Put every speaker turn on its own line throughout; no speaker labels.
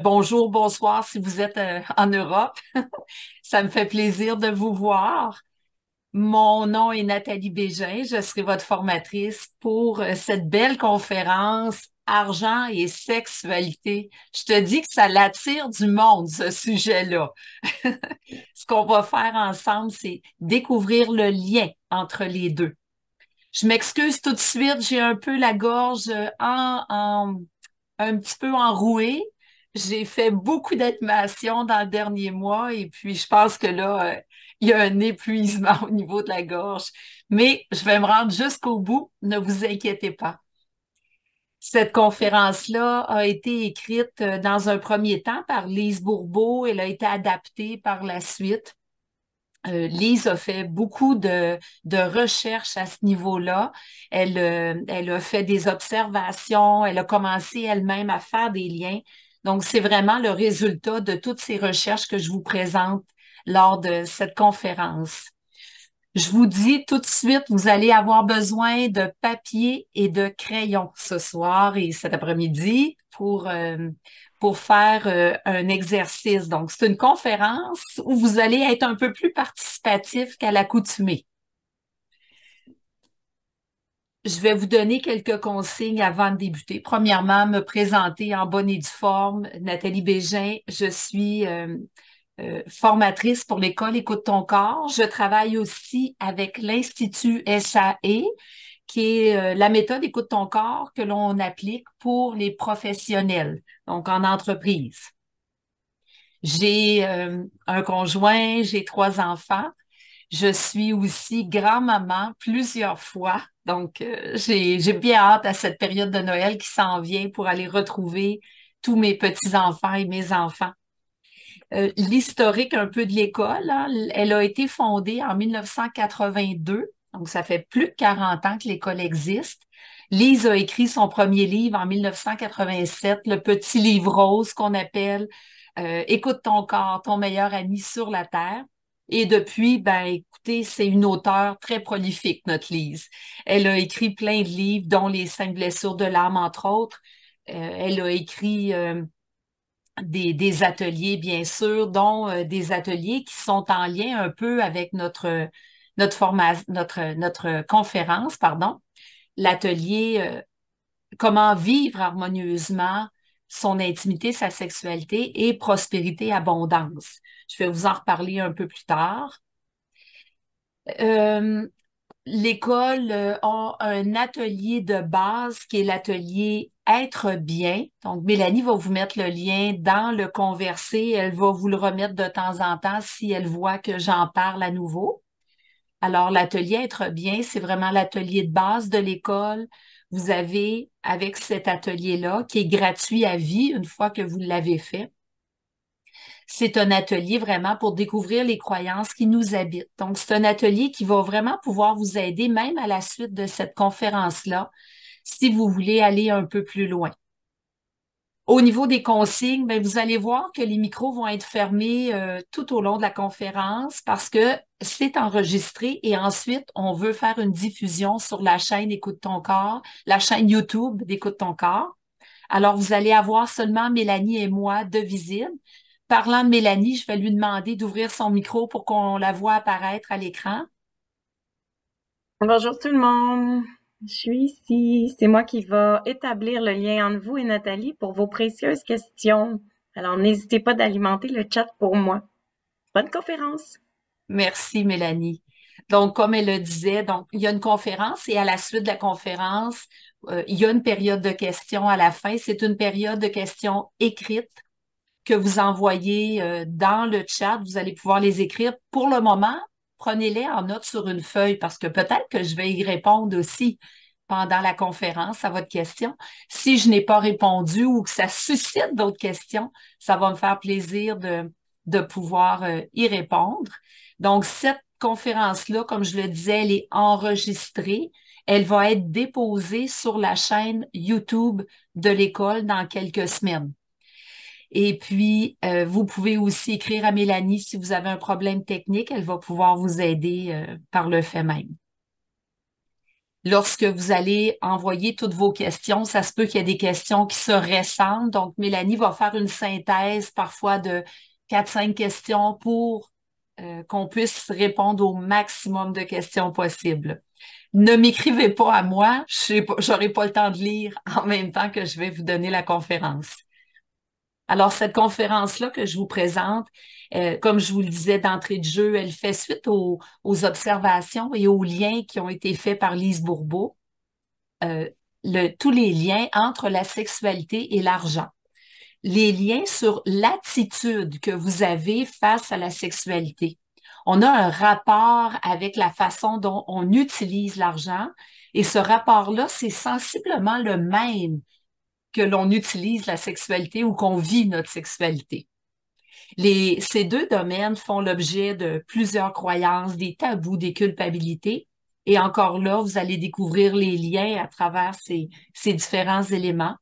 Bonjour, bonsoir si vous êtes en Europe. Ça me fait plaisir de vous voir. Mon nom est Nathalie Bégin. Je serai votre formatrice pour cette belle conférence Argent et sexualité. Je te dis que ça l'attire du monde, ce sujet-là. Ce qu'on va faire ensemble, c'est découvrir le lien entre les deux. Je m'excuse tout de suite, j'ai un peu la gorge un petit peu enrouée. J'ai fait beaucoup d'animation dans le dernier mois et puis je pense que là, il y a un épuisement au niveau de la gorge. Mais je vais me rendre jusqu'au bout, ne vous inquiétez pas. Cette conférence-là a été écrite dans un premier temps par Lise Bourbeau. Elle a été adaptée par la suite. Lise a fait beaucoup de recherches à ce niveau-là. Elle a fait des observations, elle a commencé elle-même à faire des liens. Donc, c'est vraiment le résultat de toutes ces recherches que je vous présente lors de cette conférence. Je vous dis tout de suite, vous allez avoir besoin de papier et de crayon ce soir et cet après-midi pour faire un exercice. Donc, c'est une conférence où vous allez être un peu plus participatif qu'à l'accoutumée. Je vais vous donner quelques consignes avant de débuter. Premièrement, me présenter en bonne et due forme. Nathalie Bégin, je suis formatrice pour l'école Écoute ton corps. Je travaille aussi avec l'Institut SAE, qui est la méthode Écoute ton corps que l'on applique pour les professionnels, donc en entreprise. J'ai un conjoint, j'ai 3 enfants. Je suis aussi grand-maman plusieurs fois. Donc, j'ai bien hâte à cette période de Noël qui s'en vient pour aller retrouver tous mes petits-enfants et mes enfants. L'historique un peu de l'école, hein, elle a été fondée en 1982, donc ça fait plus de 40 ans que l'école existe. Lise a écrit son premier livre en 1987, le petit livre rose qu'on appelle Écoute ton corps, ton meilleur ami sur la terre. Et depuis, ben écoutez, c'est une auteure très prolifique, notre Lise. Elle a écrit plein de livres, dont Les 5 blessures de l'âme, entre autres. Elle a écrit des ateliers, bien sûr, dont des ateliers qui sont en lien un peu avec notre conférence, pardon. L'atelier Comment vivre harmonieusement son intimité, sa sexualité et prospérité, abondance. Je vais vous en reparler un peu plus tard. Euh, L'école a un atelier de base qui est l'atelier Être bien. Donc, Mélanie va vous mettre le lien dans le conversé. Elle va vous le remettre de temps en temps si elle voit que j'en parle à nouveau. Alors, l'atelier Être bien, c'est vraiment l'atelier de base de l'école. Vous avez, avec cet atelier-là, qui est gratuit à vie une fois que vous l'avez fait, c'est un atelier vraiment pour découvrir les croyances qui nous habitent. Donc, c'est un atelier qui va vraiment pouvoir vous aider, même à la suite de cette conférence-là, si vous voulez aller un peu plus loin. Au niveau des consignes, ben, vous allez voir que les micros vont être fermés tout au long de la conférence parce que c'est enregistré et ensuite, on veut faire une diffusion sur la chaîne Écoute ton corps, la chaîne YouTube d'Écoute ton corps. Alors, vous allez avoir seulement Mélanie et moi de visible. Parlant de Mélanie, je vais lui demander d'ouvrir son micro pour qu'on la voit apparaître à l'écran.
Bonjour tout le monde, je suis ici. C'est moi qui va établir le lien entre vous et Nathalie pour vos précieuses questions. Alors n'hésitez pas d'alimenter le chat pour moi. Bonne conférence!
Merci, Mélanie. Donc, comme elle le disait, donc, il y a une conférence et à la suite de la conférence, il y a une période de questions à la fin. C'est une période de questions écrites que vous envoyez dans le chat. Vous allez pouvoir les écrire. Pour le moment, prenez-les en note sur une feuille parce que peut-être que je vais y répondre aussi pendant la conférence à votre question. Si je n'ai pas répondu ou que ça suscite d'autres questions, ça va me faire plaisir de pouvoir y répondre. Donc, cette conférence-là, comme je le disais, elle est enregistrée. Elle va être déposée sur la chaîne YouTube de l'école dans quelques semaines. Et puis, vous pouvez aussi écrire à Mélanie si vous avez un problème technique. Elle va pouvoir vous aider par le fait même. Lorsque vous allez envoyer toutes vos questions, ça se peut qu'il y ait des questions qui se ressemblent. Donc, Mélanie va faire une synthèse parfois de 4, 5 questions pour qu'on puisse répondre au maximum de questions possibles. Ne m'écrivez pas à moi, j'aurai pas le temps de lire en même temps que je vais vous donner la conférence. Alors, cette conférence-là que je vous présente, comme je vous le disais d'entrée de jeu, elle fait suite aux observations et aux liens qui ont été faits par Lise Bourbeau, euh, tous les liens entre la sexualité et l'argent. Les liens sur l'attitude que vous avez face à la sexualité. On a un rapport avec la façon dont on utilise l'argent et ce rapport-là, c'est sensiblement le même que l'on utilise la sexualité ou qu'on vit notre sexualité. Ces deux domaines font l'objet de plusieurs croyances, des tabous, des culpabilités. Et encore là, vous allez découvrir les liens à travers ces différents éléments.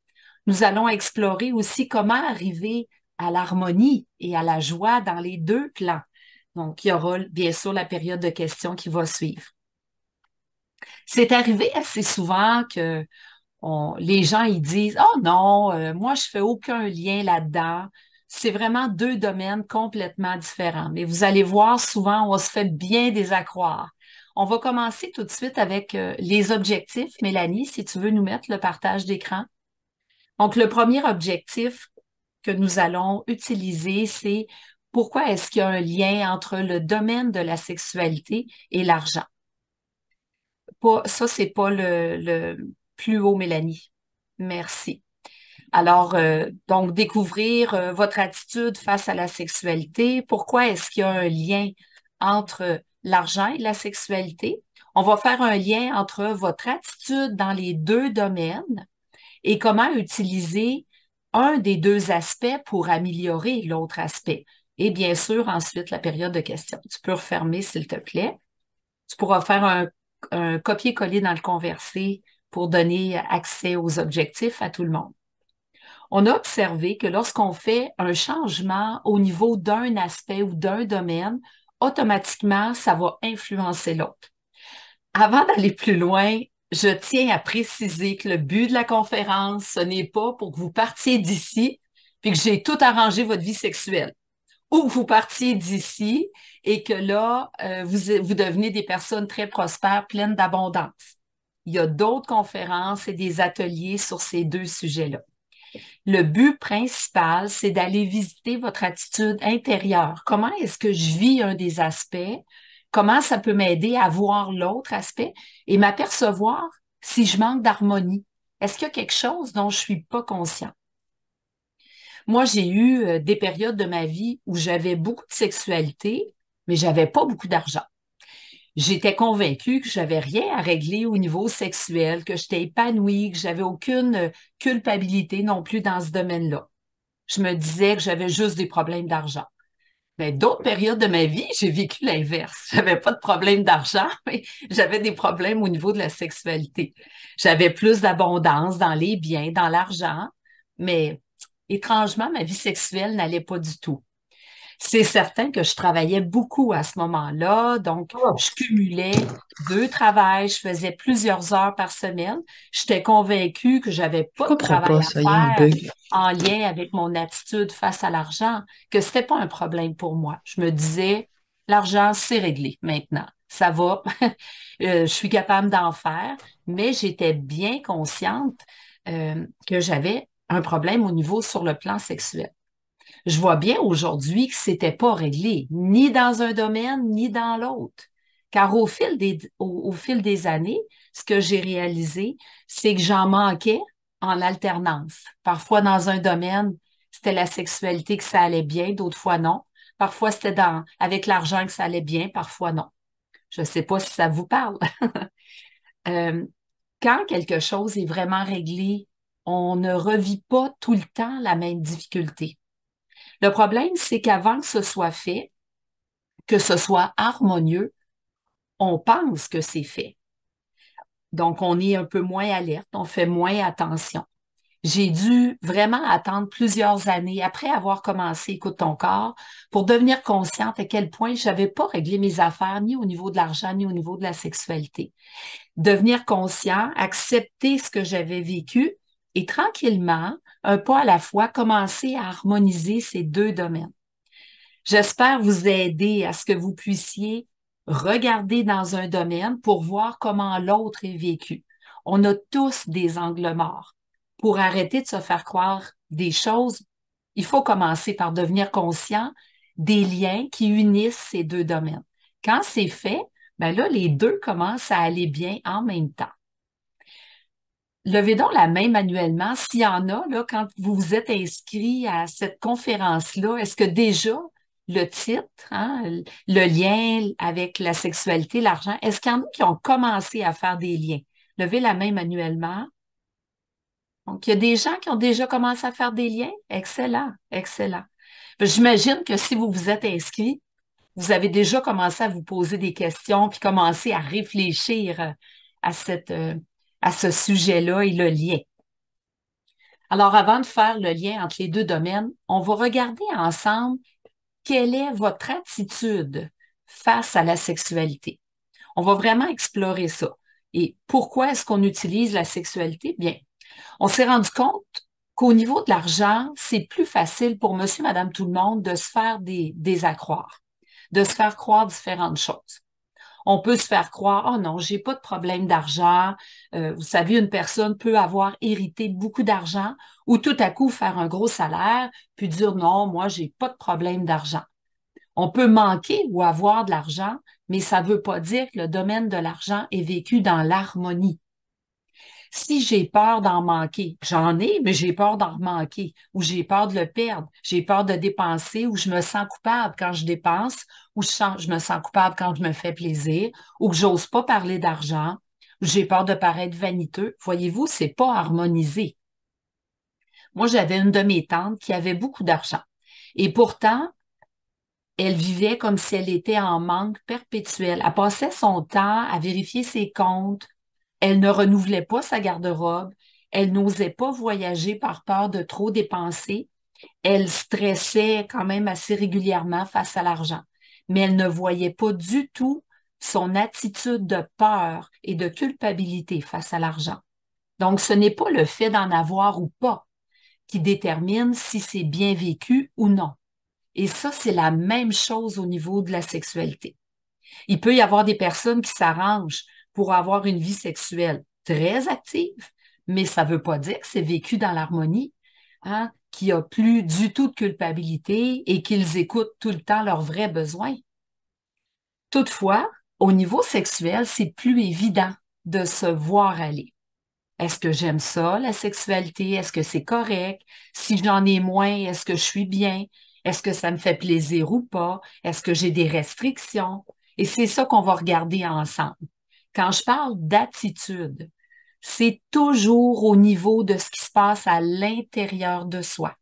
Nous allons explorer aussi comment arriver à l'harmonie et à la joie dans les deux plans. Donc, il y aura bien sûr la période de questions qui va suivre. C'est arrivé assez souvent que les gens ils disent oh non, moi je fais aucun lien là-dedans. C'est vraiment deux domaines complètement différents. Mais vous allez voir, souvent on se fait bien désaccroire. On va commencer tout de suite avec les objectifs. Mélanie, si tu veux nous mettre le partage d'écran. Donc le premier objectif que nous allons utiliser, c'est pourquoi est-ce qu'il y a un lien entre le domaine de la sexualité et l'argent. Ça, c'est pas le plus haut, Mélanie. Merci. Alors, donc, découvrir votre attitude face à la sexualité. Pourquoi est-ce qu'il y a un lien entre l'argent et la sexualité? On va faire un lien entre votre attitude dans les deux domaines et comment utiliser un des deux aspects pour améliorer l'autre aspect. Et bien sûr, ensuite, la période de questions. Tu peux refermer, s'il te plaît. Tu pourras faire un copier-coller dans le conversé pour donner accès aux objectifs à tout le monde. On a observé que lorsqu'on fait un changement au niveau d'un aspect ou d'un domaine, automatiquement, ça va influencer l'autre. Avant d'aller plus loin, je tiens à préciser que le but de la conférence, ce n'est pas pour que vous partiez d'ici puis que j'ai tout arrangé votre vie sexuelle ou que vous partiez d'ici et que là, vous devenez des personnes très prospères, pleines d'abondance. Il y a d'autres conférences et des ateliers sur ces deux sujets-là. Le but principal, c'est d'aller visiter votre attitude intérieure. Comment est-ce que je vis un des aspects? Comment ça peut m'aider à voir l'autre aspect et m'apercevoir si je manque d'harmonie? Est-ce qu'il y a quelque chose dont je suis pas conscient? Moi, j'ai eu des périodes de ma vie où j'avais beaucoup de sexualité, mais j'avais pas beaucoup d'argent. J'étais convaincue que j'avais rien à régler au niveau sexuel, que j'étais épanouie, que j'avais aucune culpabilité non plus dans ce domaine-là. Je me disais que j'avais juste des problèmes d'argent. Mais d'autres périodes de ma vie, j'ai vécu l'inverse. J'avais pas de problème d'argent, mais j'avais des problèmes au niveau de la sexualité. J'avais plus d'abondance dans les biens, dans l'argent, mais étrangement, ma vie sexuelle n'allait pas du tout. C'est certain que je travaillais beaucoup à ce moment-là, donc
Oh,
je cumulais deux travails, je faisais plusieurs heures par semaine. J'étais convaincue que j'avais
je
pas de
comprends
travail
pas,
à
ça y est un
faire
bug.
en lien avec mon attitude face à l'argent, que c'était pas un problème pour moi. Je me disais, l'argent, c'est réglé maintenant. Ça va, je suis capable d'en faire, mais j'étais bien consciente que j'avais un problème au niveau sur le plan sexuel. Je vois bien aujourd'hui que c'était pas réglé, ni dans un domaine, ni dans l'autre. Car au fil des années, ce que j'ai réalisé, c'est que j'en manquais en alternance. Parfois, dans un domaine, c'était la sexualité que ça allait bien, d'autres fois non. Parfois, c'était avec l'argent que ça allait bien, parfois non. Je ne sais pas si ça vous parle. Euh, quand quelque chose est vraiment réglé, on ne revit pas tout le temps la même difficulté. Le problème, c'est qu'avant que ce soit fait, que ce soit harmonieux, on pense que c'est fait. Donc, on est un peu moins alerte, on fait moins attention. J'ai dû vraiment attendre plusieurs années après avoir commencé Écoute ton corps pour devenir consciente à quel point je n'avais pas réglé mes affaires ni au niveau de l'argent ni au niveau de la sexualité. Devenir conscient, accepter ce que j'avais vécu et tranquillement, un pas à la fois, commencer à harmoniser ces deux domaines. J'espère vous aider à ce que vous puissiez regarder dans un domaine pour voir comment l'autre est vécu. On a tous des angles morts. Pour arrêter de se faire croire des choses, il faut commencer par devenir conscient des liens qui unissent ces deux domaines. Quand c'est fait, ben là, les deux commencent à aller bien en même temps. Levez donc la main manuellement s'il y en a, là, quand vous vous êtes inscrit à cette conférence-là, est-ce que déjà le titre, hein, le lien avec la sexualité, l'argent, est-ce qu'il y en a qui ont commencé à faire des liens? Levez la main manuellement. Donc, il y a des gens qui ont déjà commencé à faire des liens. Excellent, excellent. J'imagine que si vous vous êtes inscrit, vous avez déjà commencé à vous poser des questions puis commencé à réfléchir à à ce sujet-là et le lien. Alors, avant de faire le lien entre les deux domaines, on va regarder ensemble quelle est votre attitude face à la sexualité. On va vraiment explorer ça. Et pourquoi est-ce qu'on utilise la sexualité? Bien, on s'est rendu compte qu'au niveau de l'argent, c'est plus facile pour monsieur, madame, tout le monde de se faire des accroires, de se faire croire différentes choses. On peut se faire croire, oh non, j'ai pas de problème d'argent. Vous savez, une personne peut avoir hérité beaucoup d'argent ou tout à coup faire un gros salaire, puis dire non, moi, j'ai pas de problème d'argent. On peut manquer ou avoir de l'argent, mais ça ne veut pas dire que le domaine de l'argent est vécu dans l'harmonie. Si j'ai peur d'en manquer, j'en ai, mais j'ai peur d'en manquer, ou j'ai peur de le perdre, j'ai peur de dépenser, ou je me sens coupable quand je dépense, ou je me sens coupable quand je me fais plaisir, ou que j'ose pas parler d'argent, ou j'ai peur de paraître vaniteux. Voyez-vous, c'est pas harmonisé. Moi, j'avais une de mes tantes qui avait beaucoup d'argent. Et pourtant, elle vivait comme si elle était en manque perpétuel. Elle passait son temps à vérifier ses comptes. Elle ne renouvelait pas sa garde-robe. Elle n'osait pas voyager par peur de trop dépenser. Elle stressait quand même assez régulièrement face à l'argent. Mais elle ne voyait pas du tout son attitude de peur et de culpabilité face à l'argent. Donc, ce n'est pas le fait d'en avoir ou pas qui détermine si c'est bien vécu ou non. Et ça, c'est la même chose au niveau de la sexualité. Il peut y avoir des personnes qui s'arrangent pour avoir une vie sexuelle très active, mais ça ne veut pas dire que c'est vécu dans l'harmonie, hein, qu'il n'y a plus du tout de culpabilité et qu'ils écoutent tout le temps leurs vrais besoins. Toutefois, au niveau sexuel, c'est plus évident de se voir aller. Est-ce que j'aime ça, la sexualité? Est-ce que c'est correct? Si j'en ai moins, est-ce que je suis bien? Est-ce que ça me fait plaisir ou pas? Est-ce que j'ai des restrictions? Et c'est ça qu'on va regarder ensemble. Quand je parle d'attitude, c'est toujours au niveau de ce qui se passe à l'intérieur de soi.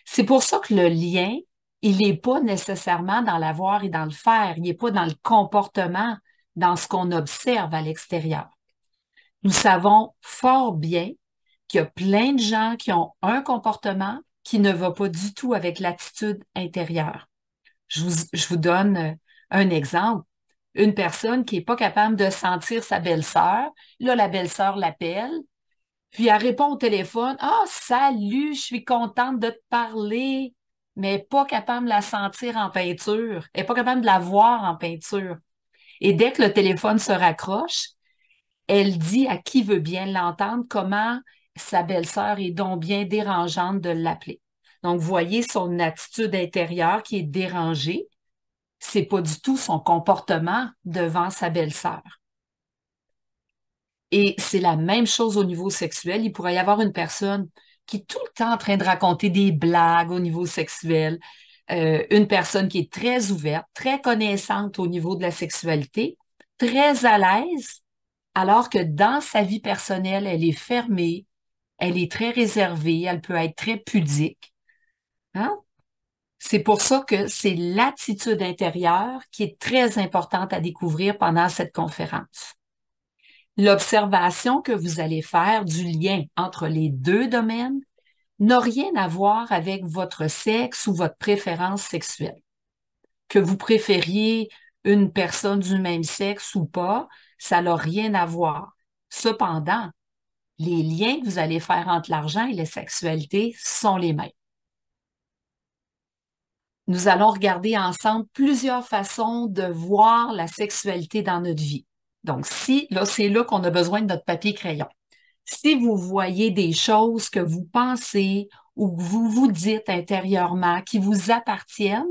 C'est pour ça que le lien, il n'est pas nécessairement dans l'avoir et dans le faire, il n'est pas dans le comportement, dans ce qu'on observe à l'extérieur. Nous savons fort bien qu'il y a plein de gens qui ont un comportement qui ne va pas du tout avec l'attitude intérieure. Je vous donne un exemple. Une personne qui n'est pas capable de sentir sa belle-sœur, là, la belle-sœur l'appelle, puis elle répond au téléphone, ah, salut, je suis contente de te parler, mais elle n'est pas capable de la sentir en peinture, elle n'est pas capable de la voir en peinture. Et dès que le téléphone se raccroche, elle dit à qui veut bien l'entendre comment sa belle-sœur est donc bien dérangeante de l'appeler. Donc, vous voyez son attitude intérieure qui est dérangée. C'est pas du tout son comportement devant sa belle-sœur. Et c'est la même chose au niveau sexuel. Il pourrait y avoir une personne qui est tout le temps en train de raconter des blagues au niveau sexuel, une personne qui est très ouverte, très connaissante au niveau de la sexualité, très à l'aise, alors que dans sa vie personnelle, elle est fermée, elle est très réservée, elle peut être très pudique. Hein? C'est pour ça que c'est l'attitude intérieure qui est très importante à découvrir pendant cette conférence. L'observation que vous allez faire du lien entre les deux domaines n'a rien à voir avec votre sexe ou votre préférence sexuelle. Que vous préfériez une personne du même sexe ou pas, ça n'a rien à voir. Cependant, les liens que vous allez faire entre l'argent et la sexualité sont les mêmes. Nous allons regarder ensemble plusieurs façons de voir la sexualité dans notre vie. Donc, si, là, c'est là qu'on a besoin de notre papier-crayon. Si vous voyez des choses que vous pensez ou que vous vous dites intérieurement qui vous appartiennent,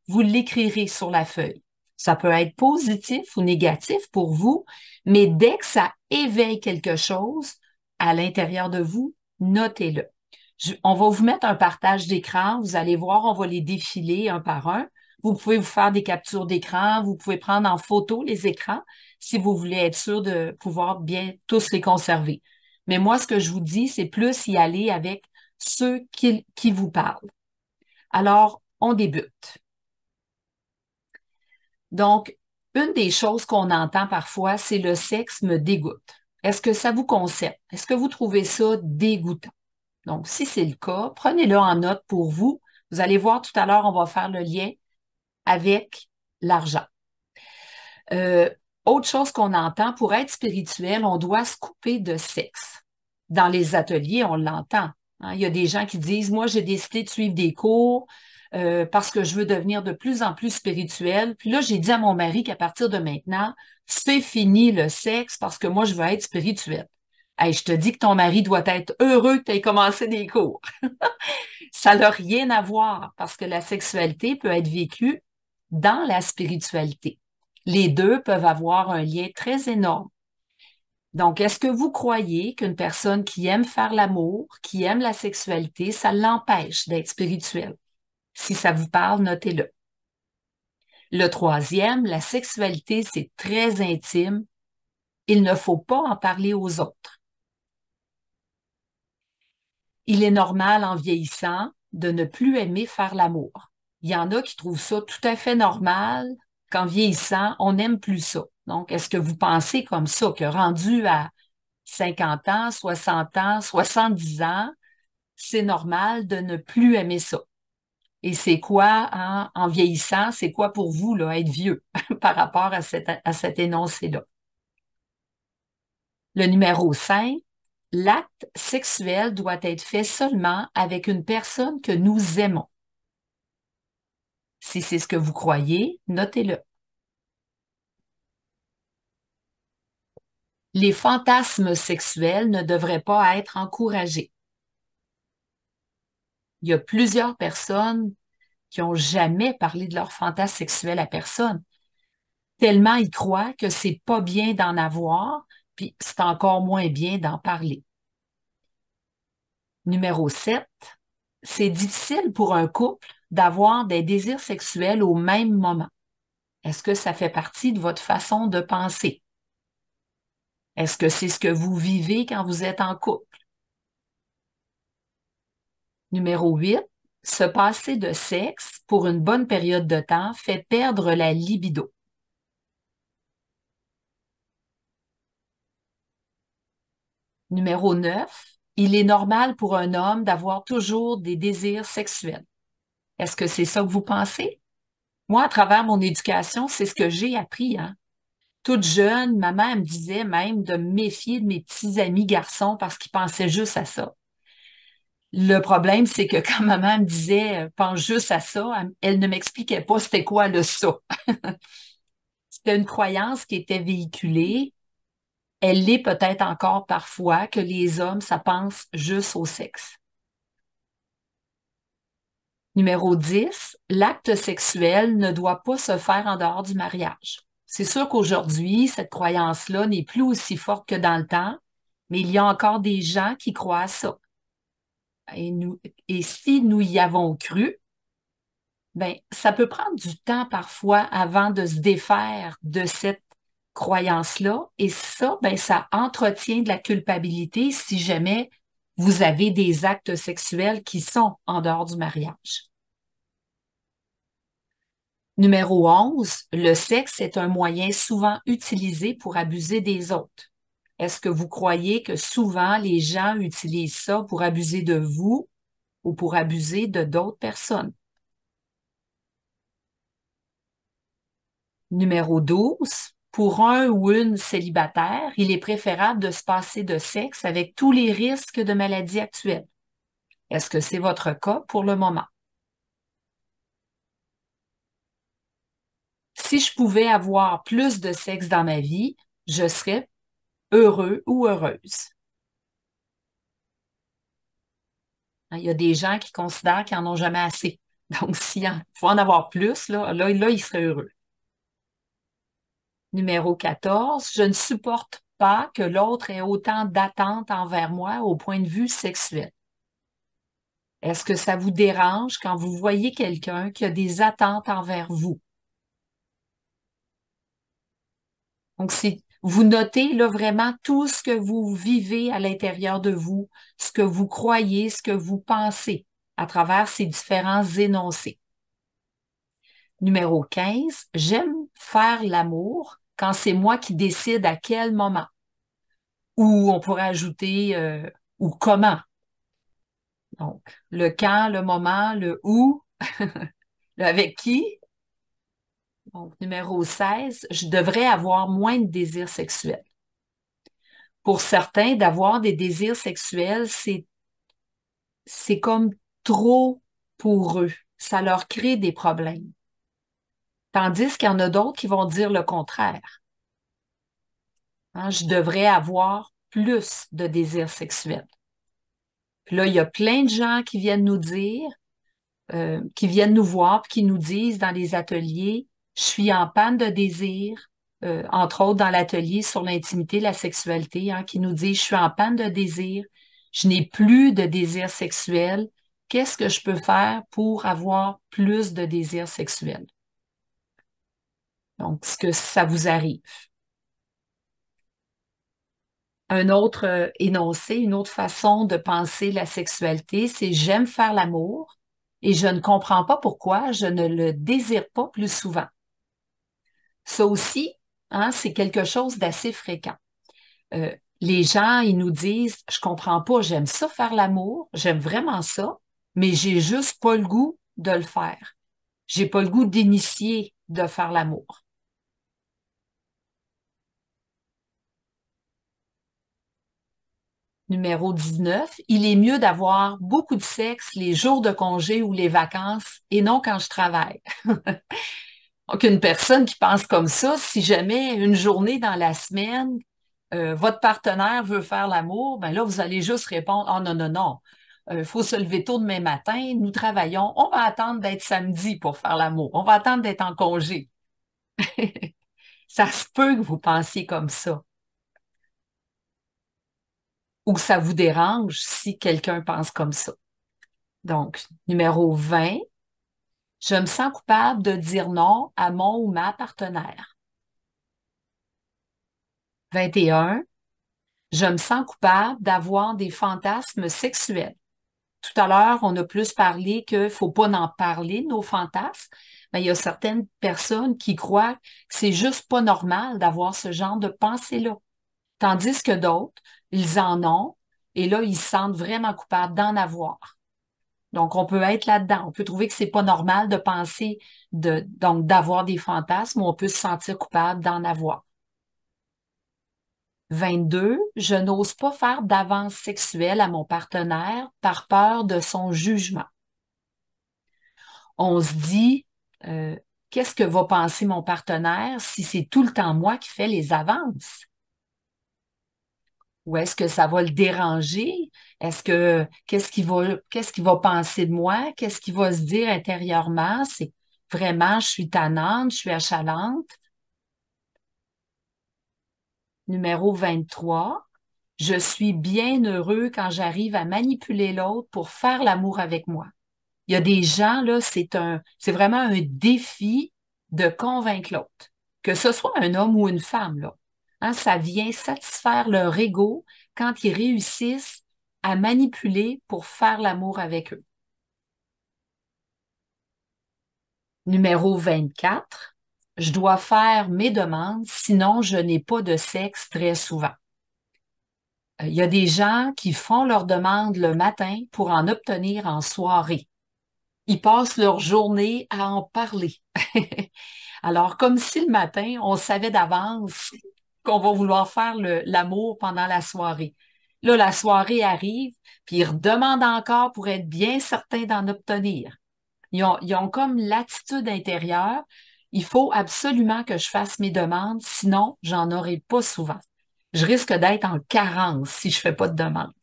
vous l'écrirez sur la feuille. Ça peut être positif ou négatif pour vous, mais dès que ça éveille quelque chose à l'intérieur de vous, notez-le. On va vous mettre un partage d'écran. Vous allez voir, on va les défiler un par un. Vous pouvez vous faire des captures d'écran. Vous pouvez prendre en photo les écrans si vous voulez être sûr de pouvoir bien tous les conserver. Mais moi, ce que je vous dis, c'est plus y aller avec ceux qui vous parlent. Alors, on débute. Donc, une des choses qu'on entend parfois, c'est le sexe me dégoûte. Est-ce que ça vous concerne? Est-ce que vous trouvez ça dégoûtant? Donc, si c'est le cas, prenez-le en note pour vous. Vous allez voir tout à l'heure, on va faire le lien avec l'argent. Euh, Autre chose qu'on entend, pour être spirituel, on doit se couper de sexe. Dans les ateliers, on l'entend. Hein. Il y a des gens qui disent, moi, j'ai décidé de suivre des cours parce que je veux devenir de plus en plus spirituel. Puis là, j'ai dit à mon mari qu'à partir de maintenant, c'est fini le sexe parce que moi, je veux être spirituel. Hey, je te dis que ton mari doit être heureux que tu aies commencé des cours. Ça n'a rien à voir parce que la sexualité peut être vécue dans la spiritualité. Les deux peuvent avoir un lien très énorme. Donc, est-ce que vous croyez qu'une personne qui aime faire l'amour, qui aime la sexualité, ça l'empêche d'être spirituel? Si ça vous parle, notez-le. Le troisième, la sexualité, c'est très intime. Il ne faut pas en parler aux autres. Il est normal en vieillissant de ne plus aimer faire l'amour. Il y en a qui trouvent ça tout à fait normal qu'en vieillissant, on n'aime plus ça. Donc, est-ce que vous pensez comme ça, que rendu à 50 ans, 60 ans, 70 ans, c'est normal de ne plus aimer ça? Et c'est quoi, hein, en vieillissant, c'est quoi pour vous, là, être vieux par rapport à cet énoncé-là? Le numéro 5, l'acte sexuel doit être fait seulement avec une personne que nous aimons. Si c'est ce que vous croyez, notez-le. Les fantasmes sexuels ne devraient pas être encouragés. Il y a plusieurs personnes qui n'ont jamais parlé de leur fantasme sexuel à personne, tellement ils croient que c'est pas bien d'en avoir, puis c'est encore moins bien d'en parler. Numéro 7, c'est difficile pour un couple d'avoir des désirs sexuels au même moment. Est-ce que ça fait partie de votre façon de penser? Est-ce que c'est ce que vous vivez quand vous êtes en couple? Numéro 8, se passer de sexe pour une bonne période de temps fait perdre la libido. Numéro 9, il est normal pour un homme d'avoir toujours des désirs sexuels. Est-ce que c'est ça que vous pensez? Moi, à travers mon éducation, c'est ce que j'ai appris, hein. Toute jeune, ma mère me disait même de me méfier de mes petits amis garçons parce qu'ils pensaient juste à ça. Le problème, c'est que quand maman me disait pense juste à ça, elle ne m'expliquait pas c'était quoi le ça. C'était une croyance qui était véhiculée. Elle l'est peut-être encore parfois que les hommes, ça pense juste au sexe. Numéro 10, l'acte sexuel ne doit pas se faire en dehors du mariage. C'est sûr qu'aujourd'hui, cette croyance-là n'est plus aussi forte que dans le temps, mais il y a encore des gens qui croient à ça. Et si nous y avons cru, ben, ça peut prendre du temps parfois avant de se défaire de cette croyance-là. Et ça, ben, ça entretient de la culpabilité si jamais vous avez des actes sexuels qui sont en dehors du mariage. Numéro 11, le sexe est un moyen souvent utilisé pour abuser des autres. Est-ce que vous croyez que souvent les gens utilisent ça pour abuser de vous ou pour abuser de d'autres personnes? Numéro 12, pour un ou une célibataire, il est préférable de se passer de sexe avec tous les risques de maladie actuels. Est-ce que c'est votre cas pour le moment? Si je pouvais avoir plus de sexe dans ma vie, je serais heureux ou heureuse. Il y a des gens qui considèrent qu'ils n'en ont jamais assez. Donc, s'il faut en avoir plus, là, ils seraient heureux. Numéro 14, je ne supporte pas que l'autre ait autant d'attentes envers moi au point de vue sexuel. Est-ce que ça vous dérange quand vous voyez quelqu'un qui a des attentes envers vous? Donc, vous notez là vraiment tout ce que vous vivez à l'intérieur de vous, ce que vous croyez, ce que vous pensez à travers ces différents énoncés. Numéro 15, j'aime faire l'amour quand c'est moi qui décide à quel moment. Ou on pourrait ajouter ou comment. Donc, le quand, le moment, le où, le avec qui. Donc, numéro 16, je devrais avoir moins de désirs sexuels. Pour certains, d'avoir des désirs sexuels, c'est comme trop pour eux. Ça leur crée des problèmes. Tandis qu'il y en a d'autres qui vont dire le contraire. Hein, je devrais avoir plus de désirs sexuels. Puis là, il y a plein de gens qui viennent nous dire, qui viennent nous voir, puis qui nous disent dans les ateliers, je suis en panne de désir, entre autres dans l'atelier sur l'intimité, la sexualité, hein, qui nous disent, je suis en panne de désir, je n'ai plus de désir sexuel. Qu'est-ce que je peux faire pour avoir plus de désir sexuel? Donc, ce que ça vous arrive. Un autre énoncé, une autre façon de penser la sexualité, c'est j'aime faire l'amour et je ne comprends pas pourquoi je ne le désire pas plus souvent. Ça aussi, hein, c'est quelque chose d'assez fréquent. Les gens, ils nous disent, je comprends pas, j'aime ça faire l'amour, j'aime vraiment ça, mais j'ai juste pas le goût de le faire. J'ai pas le goût d'initier de faire l'amour. Numéro 19, il est mieux d'avoir beaucoup de sexe les jours de congé ou les vacances et non quand je travaille. Donc, une personne qui pense comme ça, si jamais une journée dans la semaine, votre partenaire veut faire l'amour, ben là, vous allez juste répondre, oh non, non, non, il faut se lever tôt demain matin, nous travaillons, on va attendre d'être samedi pour faire l'amour, on va attendre d'être en congé. Ça se peut que vous pensiez comme ça. Ou que ça vous dérange si quelqu'un pense comme ça. Donc, numéro 20, je me sens coupable de dire non à mon ou ma partenaire. 21, je me sens coupable d'avoir des fantasmes sexuels. Tout à l'heure, on a plus parlé qu'il ne faut pas en parler de nos fantasmes, mais il y a certaines personnes qui croient que c'est juste pas normal d'avoir ce genre de pensée-là. Tandis que d'autres, ils en ont, et là, ils se sentent vraiment coupables d'en avoir. Donc, on peut être là-dedans. On peut trouver que c'est pas normal de penser donc d'avoir des fantasmes, ou on peut se sentir coupable d'en avoir. 22, je n'ose pas faire d'avance sexuelle à mon partenaire par peur de son jugement. On se dit, euh, qu'est-ce que va penser mon partenaire si c'est tout le temps moi qui fais les avances? Ou est-ce que ça va le déranger? Qu'est-ce qu'il va penser de moi? Qu'est-ce qu'il va se dire intérieurement? C'est vraiment, je suis tannante, je suis achalante. Numéro 23, je suis bien heureux quand j'arrive à manipuler l'autre pour faire l'amour avec moi. Il y a des gens, là, c'est vraiment un défi de convaincre l'autre. Que ce soit un homme ou une femme, là. Hein, ça vient satisfaire leur ego quand ils réussissent à manipuler pour faire l'amour avec eux. Numéro 24, je dois faire mes demandes, sinon je n'ai pas de sexe très souvent. Il y a des gens qui font leur demande le matin pour en obtenir en soirée. Ils passent leur journée à en parler. Alors, comme si le matin, on savait d'avance qu'on va vouloir faire l'amour pendant la soirée. Là, la soirée arrive, puis ils redemandent encore pour être bien certains d'en obtenir. Ils ont comme l'attitude intérieure. Il faut absolument que je fasse mes demandes, sinon j'en aurai pas souvent. Je risque d'être en carence si je fais pas de demande.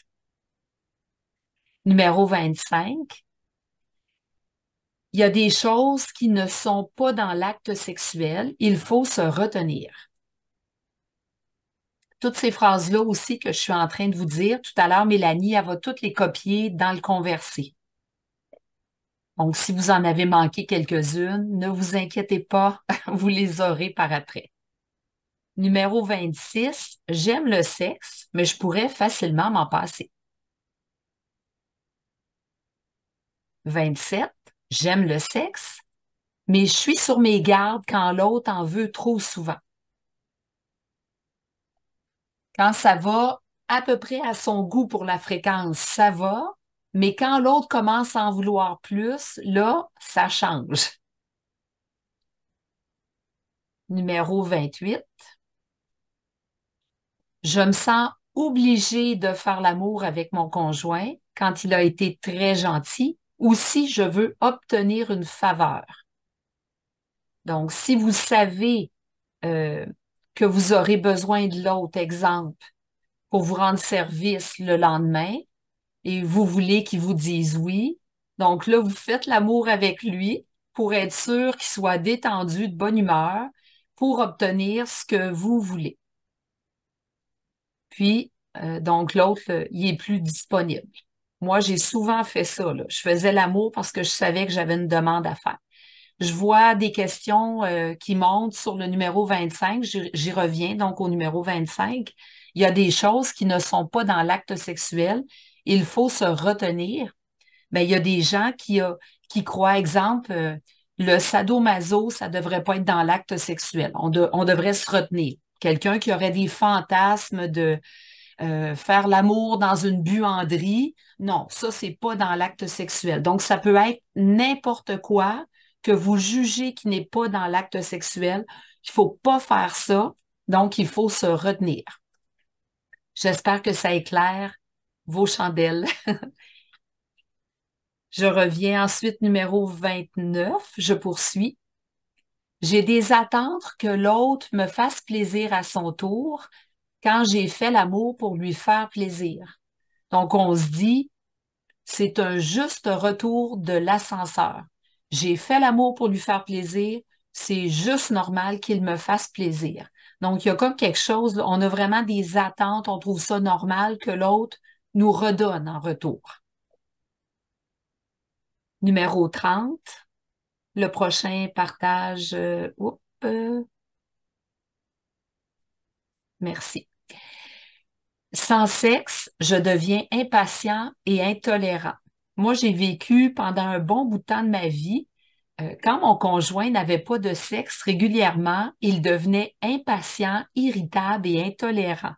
Numéro 25, il y a des choses qui ne sont pas dans l'acte sexuel. Il faut se retenir. Toutes ces phrases-là aussi que je suis en train de vous dire, tout à l'heure, Mélanie, elle va toutes les copier dans le conversé. Donc, si vous en avez manqué quelques-unes, ne vous inquiétez pas, vous les aurez par après. Numéro 26, j'aime le sexe, mais je pourrais facilement m'en passer. 27, j'aime le sexe, mais je suis sur mes gardes quand l'autre en veut trop souvent. Quand ça va à peu près à son goût pour la fréquence, ça va, mais quand l'autre commence à en vouloir plus, là, ça change. Numéro 28, je me sens obligée de faire l'amour avec mon conjoint quand il a été très gentil ou si je veux obtenir une faveur. Donc, si vous savez euh, que vous aurez besoin de l'autre, exemple, pour vous rendre service le lendemain, et vous voulez qu'il vous dise oui. Donc là, vous faites l'amour avec lui pour être sûr qu'il soit détendu, de bonne humeur, pour obtenir ce que vous voulez. Puis, donc l'autre, il est plus disponible. Moi, j'ai souvent fait ça, là. Je faisais l'amour parce que je savais que j'avais une demande à faire. Je vois des questions qui montent sur le numéro 25. J'y reviens donc au numéro 25. Il y a des choses qui ne sont pas dans l'acte sexuel. Il faut se retenir. Mais il y a des gens qui croient, exemple, le sadomaso, ça devrait pas être dans l'acte sexuel. On devrait se retenir. Quelqu'un qui aurait des fantasmes de faire l'amour dans une buanderie, non, ça, c'est pas dans l'acte sexuel. Donc, ça peut être n'importe quoi que vous jugez qui n'est pas dans l'acte sexuel. Il faut pas faire ça. Donc, il faut se retenir. J'espère que ça éclaire vos chandelles. Je reviens ensuite, numéro 29, je poursuis. J'ai des attentes que l'autre me fasse plaisir à son tour quand j'ai fait l'amour pour lui faire plaisir. Donc, on se dit, c'est un juste retour de l'ascenseur. J'ai fait l'amour pour lui faire plaisir, c'est juste normal qu'il me fasse plaisir. Donc, il y a comme quelque chose, on a vraiment des attentes, on trouve ça normal que l'autre nous redonne en retour. Numéro 30, le prochain partage. Merci. Sans sexe, je deviens impatient et intolérant. Moi, j'ai vécu pendant un bon bout de temps de ma vie, quand mon conjoint n'avait pas de sexe régulièrement, il devenait impatient, irritable et intolérant.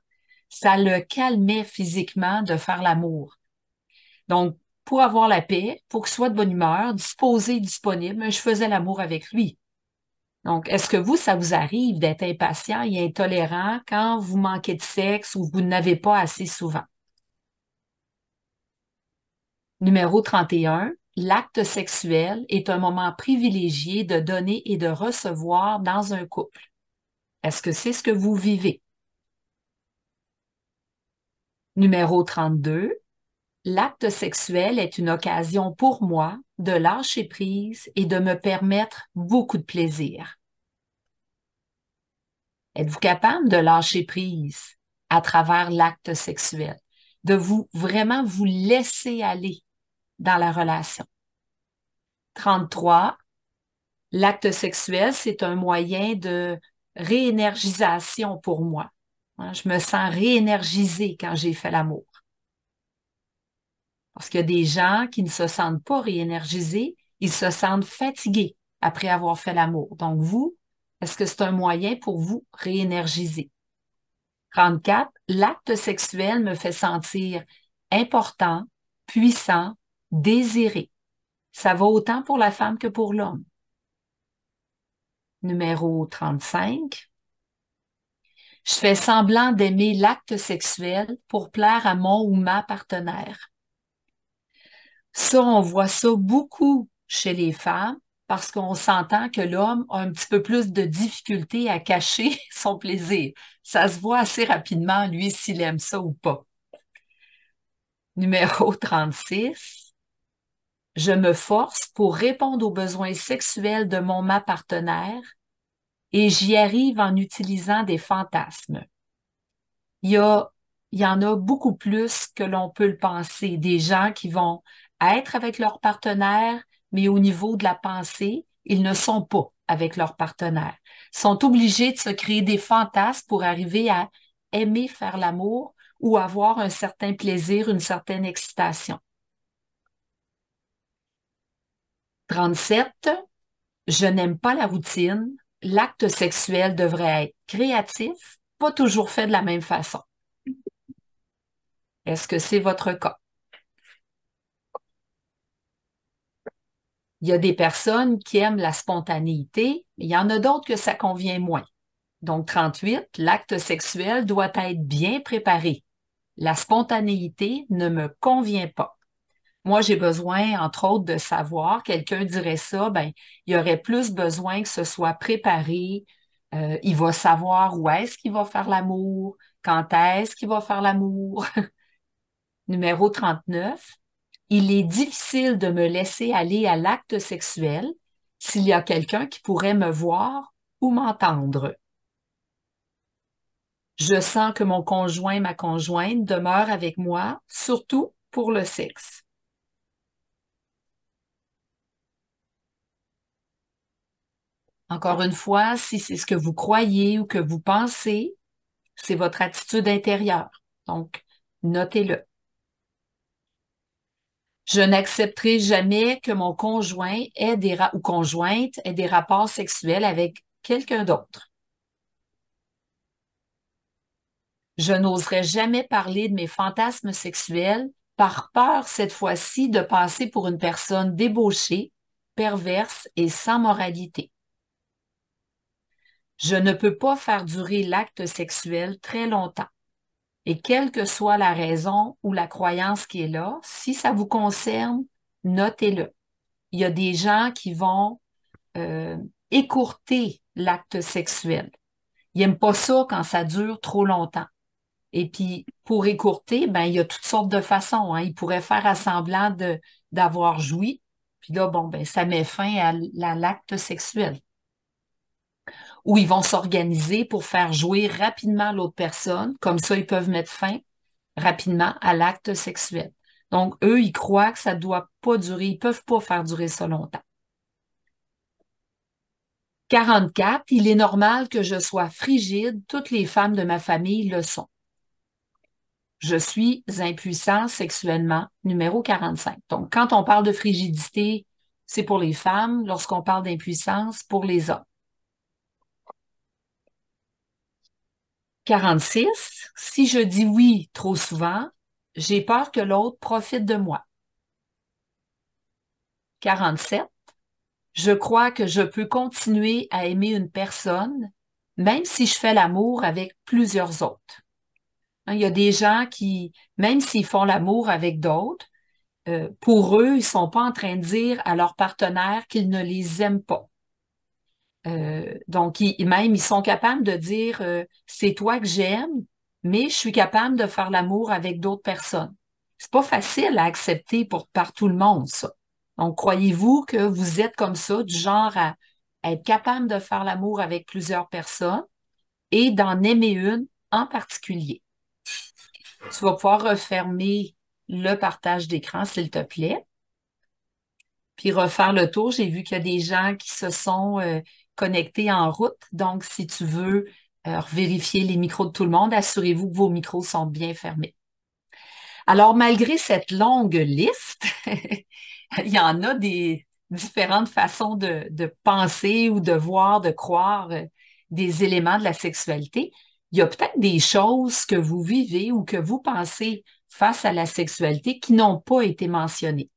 Ça le calmait physiquement de faire l'amour. Donc, pour avoir la paix, pour qu'il soit de bonne humeur, disposé, disponible, je faisais l'amour avec lui. Donc, est-ce que vous, ça vous arrive d'être impatient et intolérant quand vous manquez de sexe ou vous n'avez pas assez souvent? Numéro 31, l'acte sexuel est un moment privilégié de donner et de recevoir dans un couple. Est-ce que c'est ce que vous vivez? Numéro 32, l'acte sexuel est une occasion pour moi de lâcher prise et de me permettre beaucoup de plaisir. Êtes-vous capable de lâcher prise à travers l'acte sexuel, de vous vraiment vous laisser aller dans la relation? 33, l'acte sexuel, c'est un moyen de réénergisation pour moi. Hein, je me sens réénergisée quand j'ai fait l'amour. Parce qu'il y a des gens qui ne se sentent pas réénergisés, ils se sentent fatigués après avoir fait l'amour. Donc vous, est-ce que c'est un moyen pour vous réénergiser? 34, l'acte sexuel me fait sentir important, puissant, désiré. Ça va autant pour la femme que pour l'homme. Numéro 35. Je fais semblant d'aimer l'acte sexuel pour plaire à mon ou ma partenaire. Ça, on voit ça beaucoup chez les femmes parce qu'on s'entend que l'homme a un petit peu plus de difficulté à cacher son plaisir. Ça se voit assez rapidement, lui, s'il aime ça ou pas. Numéro 36. Je me force pour répondre aux besoins sexuels de mon ma partenaire et j'y arrive en utilisant des fantasmes. Il y a, il y en a beaucoup plus que l'on peut le penser. Des gens qui vont être avec leur partenaire, mais au niveau de la pensée, ils ne sont pas avec leur partenaire. Ils sont obligés de se créer des fantasmes pour arriver à aimer faire l'amour ou avoir un certain plaisir, une certaine excitation. 37. Je n'aime pas la routine. L'acte sexuel devrait être créatif, pas toujours fait de la même façon. Est-ce que c'est votre cas? Il y a des personnes qui aiment la spontanéité, mais il y en a d'autres que ça convient moins. Donc, 38, l'acte sexuel doit être bien préparé. La spontanéité ne me convient pas. Moi, j'ai besoin, entre autres, de savoir, quelqu'un dirait ça, ben, il y aurait plus besoin que ce soit préparé. Il va savoir où est-ce qu'il va faire l'amour, quand est-ce qu'il va faire l'amour. Numéro 39. Il est difficile de me laisser aller à l'acte sexuel s'il y a quelqu'un qui pourrait me voir ou m'entendre. Je sens que mon conjoint, ma conjointe demeure avec moi, surtout pour le sexe. Encore une fois, si c'est ce que vous croyez ou que vous pensez, c'est votre attitude intérieure. Donc, notez-le. Je n'accepterai jamais que mon conjoint ait ou conjointe ait des rapports sexuels avec quelqu'un d'autre. Je n'oserais jamais parler de mes fantasmes sexuels par peur cette fois-ci de passer pour une personne débauchée, perverse et sans moralité. Je ne peux pas faire durer l'acte sexuel très longtemps. Et quelle que soit la raison ou la croyance qui est là, si ça vous concerne, notez-le. Il y a des gens qui vont euh, écourter l'acte sexuel. Ils n'aiment pas ça quand ça dure trop longtemps. Et puis, pour écourter, ben, il y a toutes sortes de façons, hein. Ils pourraient faire à semblant d'avoir joui. Puis là, bon, ben, ça met fin à l'acte sexuel. Ou ils vont s'organiser pour faire jouer rapidement l'autre personne. Comme ça, ils peuvent mettre fin rapidement à l'acte sexuel. Donc, eux, ils croient que ça ne doit pas durer. Ils ne peuvent pas faire durer ça longtemps. 44, il est normal que je sois frigide. Toutes les femmes de ma famille le sont. Je suis impuissant sexuellement, numéro 45. Donc, quand on parle de frigidité, c'est pour les femmes. Lorsqu'on parle d'impuissance, pour les hommes. 46, si je dis oui trop souvent, j'ai peur que l'autre profite de moi. 47, je crois que je peux continuer à aimer une personne, même si je fais l'amour avec plusieurs autres. Hein, il y a des gens qui, même s'ils font l'amour avec d'autres, pour eux, ils sont pas en train de dire à leur partenaire qu'ils ne les aiment pas. Donc, même, ils sont capables de dire, c'est toi que j'aime, mais je suis capable de faire l'amour avec d'autres personnes. C'est pas facile à accepter par tout le monde, ça. Donc, croyez-vous que vous êtes comme ça, du genre à être capable de faire l'amour avec plusieurs personnes et d'en aimer une en particulier? Tu vas pouvoir refermer le partage d'écran, s'il te plaît, puis refaire le tour. J'ai vu qu'il y a des gens qui se sont connectés en route. Donc, si tu veux vérifier les micros de tout le monde, assurez-vous que vos micros sont bien fermés. Alors, malgré cette longue liste, il y en a des différentes façons de penser ou de voir, de croire des éléments de la sexualité. il y a peut-être des choses que vous vivez ou que vous pensez face à la sexualité qui n'ont pas été mentionnées.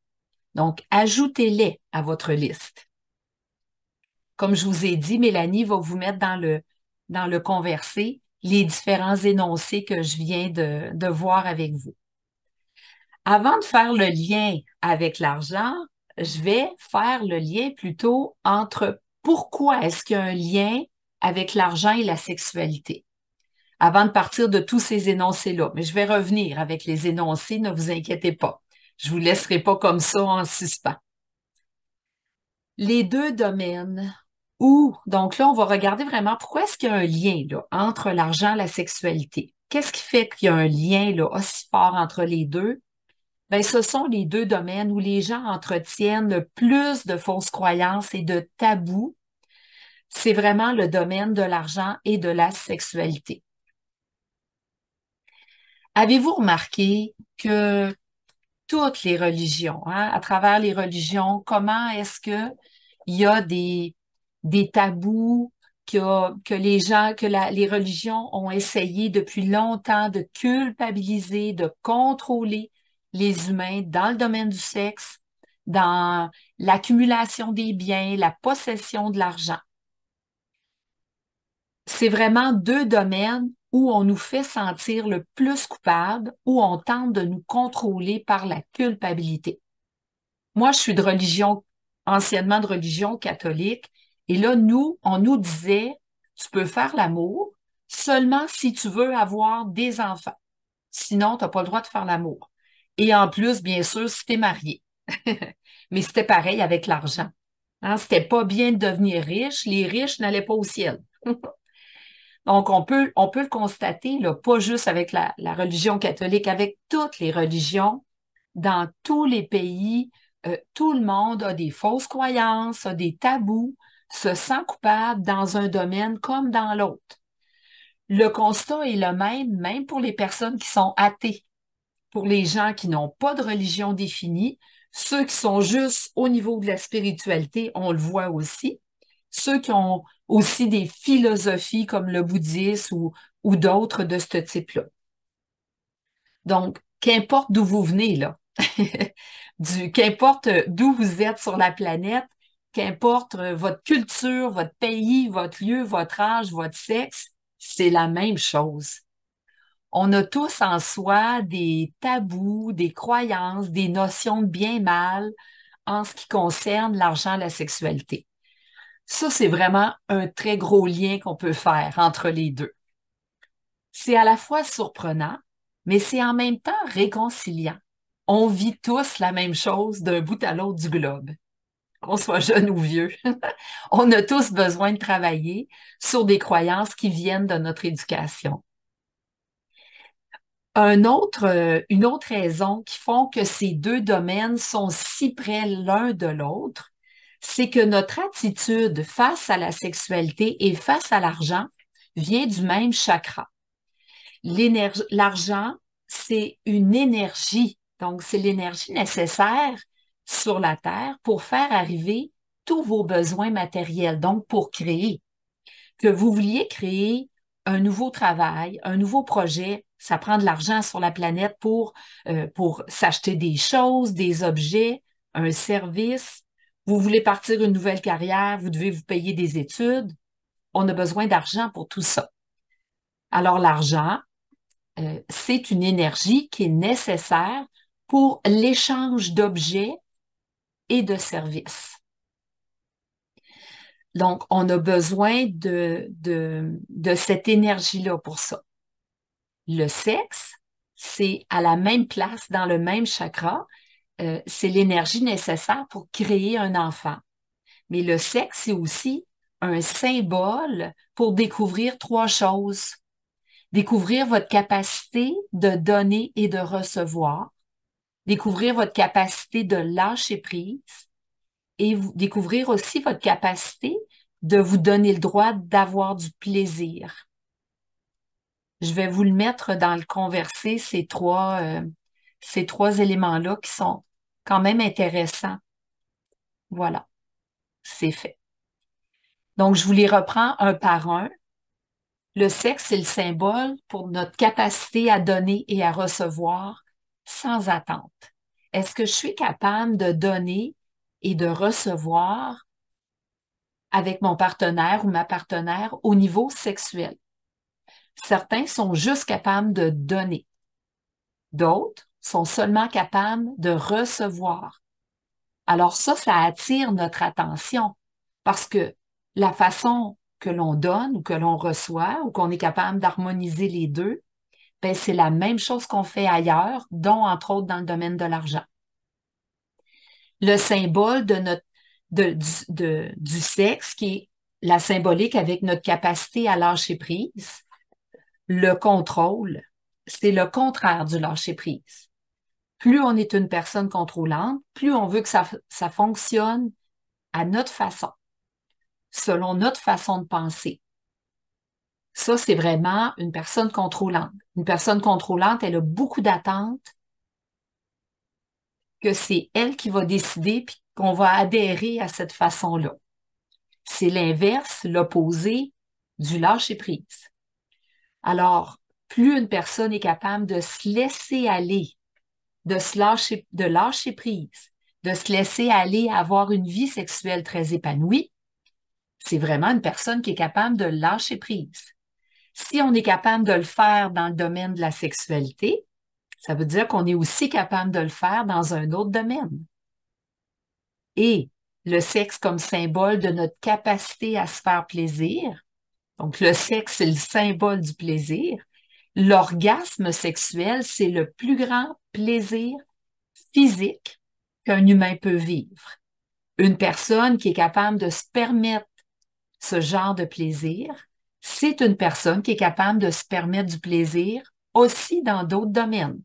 Donc, ajoutez-les à votre liste. Comme je vous ai dit, Mélanie va vous mettre dans le conversé les différents énoncés que je viens de voir avec vous. Avant de faire le lien avec l'argent, je vais faire le lien plutôt entre pourquoi est-ce qu'il y a un lien avec l'argent et la sexualité. Avant de partir de tous ces énoncés-là, mais je vais revenir avec les énoncés, ne vous inquiétez pas. Je vous laisserai pas comme ça en suspens. Les deux domaines où, donc là, on va regarder vraiment pourquoi est-ce qu'il y a un lien là, entre l'argent et la sexualité. Qu'est-ce qui fait qu'il y a un lien là, aussi fort entre les deux? Bien, ce sont les deux domaines où les gens entretiennent le plus de fausses croyances et de tabous. C'est vraiment le domaine de l'argent et de la sexualité. Avez-vous remarqué que toutes les religions, hein, à travers les religions, comment est-ce que il y a des tabous que les gens, les religions ont essayé depuis longtemps de culpabiliser, de contrôler les humains dans le domaine du sexe, dans l'accumulation des biens, la possession de l'argent. C'est vraiment deux domaines où on nous fait sentir le plus coupable, où on tente de nous contrôler par la culpabilité. Moi, je suis anciennement de religion catholique, et là, on nous disait, tu peux faire l'amour seulement si tu veux avoir des enfants. Sinon, tu n'as pas le droit de faire l'amour. Et en plus, bien sûr, si tu es marié. Mais c'était pareil avec l'argent. Hein, c'était pas bien de devenir riche. Les riches n'allaient pas au ciel. Donc, on peut le constater, là, pas juste avec la religion catholique, avec toutes les religions, dans tous les pays, tout le monde a des fausses croyances, a des tabous, se sent coupable dans un domaine comme dans l'autre. Le constat est le même, même pour les personnes qui sont athées, pour les gens qui n'ont pas de religion définie, ceux qui sont juste au niveau de la spiritualité, on le voit aussi, ceux qui ont aussi des philosophies comme le bouddhisme ou d'autres de ce type-là. Donc, qu'importe d'où vous venez, là, qu'importe d'où vous êtes sur la planète, qu'importe votre culture, votre pays, votre lieu, votre âge, votre sexe, c'est la même chose. On a tous en soi des tabous, des croyances, des notions de bien-mal en ce qui concerne l'argent et la sexualité. Ça, c'est vraiment un très gros lien qu'on peut faire entre les deux. C'est à la fois surprenant, mais c'est en même temps réconciliant. On vit tous la même chose d'un bout à l'autre du globe, qu'on soit jeune ou vieux. On a tous besoin de travailler sur des croyances qui viennent de notre éducation. Une autre raison qui font que ces deux domaines sont si près l'un de l'autre, c'est que notre attitude face à la sexualité et face à l'argent vient du même chakra. L'argent, c'est une énergie. Donc, c'est l'énergie nécessaire sur la Terre pour faire arriver tous vos besoins matériels, donc pour créer. Que vous vouliez créer un nouveau travail, un nouveau projet, ça prend de l'argent sur la planète pour s'acheter des choses, des objets, un service. Vous voulez partir une nouvelle carrière, vous devez vous payer des études. On a besoin d'argent pour tout ça. Alors, l'argent, c'est une énergie qui est nécessaire pour l'échange d'objets et de services. Donc, on a besoin de cette énergie-là pour ça. Le sexe, c'est à la même place, dans le même chakra, c'est l'énergie nécessaire pour créer un enfant. Mais le sexe, c'est aussi un symbole pour découvrir trois choses. Découvrir votre capacité de donner et de recevoir, découvrir votre capacité de lâcher prise et découvrir aussi votre capacité de vous donner le droit d'avoir du plaisir. Je vais vous le mettre dans le conversé, ces trois éléments-là qui sont quand même intéressants. Voilà, c'est fait. Donc, je vous les reprends un par un. Le sexe, c'est le symbole pour notre capacité à donner et à recevoir sans attente. Est-ce que je suis capable de donner et de recevoir avec mon partenaire ou ma partenaire au niveau sexuel? Certains sont juste capables de donner. D'autres sont seulement capables de recevoir. Alors ça attire notre attention parce que la façon que l'on donne ou que l'on reçoit ou qu'on est capable d'harmoniser les deux, ben, c'est la même chose qu'on fait ailleurs, dont entre autres dans le domaine de l'argent. Le symbole de notre, du sexe, qui est la symbolique avec notre capacité à lâcher prise, le contrôle, c'est le contraire du lâcher prise. Plus on est une personne contrôlante, plus on veut que ça fonctionne à notre façon, selon notre façon de penser. Ça, c'est vraiment une personne contrôlante. Une personne contrôlante, elle a beaucoup d'attentes que c'est elle qui va décider puis qu'on va adhérer à cette façon-là. C'est l'inverse, l'opposé du lâcher-prise. Alors, plus une personne est capable de se laisser aller, de lâcher prise, de se laisser aller à avoir une vie sexuelle très épanouie, c'est vraiment une personne qui est capable de lâcher prise. Si on est capable de le faire dans le domaine de la sexualité, ça veut dire qu'on est aussi capable de le faire dans un autre domaine. Et le sexe comme symbole de notre capacité à se faire plaisir. Donc, le sexe, c'est le symbole du plaisir. L'orgasme sexuel, c'est le plus grand plaisir physique qu'un humain peut vivre. Une personne qui est capable de se permettre ce genre de plaisir, c'est une personne qui est capable de se permettre du plaisir aussi dans d'autres domaines.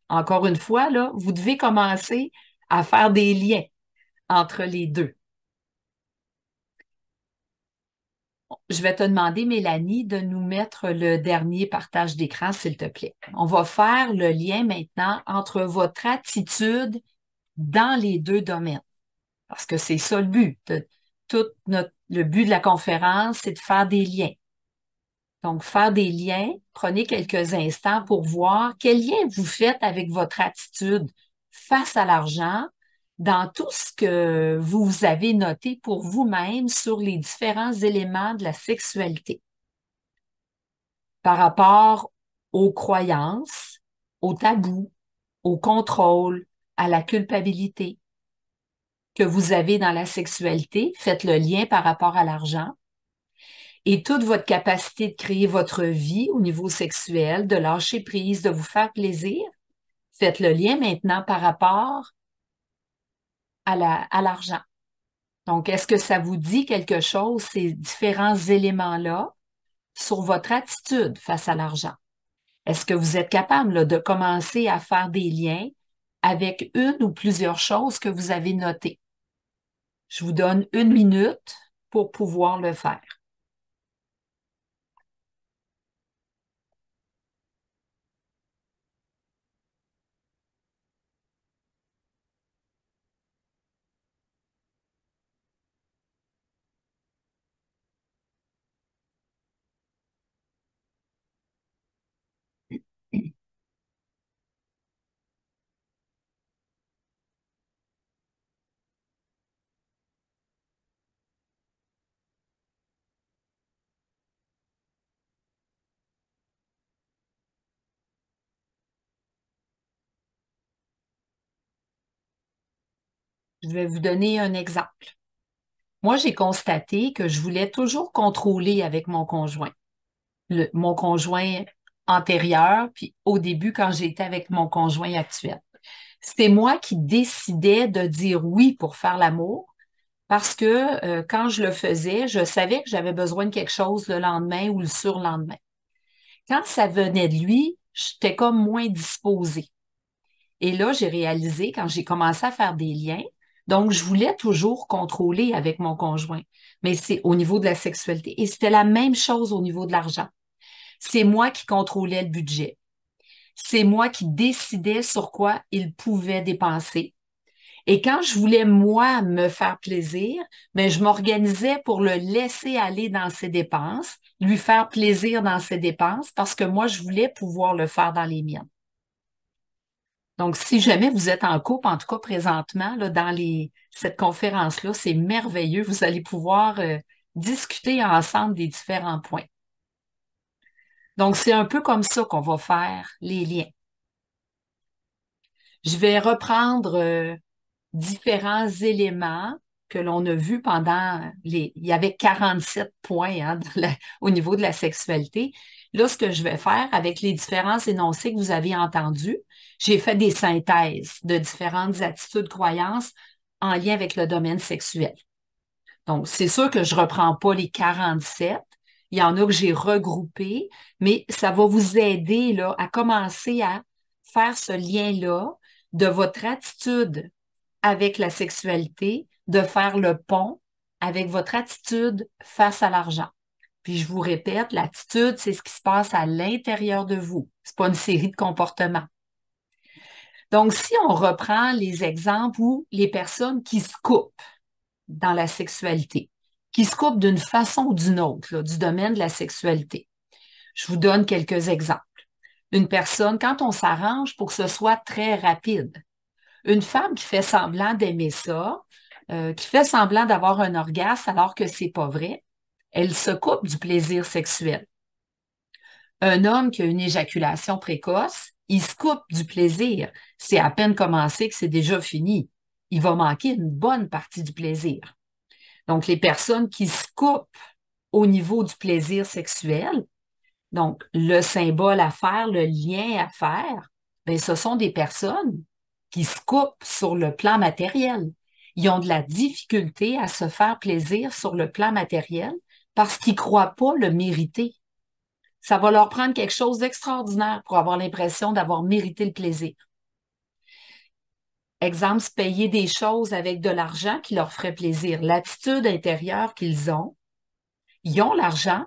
Encore une fois, là, vous devez commencer à faire des liens entre les deux. Je vais te demander, Mélanie, de nous mettre le dernier partage d'écran, s'il te plaît. On va faire le lien maintenant entre votre attitude dans les deux domaines, parce que c'est ça le but. Le but de la conférence, c'est de faire des liens. Donc, faire des liens, prenez quelques instants pour voir quel lien vous faites avec votre attitude face à l'argent dans tout ce que vous avez noté pour vous-même sur les différents éléments de la sexualité par rapport aux croyances, aux tabous, au contrôle, à la culpabilité que vous avez dans la sexualité. Faites le lien par rapport à l'argent et toute votre capacité de créer votre vie au niveau sexuel, de lâcher prise, de vous faire plaisir. Faites le lien maintenant par rapport à l'argent. Donc, est-ce que ça vous dit quelque chose, ces différents éléments-là, sur votre attitude face à l'argent? Est-ce que vous êtes capable là, de commencer à faire des liens avec une ou plusieurs choses que vous avez notées? Je vous donne 1 minute pour pouvoir le faire. Je vais vous donner un exemple. Moi, j'ai constaté que je voulais toujours contrôler avec mon conjoint. Mon conjoint antérieur, puis au début, quand j'étais avec mon conjoint actuel. C'était moi qui décidais de dire oui pour faire l'amour parce que quand je le faisais, je savais que j'avais besoin de quelque chose le lendemain ou le surlendemain. Quand ça venait de lui, j'étais comme moins disposée. Et là, j'ai réalisé quand j'ai commencé à faire des liens, donc je voulais toujours contrôler avec mon conjoint, mais c'est au niveau de la sexualité. Et c'était la même chose au niveau de l'argent. C'est moi qui contrôlais le budget. C'est moi qui décidais sur quoi il pouvait dépenser. Et quand je voulais, moi, me faire plaisir, ben, je m'organisais pour le laisser aller dans ses dépenses, lui faire plaisir dans ses dépenses, parce que moi, je voulais pouvoir le faire dans les miennes. Donc, si jamais vous êtes en couple, en tout cas présentement, là, cette conférence-là, c'est merveilleux. Vous allez pouvoir discuter ensemble des différents points. Donc, c'est un peu comme ça qu'on va faire les liens. Je vais reprendre différents éléments que l'on a vus il y avait 47 points hein, au niveau de la sexualité. Là, ce que je vais faire avec les différents énoncés que vous avez entendus, j'ai fait des synthèses de différentes attitudes, croyances en lien avec le domaine sexuel. Donc, c'est sûr que je ne reprends pas les 47. Il y en a que j'ai regroupés, mais ça va vous aider là, à commencer à faire ce lien-là de votre attitude avec la sexualité, de faire le pont avec votre attitude face à l'argent. Puis je vous répète, l'attitude, c'est ce qui se passe à l'intérieur de vous. C'est pas une série de comportements. Donc, si on reprend les exemples où les personnes qui se coupent dans la sexualité, qui se coupent d'une façon ou d'une autre, là, du domaine de la sexualité. Je vous donne quelques exemples. Une personne, quand on s'arrange pour que ce soit très rapide, une femme qui fait semblant d'aimer ça, qui fait semblant d'avoir un orgasme alors que c'est pas vrai, elle se coupe du plaisir sexuel. Un homme qui a une éjaculation précoce, il se coupe du plaisir. C'est à peine commencé que c'est déjà fini. Il va manquer une bonne partie du plaisir. Donc, les personnes qui se coupent au niveau du plaisir sexuel, donc le symbole à faire, le lien à faire, bien, ce sont des personnes qui se coupent sur le plan matériel. Ils ont de la difficulté à se faire plaisir sur le plan matériel parce qu'ils ne croient pas le mériter. Ça va leur prendre quelque chose d'extraordinaire pour avoir l'impression d'avoir mérité le plaisir. Exemple, se payer des choses avec de l'argent qui leur ferait plaisir. L'attitude intérieure qu'ils ont, ils ont l'argent,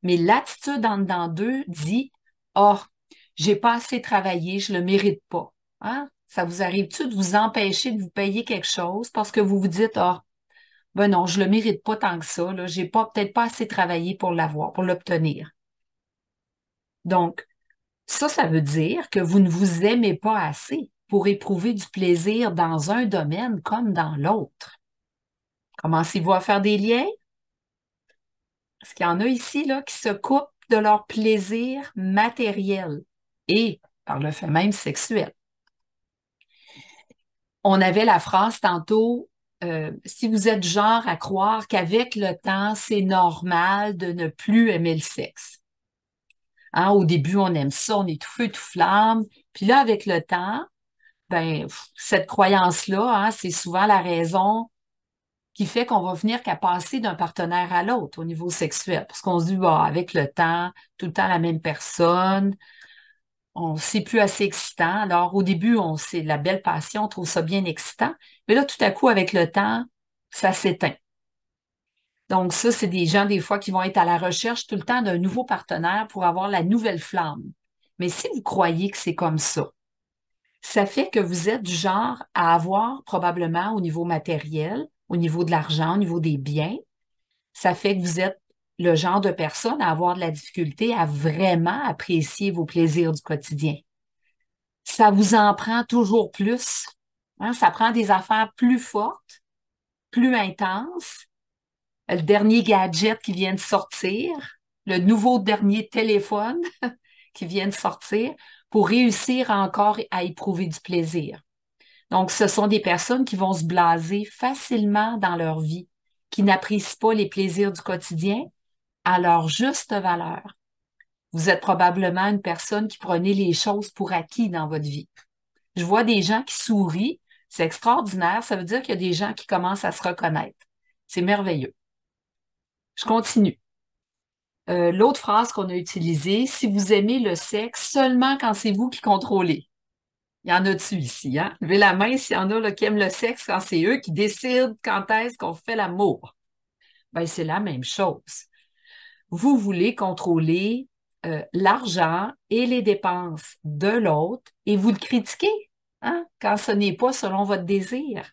mais l'attitude en dedans d'eux dit, oh, j'ai pas assez travaillé, je le mérite pas. Hein? Ça vous arrive-tu de vous empêcher de vous payer quelque chose parce que vous vous dites, ah, ben non, je le mérite pas tant que ça, là, j'ai pas, peut-être pas assez travaillé pour l'avoir, pour l'obtenir. Donc, ça veut dire que vous ne vous aimez pas assez pour éprouver du plaisir dans un domaine comme dans l'autre. Commencez-vous à faire des liens? Est-ce qu'il y en a ici là, qui se coupent de leur plaisir matériel et, par le fait même, sexuel? On avait la phrase tantôt, si vous êtes du genre à croire qu'avec le temps, c'est normal de ne plus aimer le sexe. Hein, au début, on aime ça, on est tout feu, tout flamme. Puis là, avec le temps, ben, cette croyance-là, hein, c'est souvent la raison qui fait qu'on va venir qu'à passer d'un partenaire à l'autre au niveau sexuel. Parce qu'on se dit, bah, avec le temps, tout le temps la même personne, c'est plus assez excitant. Alors, au début, c'est la belle passion, on trouve ça bien excitant. Mais là, tout à coup, avec le temps, ça s'éteint. Donc, ça, c'est des gens, des fois, qui vont être à la recherche tout le temps d'un nouveau partenaire pour avoir la nouvelle flamme. Mais si vous croyez que c'est comme ça fait que vous êtes du genre à avoir probablement au niveau matériel, au niveau de l'argent, au niveau des biens, ça fait que vous êtes le genre de personne à avoir de la difficulté à vraiment apprécier vos plaisirs du quotidien. Ça vous en prend toujours plus. Hein? Ça prend des affaires plus fortes, plus intenses. Le dernier gadget qui vient de sortir, le nouveau dernier téléphone qui vient de sortir pour réussir encore à éprouver du plaisir. Donc, ce sont des personnes qui vont se blaser facilement dans leur vie, qui n'apprécient pas les plaisirs du quotidien à leur juste valeur. Vous êtes probablement une personne qui prenait les choses pour acquis dans votre vie. Je vois des gens qui sourient, c'est extraordinaire, ça veut dire qu'il y a des gens qui commencent à se reconnaître. C'est merveilleux. Je continue. L'autre phrase qu'on a utilisée, si vous aimez le sexe seulement quand c'est vous qui contrôlez. Il y en a-tu ici, hein? Levez la main s'il y en a là, qui aiment le sexe quand c'est eux qui décident quand est-ce qu'on fait l'amour. Ben, c'est la même chose. Vous voulez contrôler l'argent et les dépenses de l'autre et vous le critiquez. hein, quand ce n'est pas selon votre désir.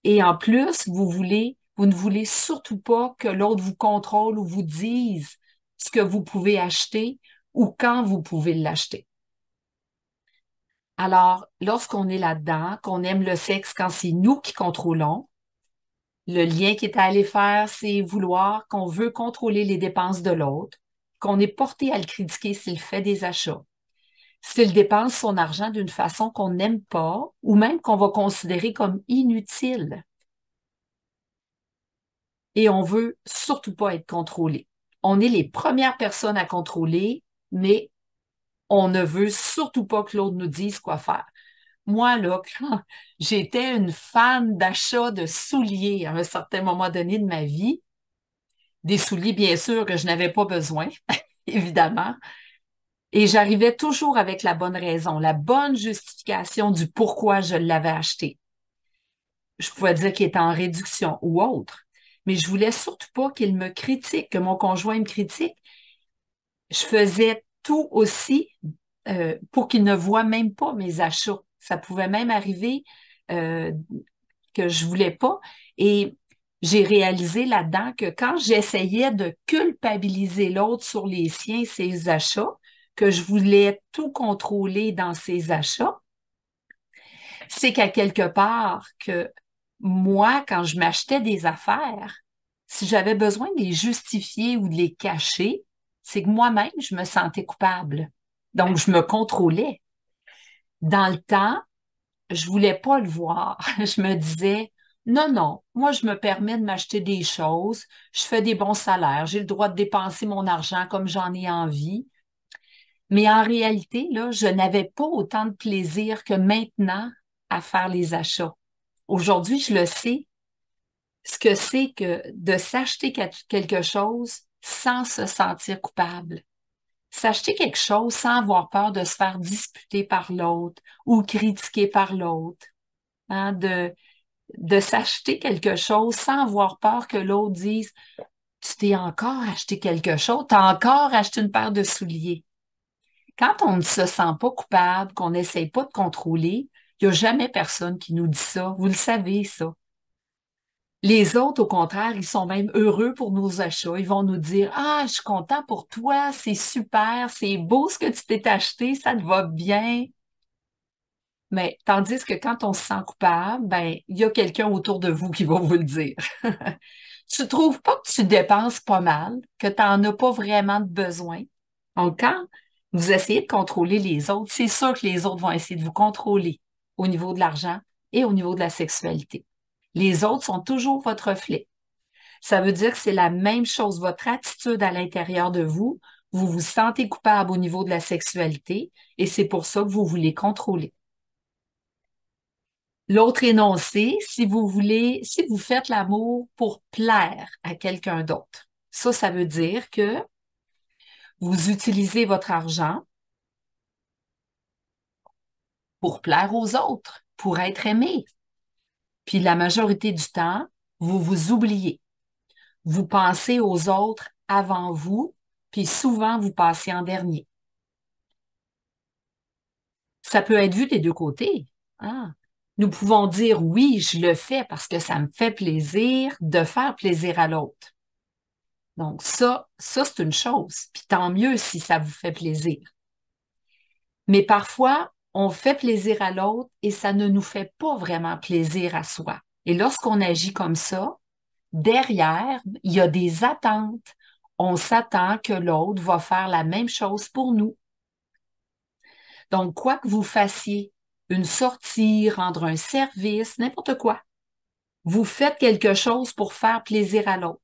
Et en plus, vous ne voulez surtout pas que l'autre vous contrôle ou vous dise ce que vous pouvez acheter ou quand vous pouvez l'acheter. Alors, lorsqu'on est là-dedans, qu'on aime le sexe quand c'est nous qui contrôlons, le lien qui est à aller faire, c'est vouloir qu'on veut contrôler les dépenses de l'autre, qu'on est porté à le critiquer s'il fait des achats, s'il dépense son argent d'une façon qu'on n'aime pas ou même qu'on va considérer comme inutile. Et on veut surtout pas être contrôlé. On est les premières personnes à contrôler, mais on ne veut surtout pas que l'autre nous dise quoi faire. Moi, là, quand j'étais une fan d'achat de souliers à un certain moment donné de ma vie, des souliers, bien sûr, que je n'avais pas besoin, évidemment, et j'arrivais toujours avec la bonne raison, la bonne justification du pourquoi je l'avais acheté. Je pouvais dire qu'il était en réduction ou autre, mais je voulais surtout pas qu'il me critique, que mon conjoint me critique. Je faisais tout aussi pour qu'il ne voie même pas mes achats. Ça pouvait même arriver euh, que je voulais pas. Et j'ai réalisé là-dedans que quand j'essayais de culpabiliser l'autre sur les siens, ses achats, que je voulais tout contrôler dans ses achats, c'est qu'à quelque part que moi, quand je m'achetais des affaires, si j'avais besoin de les justifier ou de les cacher, c'est que moi-même, je me sentais coupable. Donc, je me contrôlais. Dans le temps, je voulais pas le voir. Je me disais, non, non, moi, je me permets de m'acheter des choses, je fais des bons salaires, j'ai le droit de dépenser mon argent comme j'en ai envie. Mais en réalité, là, je n'avais pas autant de plaisir que maintenant à faire les achats. Aujourd'hui, je le sais, ce que c'est que de s'acheter quelque chose sans se sentir coupable. S'acheter quelque chose sans avoir peur de se faire disputer par l'autre ou critiquer par l'autre. Hein, de s'acheter quelque chose sans avoir peur que l'autre dise, tu t'es encore acheté quelque chose, tu as encore acheté une paire de souliers. Quand on ne se sent pas coupable, qu'on n'essaye pas de contrôler, il n'y a jamais personne qui nous dit ça. Vous le savez, ça. Les autres, au contraire, ils sont même heureux pour nos achats. Ils vont nous dire, ah, je suis content pour toi, c'est super, c'est beau ce que tu t'es acheté, ça te va bien. Mais tandis que quand on se sent coupable, ben, il y a quelqu'un autour de vous qui va vous le dire. Tu trouves pas que tu dépenses pas mal, que tu n'en as pas vraiment de besoin? Donc, quand vous essayez de contrôler les autres, c'est sûr que les autres vont essayer de vous contrôler au niveau de l'argent et au niveau de la sexualité. Les autres sont toujours votre reflet. Ça veut dire que c'est la même chose, votre attitude à l'intérieur de vous. Vous vous sentez coupable au niveau de la sexualité et c'est pour ça que vous voulez contrôler. L'autre énoncé, si vous voulez, si vous faites l'amour pour plaire à quelqu'un d'autre, ça veut dire que vous utilisez votre argent pour plaire aux autres, pour être aimé. Puis la majorité du temps, vous vous oubliez. Vous pensez aux autres avant vous, puis souvent vous passez en dernier. Ça peut être vu des deux côtés. Ah. Nous pouvons dire oui, je le fais parce que ça me fait plaisir de faire plaisir à l'autre. Donc ça c'est une chose. Puis tant mieux si ça vous fait plaisir. Mais parfois, on fait plaisir à l'autre et ça ne nous fait pas vraiment plaisir à soi. Et lorsqu'on agit comme ça, derrière, il y a des attentes. On s'attend que l'autre va faire la même chose pour nous. Donc, quoi que vous fassiez, une sortie, rendre un service, n'importe quoi, vous faites quelque chose pour faire plaisir à l'autre.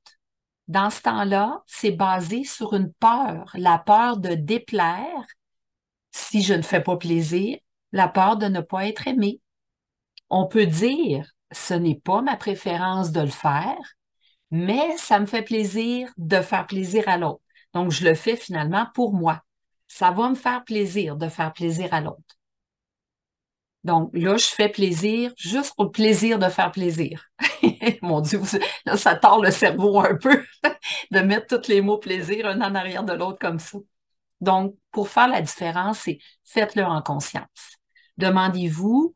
Dans ce temps-là, c'est basé sur une peur, la peur de déplaire si je ne fais pas plaisir, la peur de ne pas être aimé. On peut dire, ce n'est pas ma préférence de le faire, mais ça me fait plaisir de faire plaisir à l'autre. Donc, je le fais finalement pour moi. Ça va me faire plaisir de faire plaisir à l'autre. Donc, là, je fais plaisir juste pour le plaisir de faire plaisir. Mon Dieu, là, ça tord le cerveau un peu de mettre tous les mots plaisir un en arrière de l'autre comme ça. Donc, pour faire la différence, c'est faites-le en conscience. Demandez-vous,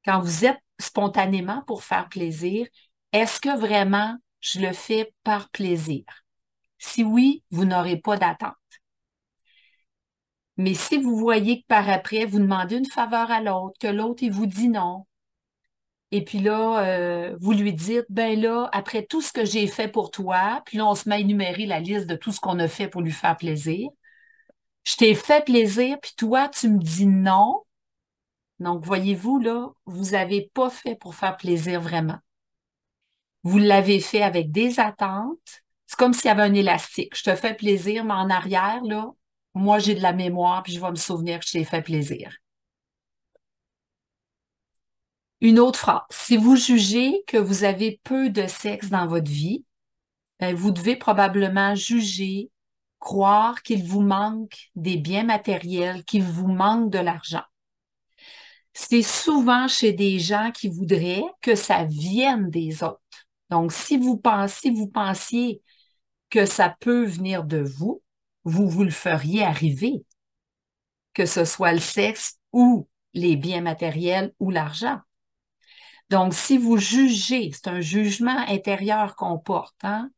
quand vous êtes spontanément pour faire plaisir, est-ce que vraiment je le fais par plaisir? Si oui, vous n'aurez pas d'attente. Mais si vous voyez que par après, vous demandez une faveur à l'autre, que l'autre, il vous dit non, et puis là, vous lui dites, ben là, après tout ce que j'ai fait pour toi, puis là, on se met à énumérer la liste de tout ce qu'on a fait pour lui faire plaisir. Je t'ai fait plaisir, puis toi, tu me dis non. Donc, voyez-vous, là, vous n'avez pas fait pour faire plaisir vraiment. Vous l'avez fait avec des attentes. C'est comme s'il y avait un élastique. Je te fais plaisir, mais en arrière, là, moi, j'ai de la mémoire, puis je vais me souvenir que je t'ai fait plaisir. Une autre phrase. Si vous jugez que vous avez peu de sexe dans votre vie, ben, vous devez probablement juger, croire qu'il vous manque des biens matériels, qu'il vous manque de l'argent. C'est souvent chez des gens qui voudraient que ça vienne des autres. Donc, si vous pensiez que ça peut venir de vous, vous le feriez arriver, que ce soit le sexe ou les biens matériels ou l'argent. Donc, si vous jugez, c'est un jugement intérieur qu'on porte, hein?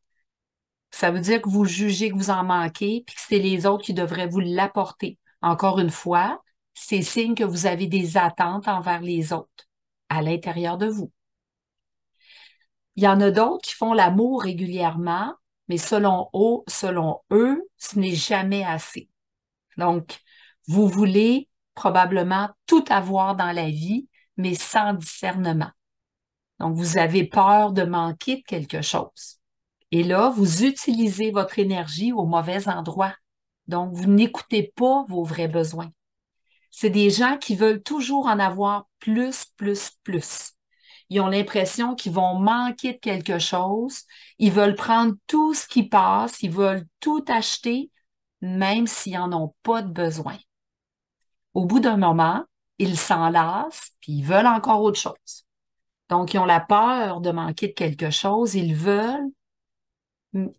Ça veut dire que vous jugez que vous en manquez, puis que c'est les autres qui devraient vous l'apporter. Encore une fois, c'est signe que vous avez des attentes envers les autres à l'intérieur de vous. Il y en a d'autres qui font l'amour régulièrement, mais selon eux, ce n'est jamais assez. Donc, vous voulez probablement tout avoir dans la vie, mais sans discernement. Donc, vous avez peur de manquer de quelque chose. Et là, vous utilisez votre énergie au mauvais endroit. Donc, vous n'écoutez pas vos vrais besoins. C'est des gens qui veulent toujours en avoir plus, plus, plus. Ils ont l'impression qu'ils vont manquer de quelque chose. Ils veulent prendre tout ce qui passe. Ils veulent tout acheter, même s'ils n'en ont pas de besoin. Au bout d'un moment, ils s'en lassent, puis ils veulent encore autre chose. Donc, ils ont la peur de manquer de quelque chose. Ils veulent.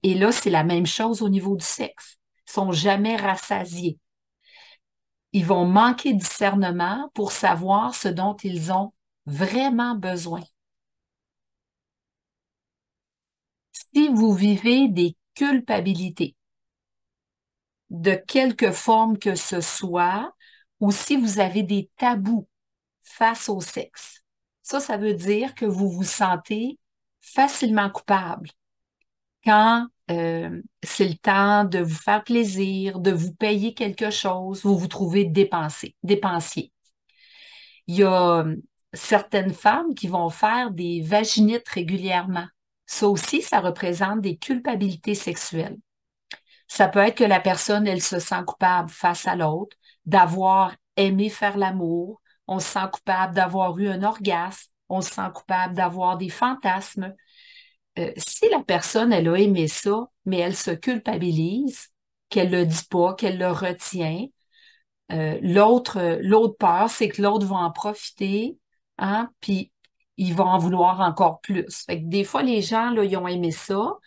Et là, c'est la même chose au niveau du sexe. Ils sont jamais rassasiés. Ils vont manquer de discernement pour savoir ce dont ils ont vraiment besoin. Si vous vivez des culpabilités, de quelque forme que ce soit, ou si vous avez des tabous face au sexe, ça veut dire que vous vous sentez facilement coupable quand c'est le temps de vous faire plaisir, de vous payer quelque chose, vous vous trouvez dépensier. Il y a certaines femmes qui vont faire des vaginites régulièrement. Ça aussi, ça représente des culpabilités sexuelles. Ça peut être que la personne, elle se sent coupable face à l'autre, d'avoir aimé faire l'amour. On se sent coupable d'avoir eu un orgasme. On se sent coupable d'avoir des fantasmes. Si la personne, elle a aimé ça, mais elle se culpabilise, qu'elle le dit pas, qu'elle le retient, l'autre peur, c'est que l'autre va en profiter, hein, puis il va en vouloir encore plus. Fait que des fois, les gens, là, ils ont aimé ça,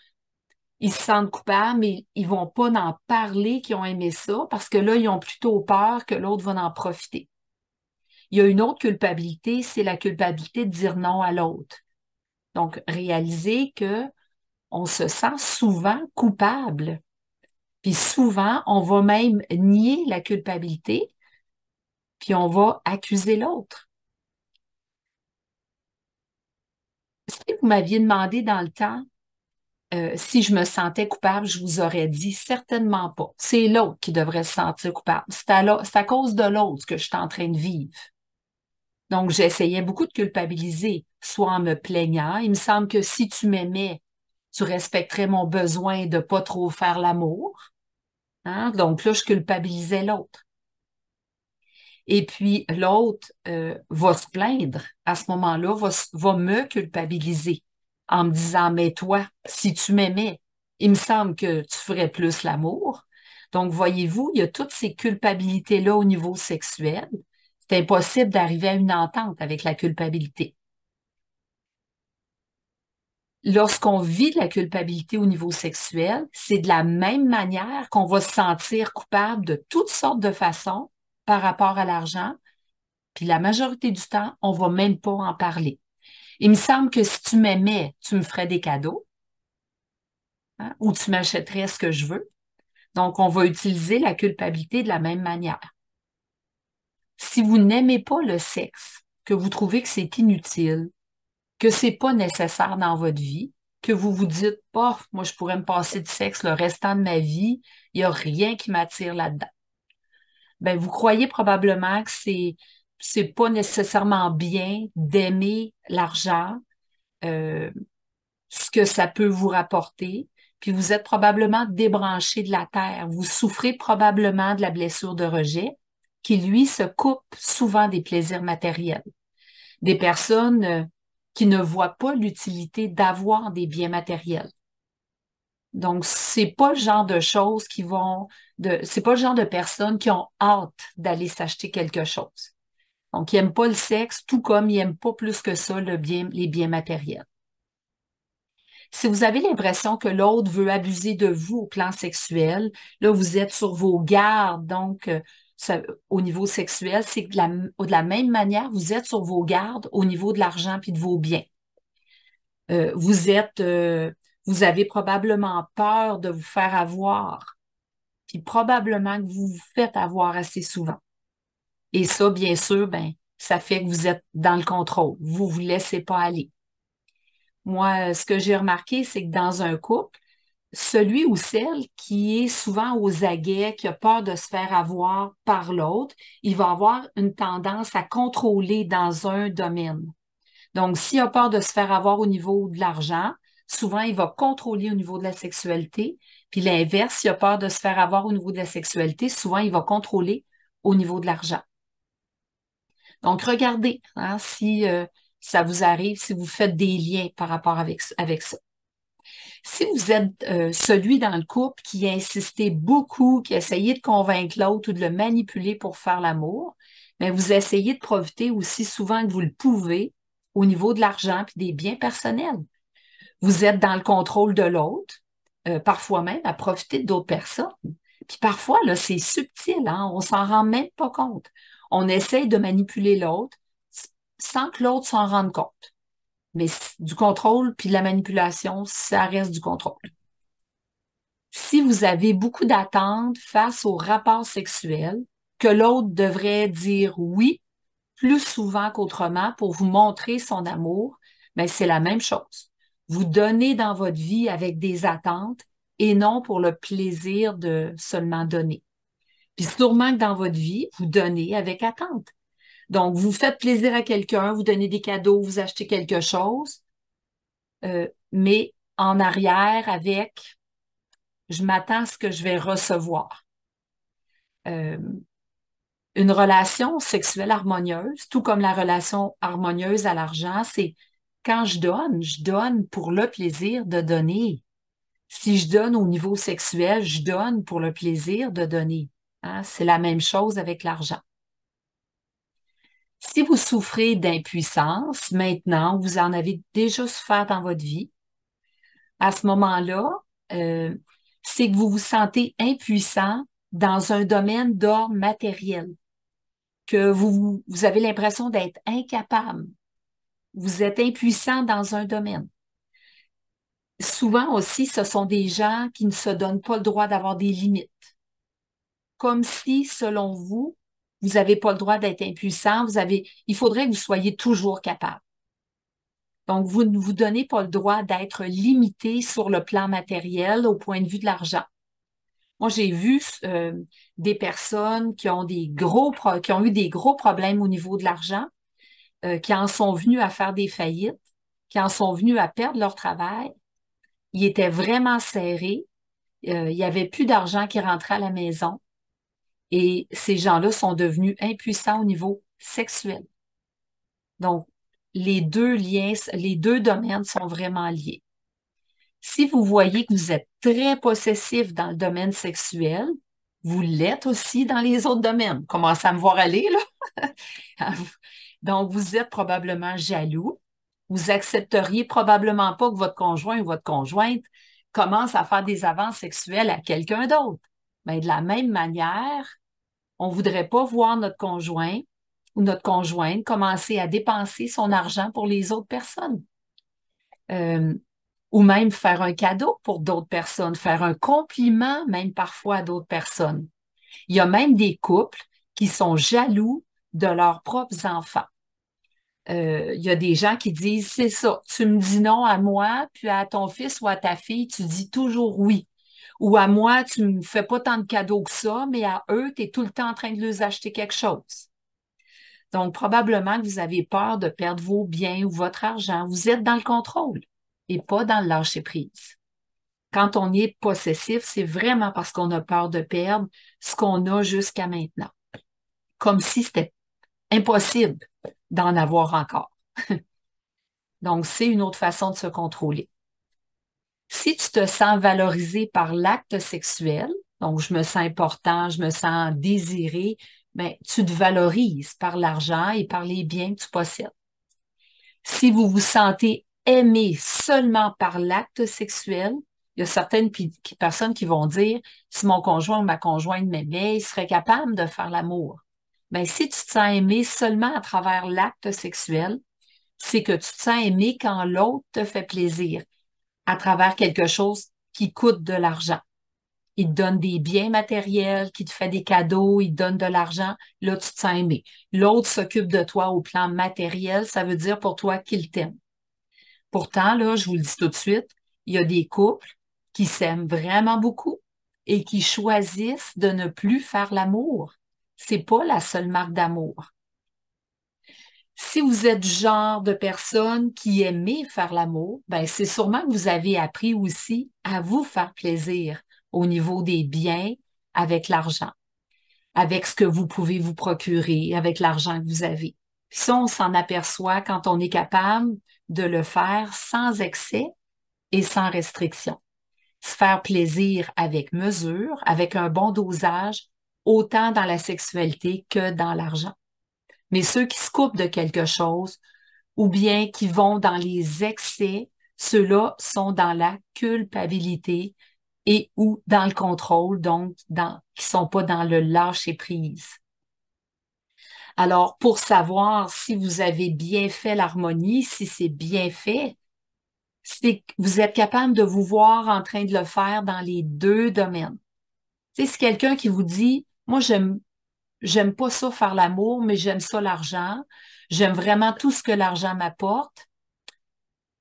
ils se sentent coupables, mais ils vont pas en parler qu'ils ont aimé ça, parce que là, ils ont plutôt peur que l'autre va en profiter. Il y a une autre culpabilité, c'est la culpabilité de dire non à l'autre. Donc, réaliser que on se sent souvent coupable. Puis souvent, on va même nier la culpabilité, puis on va accuser l'autre. Si vous m'aviez demandé dans le temps si je me sentais coupable, je vous aurais dit certainement pas. C'est l'autre qui devrait se sentir coupable. C'est à cause de l'autre que je suis en train de vivre. Donc, j'essayais beaucoup de culpabiliser, soit en me plaignant. Il me semble que si tu m'aimais, tu respecterais mon besoin de pas trop faire l'amour. Hein? Donc là, je culpabilisais l'autre. Et puis l'autre va se plaindre à ce moment-là, va me culpabiliser en me disant, mais toi, si tu m'aimais, il me semble que tu ferais plus l'amour. Donc, voyez-vous, il y a toutes ces culpabilités-là au niveau sexuel. C'est impossible d'arriver à une entente avec la culpabilité. Lorsqu'on vit de la culpabilité au niveau sexuel, c'est de la même manière qu'on va se sentir coupable de toutes sortes de façons par rapport à l'argent, Puis la majorité du temps, on va même pas en parler. Il me semble que si tu m'aimais, tu me ferais des cadeaux, hein, ou tu m'achèterais ce que je veux. Donc, on va utiliser la culpabilité de la même manière. Si vous n'aimez pas le sexe, que vous trouvez que c'est inutile, que c'est pas nécessaire dans votre vie, que vous vous dites, oh, moi, je pourrais me passer de sexe le restant de ma vie, il n'y a rien qui m'attire là-dedans. Ben, vous croyez probablement que c'est pas nécessairement bien d'aimer l'argent, euh, ce que ça peut vous rapporter, puis vous êtes probablement débranché de la terre. Vous souffrez probablement de la blessure de rejet qui, lui, se coupe souvent des plaisirs matériels. Des personnes qui ne voient pas l'utilité d'avoir des biens matériels. Donc, c'est pas le genre de choses c'est pas le genre de personnes qui ont hâte d'aller s'acheter quelque chose. Donc, ils n'aiment pas le sexe, tout comme ils n'aiment pas plus que ça les biens matériels. Si vous avez l'impression que l'autre veut abuser de vous au plan sexuel, là, vous êtes sur vos gardes. Donc, au niveau sexuel, c'est de la même manière, vous êtes sur vos gardes au niveau de l'argent puis de vos biens. Euh, vous êtes, euh, vous avez probablement peur de vous faire avoir, puis probablement que vous vous faites avoir assez souvent. Et ça, bien sûr, ben, ça fait que vous êtes dans le contrôle. Vous vous laissez pas aller. Moi, ce que j'ai remarqué, c'est que dans un couple, celui ou celle qui est souvent aux aguets, qui a peur de se faire avoir par l'autre, il va avoir une tendance à contrôler dans un domaine. Donc, s'il a peur de se faire avoir au niveau de l'argent, souvent, il va contrôler au niveau de la sexualité. Puis l'inverse, s'il a peur de se faire avoir au niveau de la sexualité, souvent, il va contrôler au niveau de l'argent. Donc, regardez hein, si ça vous arrive, si vous faites des liens par rapport avec ça. Si vous êtes celui dans le couple qui a insisté beaucoup, qui a essayé de convaincre l'autre ou de le manipuler pour faire l'amour, mais vous essayez de profiter aussi souvent que vous le pouvez au niveau de l'argent et des biens personnels. Vous êtes dans le contrôle de l'autre, parfois même à profiter d'autres personnes. Puis parfois, là, c'est subtil, hein? On s'en rend même pas compte. On essaye de manipuler l'autre sans que l'autre s'en rende compte. Mais du contrôle puis de la manipulation, ça reste du contrôle. Si vous avez beaucoup d'attentes face au rapport sexuel, que l'autre devrait dire oui plus souvent qu'autrement pour vous montrer son amour, mais c'est la même chose. Vous donnez dans votre vie avec des attentes et non pour le plaisir de seulement donner. Puis sûrement que dans votre vie, vous donnez avec attente. Donc, vous faites plaisir à quelqu'un, vous donnez des cadeaux, vous achetez quelque chose, mais en arrière avec je m'attends à ce que je vais recevoir. Euh, une relation sexuelle harmonieuse, tout comme la relation harmonieuse à l'argent, c'est quand je donne pour le plaisir de donner. Si je donne au niveau sexuel, je donne pour le plaisir de donner. Hein? C'est la même chose avec l'argent. Si vous souffrez d'impuissance, maintenant, vous en avez déjà souffert dans votre vie, à ce moment-là, euh, c'est que vous vous sentez impuissant dans un domaine d'ordre matériel, que vous avez l'impression d'être incapable. Vous êtes impuissant dans un domaine. Souvent aussi, ce sont des gens qui ne se donnent pas le droit d'avoir des limites. Comme si, selon vous, vous n'avez pas le droit d'être impuissant, il faudrait que vous soyez toujours capable. Donc, vous ne vous donnez pas le droit d'être limité sur le plan matériel au point de vue de l'argent. Moi, j'ai vu des personnes qui ont qui ont eu des gros problèmes au niveau de l'argent, qui en sont venus à faire des faillites, qui en sont venus à perdre leur travail. Ils étaient vraiment serrés. Il n'y avait plus d'argent qui rentrait à la maison. Et ces gens-là sont devenus impuissants au niveau sexuel. Donc, les deux domaines sont vraiment liés. Si vous voyez que vous êtes très possessif dans le domaine sexuel, vous l'êtes aussi dans les autres domaines. Commencez à me voir aller, là. Donc, vous êtes probablement jaloux. Vous accepteriez probablement pas que votre conjoint ou votre conjointe commence à faire des avances sexuelles à quelqu'un d'autre. Mais de la même manière, on voudrait pas voir notre conjoint ou notre conjointe commencer à dépenser son argent pour les autres personnes. Euh, ou même faire un cadeau pour d'autres personnes, faire un compliment même parfois à d'autres personnes. Il y a même des couples qui sont jaloux de leurs propres enfants. Il y a des gens qui disent, c'est ça, tu me dis non à moi, puis à ton fils ou à ta fille, tu dis toujours oui. Ou à moi, tu me fais pas tant de cadeaux que ça, mais à eux, tu es tout le temps en train de leur acheter quelque chose. Donc, probablement que vous avez peur de perdre vos biens ou votre argent. Vous êtes dans le contrôle et pas dans le lâcher-prise. Quand on est possessif, c'est vraiment parce qu'on a peur de perdre ce qu'on a jusqu'à maintenant. Comme si c'était impossible d'en avoir encore. Donc, c'est une autre façon de se contrôler. Si tu te sens valorisé par l'acte sexuel, donc je me sens important, je me sens désiré, mais tu te valorises par l'argent et par les biens que tu possèdes. Si vous vous sentez aimé seulement par l'acte sexuel, il y a certaines personnes qui vont dire, si mon conjoint ou ma conjointe m'aimait, il serait capable de faire l'amour. Mais si tu te sens aimé seulement à travers l'acte sexuel, c'est que tu te sens aimé quand l'autre te fait plaisir à travers quelque chose qui coûte de l'argent. Il te donne des biens matériels, qui te fait des cadeaux, il te donne de l'argent, là, tu te sens aimé. L'autre s'occupe de toi au plan matériel, ça veut dire pour toi qu'il t'aime. Pourtant, là, je vous le dis tout de suite, il y a des couples qui s'aiment vraiment beaucoup et qui choisissent de ne plus faire l'amour. C'est pas la seule marque d'amour. Si vous êtes du genre de personne qui aimait faire l'amour, ben c'est sûrement que vous avez appris aussi à vous faire plaisir au niveau des biens avec l'argent, avec ce que vous pouvez vous procurer, avec l'argent que vous avez. Puis ça, on s'en aperçoit quand on est capable de le faire sans excès et sans restriction. Se faire plaisir avec mesure, avec un bon dosage, autant dans la sexualité que dans l'argent. Mais ceux qui se coupent de quelque chose ou bien qui vont dans les excès, ceux-là sont dans la culpabilité et ou dans le contrôle, donc qui sont pas dans le lâcher-prise. Alors, pour savoir si vous avez bien fait l'harmonie, si c'est bien fait, c'est que vous êtes capable de vous voir en train de le faire dans les deux domaines. Tu sais, c'est quelqu'un qui vous dit, moi, j'aime pas ça faire l'amour, mais j'aime ça l'argent. J'aime vraiment tout ce que l'argent m'apporte.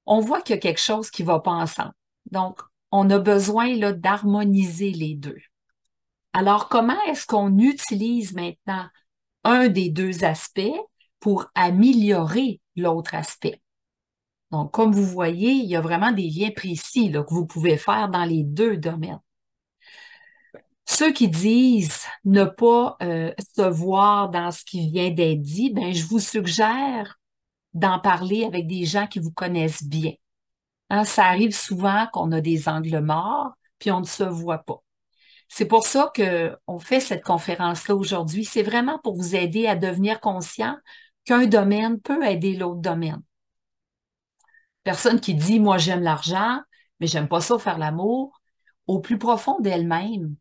On voit qu'il y a quelque chose qui va pas ensemble. Donc, on a besoin là d'harmoniser les deux. Alors, comment est-ce qu'on utilise maintenant un des deux aspects pour améliorer l'autre aspect? Donc, comme vous voyez, il y a vraiment des liens précis là, que vous pouvez faire dans les deux domaines. Ceux qui disent ne pas se voir dans ce qui vient d'être dit, ben, je vous suggère d'en parler avec des gens qui vous connaissent bien. Hein, ça arrive souvent qu'on a des angles morts, puis on ne se voit pas. C'est pour ça qu'on fait cette conférence-là aujourd'hui. C'est vraiment pour vous aider à devenir conscient qu'un domaine peut aider l'autre domaine. Personne qui dit, moi, j'aime l'argent, mais j'aime pas ça faire l'amour. Au plus profond d'elle-même,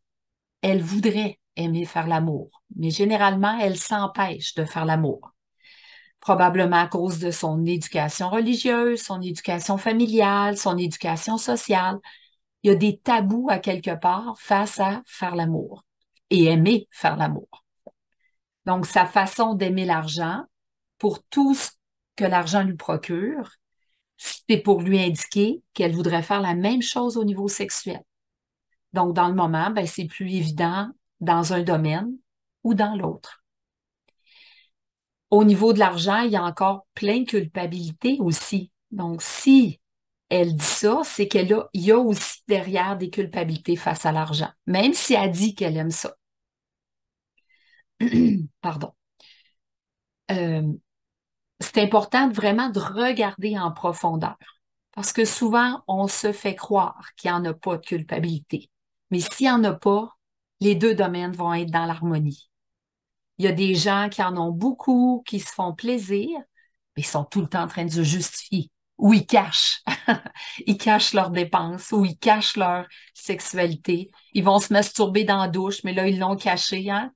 elle voudrait aimer faire l'amour, mais généralement, elle s'empêche de faire l'amour. Probablement à cause de son éducation religieuse, son éducation familiale, son éducation sociale. Il y a des tabous à quelque part face à faire l'amour et aimer faire l'amour. Donc, sa façon d'aimer l'argent, pour tout ce que l'argent lui procure, c'est pour lui indiquer qu'elle voudrait faire la même chose au niveau sexuel. Donc, dans le moment, ben, c'est plus évident dans un domaine ou dans l'autre. Au niveau de l'argent, il y a encore plein de culpabilité aussi. Donc, si elle dit ça, c'est il y a aussi derrière des culpabilités face à l'argent, même si elle dit qu'elle aime ça. Pardon. Euh, c'est important vraiment de regarder en profondeur parce que souvent, on se fait croire qu'il n'y en a pas de culpabilité. Mais s'il n'y en a pas, les deux domaines vont être dans l'harmonie. Il y a des gens qui en ont beaucoup, qui se font plaisir, mais ils sont tout le temps en train de se justifier. Ou ils cachent. Ils cachent leurs dépenses ou ils cachent leur sexualité. Ils vont se masturber dans la douche, mais là, ils l'ont caché, hein?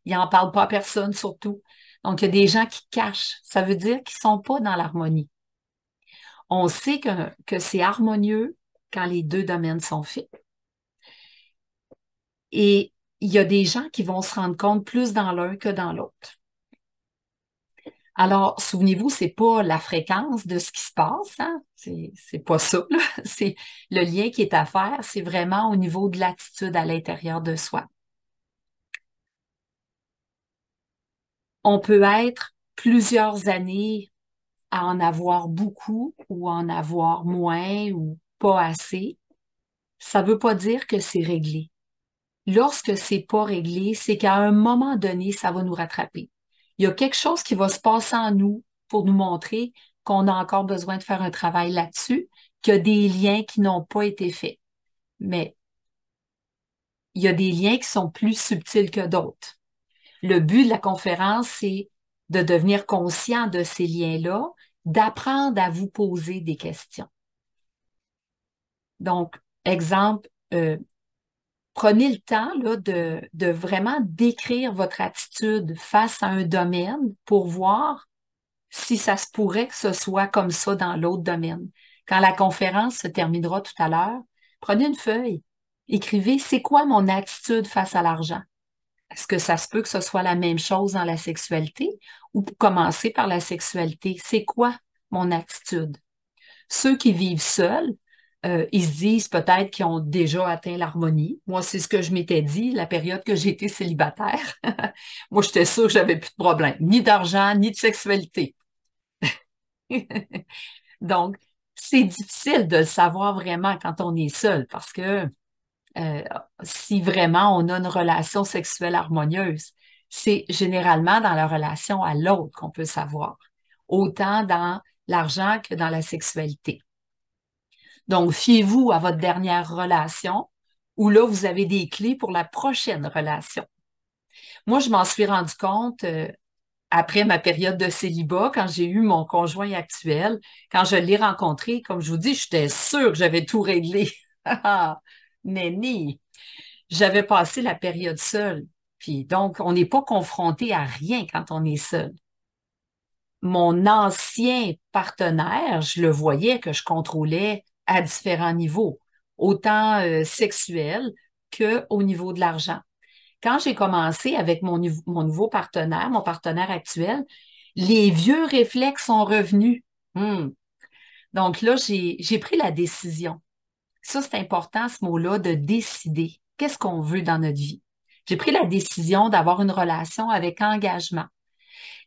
Ils n'en parlent pas à personne, surtout. Donc, il y a des gens qui cachent. Ça veut dire qu'ils ne sont pas dans l'harmonie. On sait que c'est harmonieux quand les deux domaines sont faits. Et il y a des gens qui vont se rendre compte plus dans l'un que dans l'autre. Alors, souvenez-vous, c'est pas la fréquence de ce qui se passe, hein? C'est pas ça, là. C'est le lien qui est à faire, c'est vraiment au niveau de l'attitude à l'intérieur de soi. On peut être plusieurs années à en avoir beaucoup ou en avoir moins ou pas assez. Ça veut pas dire que c'est réglé. Lorsque c'est pas réglé, c'est qu'à un moment donné, ça va nous rattraper. Il y a quelque chose qui va se passer en nous pour nous montrer qu'on a encore besoin de faire un travail là-dessus, qu'il y a des liens qui n'ont pas été faits. Mais il y a des liens qui sont plus subtils que d'autres. Le but de la conférence, c'est de devenir conscient de ces liens-là, d'apprendre à vous poser des questions. Donc, exemple, prenez le temps là, de vraiment décrire votre attitude face à un domaine pour voir si ça se pourrait que ce soit comme ça dans l'autre domaine. Quand la conférence se terminera tout à l'heure, prenez une feuille, écrivez c'est quoi mon attitude face à l'argent. Est-ce que ça se peut que ce soit la même chose dans la sexualité ou pour commencer par la sexualité? C'est quoi mon attitude? Ceux qui vivent seuls, ils se disent peut-être qu'ils ont déjà atteint l'harmonie. Moi, c'est ce que je m'étais dit la période que j'ai été célibataire. Moi, j'étais sûre que j'avais plus de problème, ni d'argent, ni de sexualité. Donc, c'est difficile de le savoir vraiment quand on est seul parce que euh, si vraiment on a une relation sexuelle harmonieuse, c'est généralement dans la relation à l'autre qu'on peut savoir, autant dans l'argent que dans la sexualité. Donc, fiez-vous à votre dernière relation où là, vous avez des clés pour la prochaine relation. Moi, je m'en suis rendu compte après ma période de célibat, quand j'ai eu mon conjoint actuel, quand je l'ai rencontré, comme je vous dis, j'étais sûre que j'avais tout réglé. Nenni, j'avais passé la période seule. Puis donc, on n'est pas confronté à rien quand on est seul. Mon ancien partenaire, je le voyais que je contrôlais à différents niveaux, autant sexuel que au niveau de l'argent. Quand j'ai commencé avec mon nouveau partenaire, mon partenaire actuel, les vieux réflexes sont revenus. Donc là, j'ai pris la décision. Ça, c'est important, ce mot-là, de décider. Qu'est-ce qu'on veut dans notre vie? J'ai pris la décision d'avoir une relation avec engagement.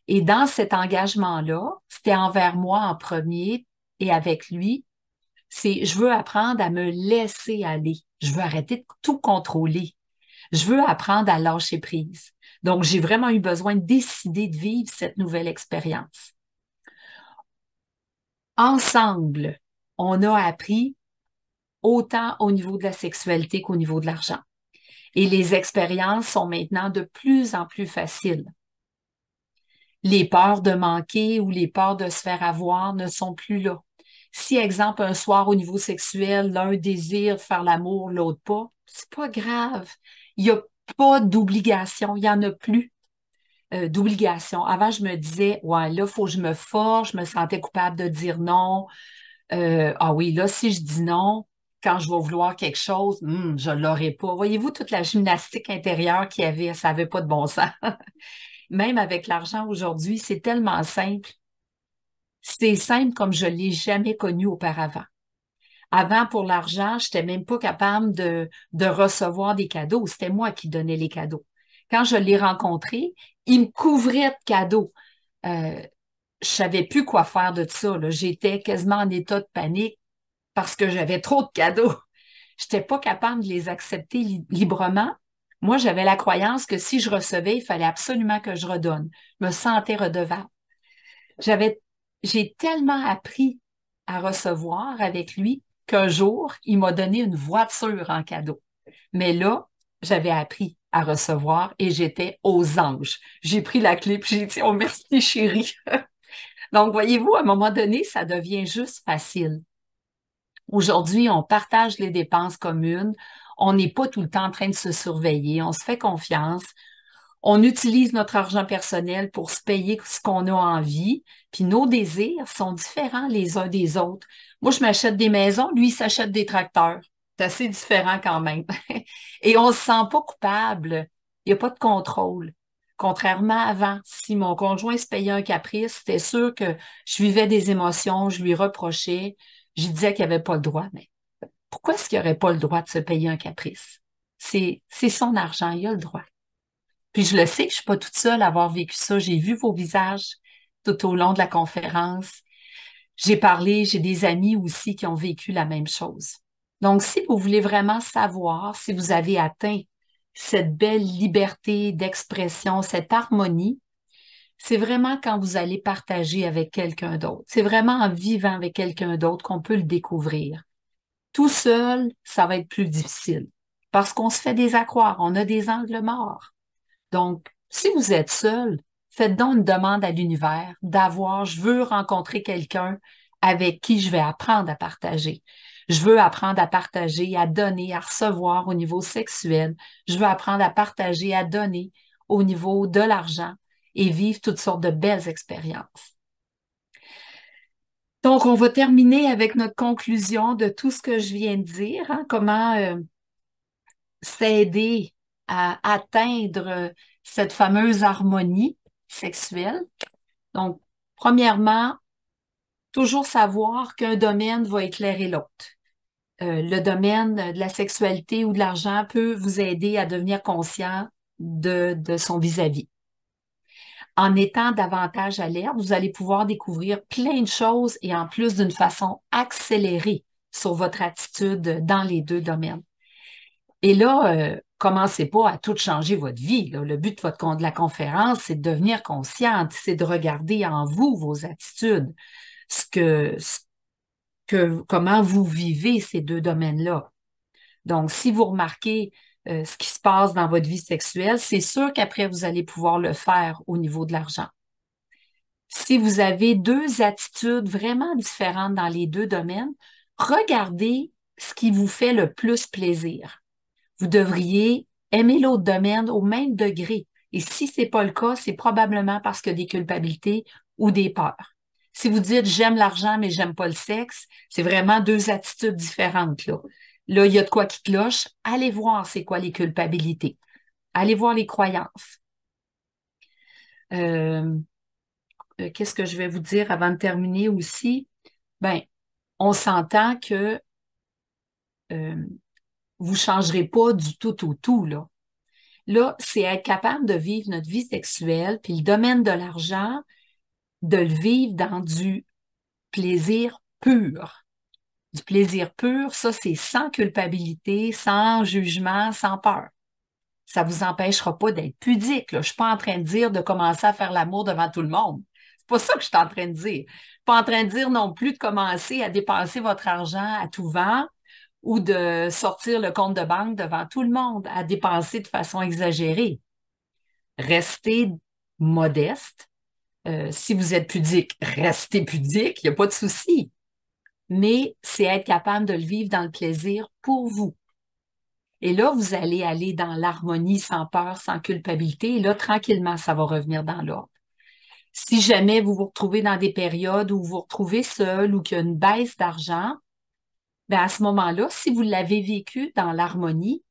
Et dans cet engagement-là, c'était envers moi en premier et avec lui, c'est je veux apprendre à me laisser aller. Je veux arrêter de tout contrôler. Je veux apprendre à lâcher prise. Donc, j'ai vraiment eu besoin de décider de vivre cette nouvelle expérience. Ensemble, on a appris autant au niveau de la sexualité qu'au niveau de l'argent. Et les expériences sont maintenant de plus en plus faciles. Les peurs de manquer ou les peurs de se faire avoir ne sont plus là. Si, exemple, un soir au niveau sexuel, l'un désire faire l'amour, l'autre pas, c'est pas grave. Il n'y a pas d'obligation, il n'y en a plus d'obligation. Avant, je me disais, ouais, là, il faut que je me force, je me sentais coupable de dire non. Ah oui, là, si je dis non, quand je vais vouloir quelque chose, je ne l'aurai pas. Voyez-vous toute la gymnastique intérieure qu'il y avait, ça n'avait pas de bon sens. Même avec l'argent aujourd'hui, c'est tellement simple. C'est simple comme je ne l'ai jamais connu auparavant. Avant, pour l'argent, je n'étais même pas capable de recevoir des cadeaux. C'était moi qui donnais les cadeaux. Quand je l'ai rencontré, il me couvrait de cadeaux. Je savais plus quoi faire de ça, là. J'étais quasiment en état de panique parce que j'avais trop de cadeaux. Je n'étais pas capable de les accepter librement. Moi, j'avais la croyance que si je recevais, il fallait absolument que je redonne. Je me sentais redevable. J'avais, j'ai tellement appris à recevoir avec lui qu'un jour, il m'a donné une voiture en cadeau. Mais là, j'avais appris à recevoir et j'étais aux anges. J'ai pris la clé et j'ai dit, oh merci chérie. Donc, voyez-vous, à un moment donné, ça devient juste facile. Aujourd'hui, on partage les dépenses communes. On n'est pas tout le temps en train de se surveiller. On se fait confiance. On utilise notre argent personnel pour se payer ce qu'on a envie, puis nos désirs sont différents les uns des autres. Moi, je m'achète des maisons, lui, il s'achète des tracteurs. C'est assez différent quand même. Et on se sent pas coupable. Il n'y a pas de contrôle. Contrairement à avant, si mon conjoint se payait un caprice, c'était sûr que je vivais des émotions, je lui reprochais, je disais qu'il n'avait pas le droit. Mais pourquoi est-ce qu'il n'aurait pas le droit de se payer un caprice? C'est son argent, il a le droit. Puis je le sais que je suis pas toute seule à avoir vécu ça. J'ai vu vos visages tout au long de la conférence. J'ai parlé, j'ai des amis aussi qui ont vécu la même chose. Donc, si vous voulez vraiment savoir si vous avez atteint cette belle liberté d'expression, cette harmonie, c'est vraiment quand vous allez partager avec quelqu'un d'autre. C'est vraiment en vivant avec quelqu'un d'autre qu'on peut le découvrir. Tout seul, ça va être plus difficile parce qu'on se fait des accroires, on a des angles morts. Donc, si vous êtes seul, faites donc une demande à l'univers je veux rencontrer quelqu'un avec qui je vais apprendre à partager. Je veux apprendre à partager, à donner, à recevoir au niveau sexuel. Je veux apprendre à partager, à donner au niveau de l'argent et vivre toutes sortes de belles expériences. Donc, on va terminer avec notre conclusion de tout ce que je viens de dire, hein, comment s'aider à atteindre cette fameuse harmonie sexuelle. Donc, premièrement, toujours savoir qu'un domaine va éclairer l'autre. Le domaine de la sexualité ou de l'argent peut vous aider à devenir conscient de son vis-à-vis. En étant davantage alerte, vous allez pouvoir découvrir plein de choses et en plus d'une façon accélérée sur votre attitude dans les deux domaines. Et là, commencez pas à tout changer votre vie, là. Le but de la conférence, c'est de devenir consciente, c'est de regarder en vous vos attitudes, comment vous vivez ces deux domaines-là. Donc, si vous remarquez ce qui se passe dans votre vie sexuelle, c'est sûr qu'après, vous allez pouvoir le faire au niveau de l'argent. Si vous avez deux attitudes vraiment différentes dans les deux domaines, regardez ce qui vous fait le plus plaisir. Vous devriez aimer l'autre domaine au même degré. Et si ce n'est pas le cas, c'est probablement parce qu'il y a des culpabilités ou des peurs. Si vous dites j'aime l'argent, mais j'aime pas le sexe, c'est vraiment deux attitudes différentes, là. Là, il y a de quoi qui cloche. Allez voir c'est quoi les culpabilités. Allez voir les croyances. Qu'est-ce que je vais vous dire avant de terminer aussi? Ben, on s'entend que vous ne changerez pas du tout au tout, là. Là, c'est être capable de vivre notre vie sexuelle, puis le domaine de l'argent, de le vivre dans du plaisir pur. Du plaisir pur, ça, c'est sans culpabilité, sans jugement, sans peur. Ça ne vous empêchera pas d'être pudique, là. Je ne suis pas en train de dire de commencer à faire l'amour devant tout le monde. C'est pas ça que je suis en train de dire. Je ne suis pas en train de dire non plus de commencer à dépenser votre argent à tout vent ou de sortir le compte de banque devant tout le monde, à dépenser de façon exagérée. Restez modeste. Si vous êtes pudique, restez pudique, il n'y a pas de souci. Mais c'est être capable de le vivre dans le plaisir pour vous. Et là, vous allez aller dans l'harmonie sans peur, sans culpabilité. Et là, tranquillement, ça va revenir dans l'ordre. Si jamais vous vous retrouvez dans des périodes où vous vous retrouvez seul ou qu'il y a une baisse d'argent, bien à ce moment-là, si vous l'avez vécu dans l'harmonie,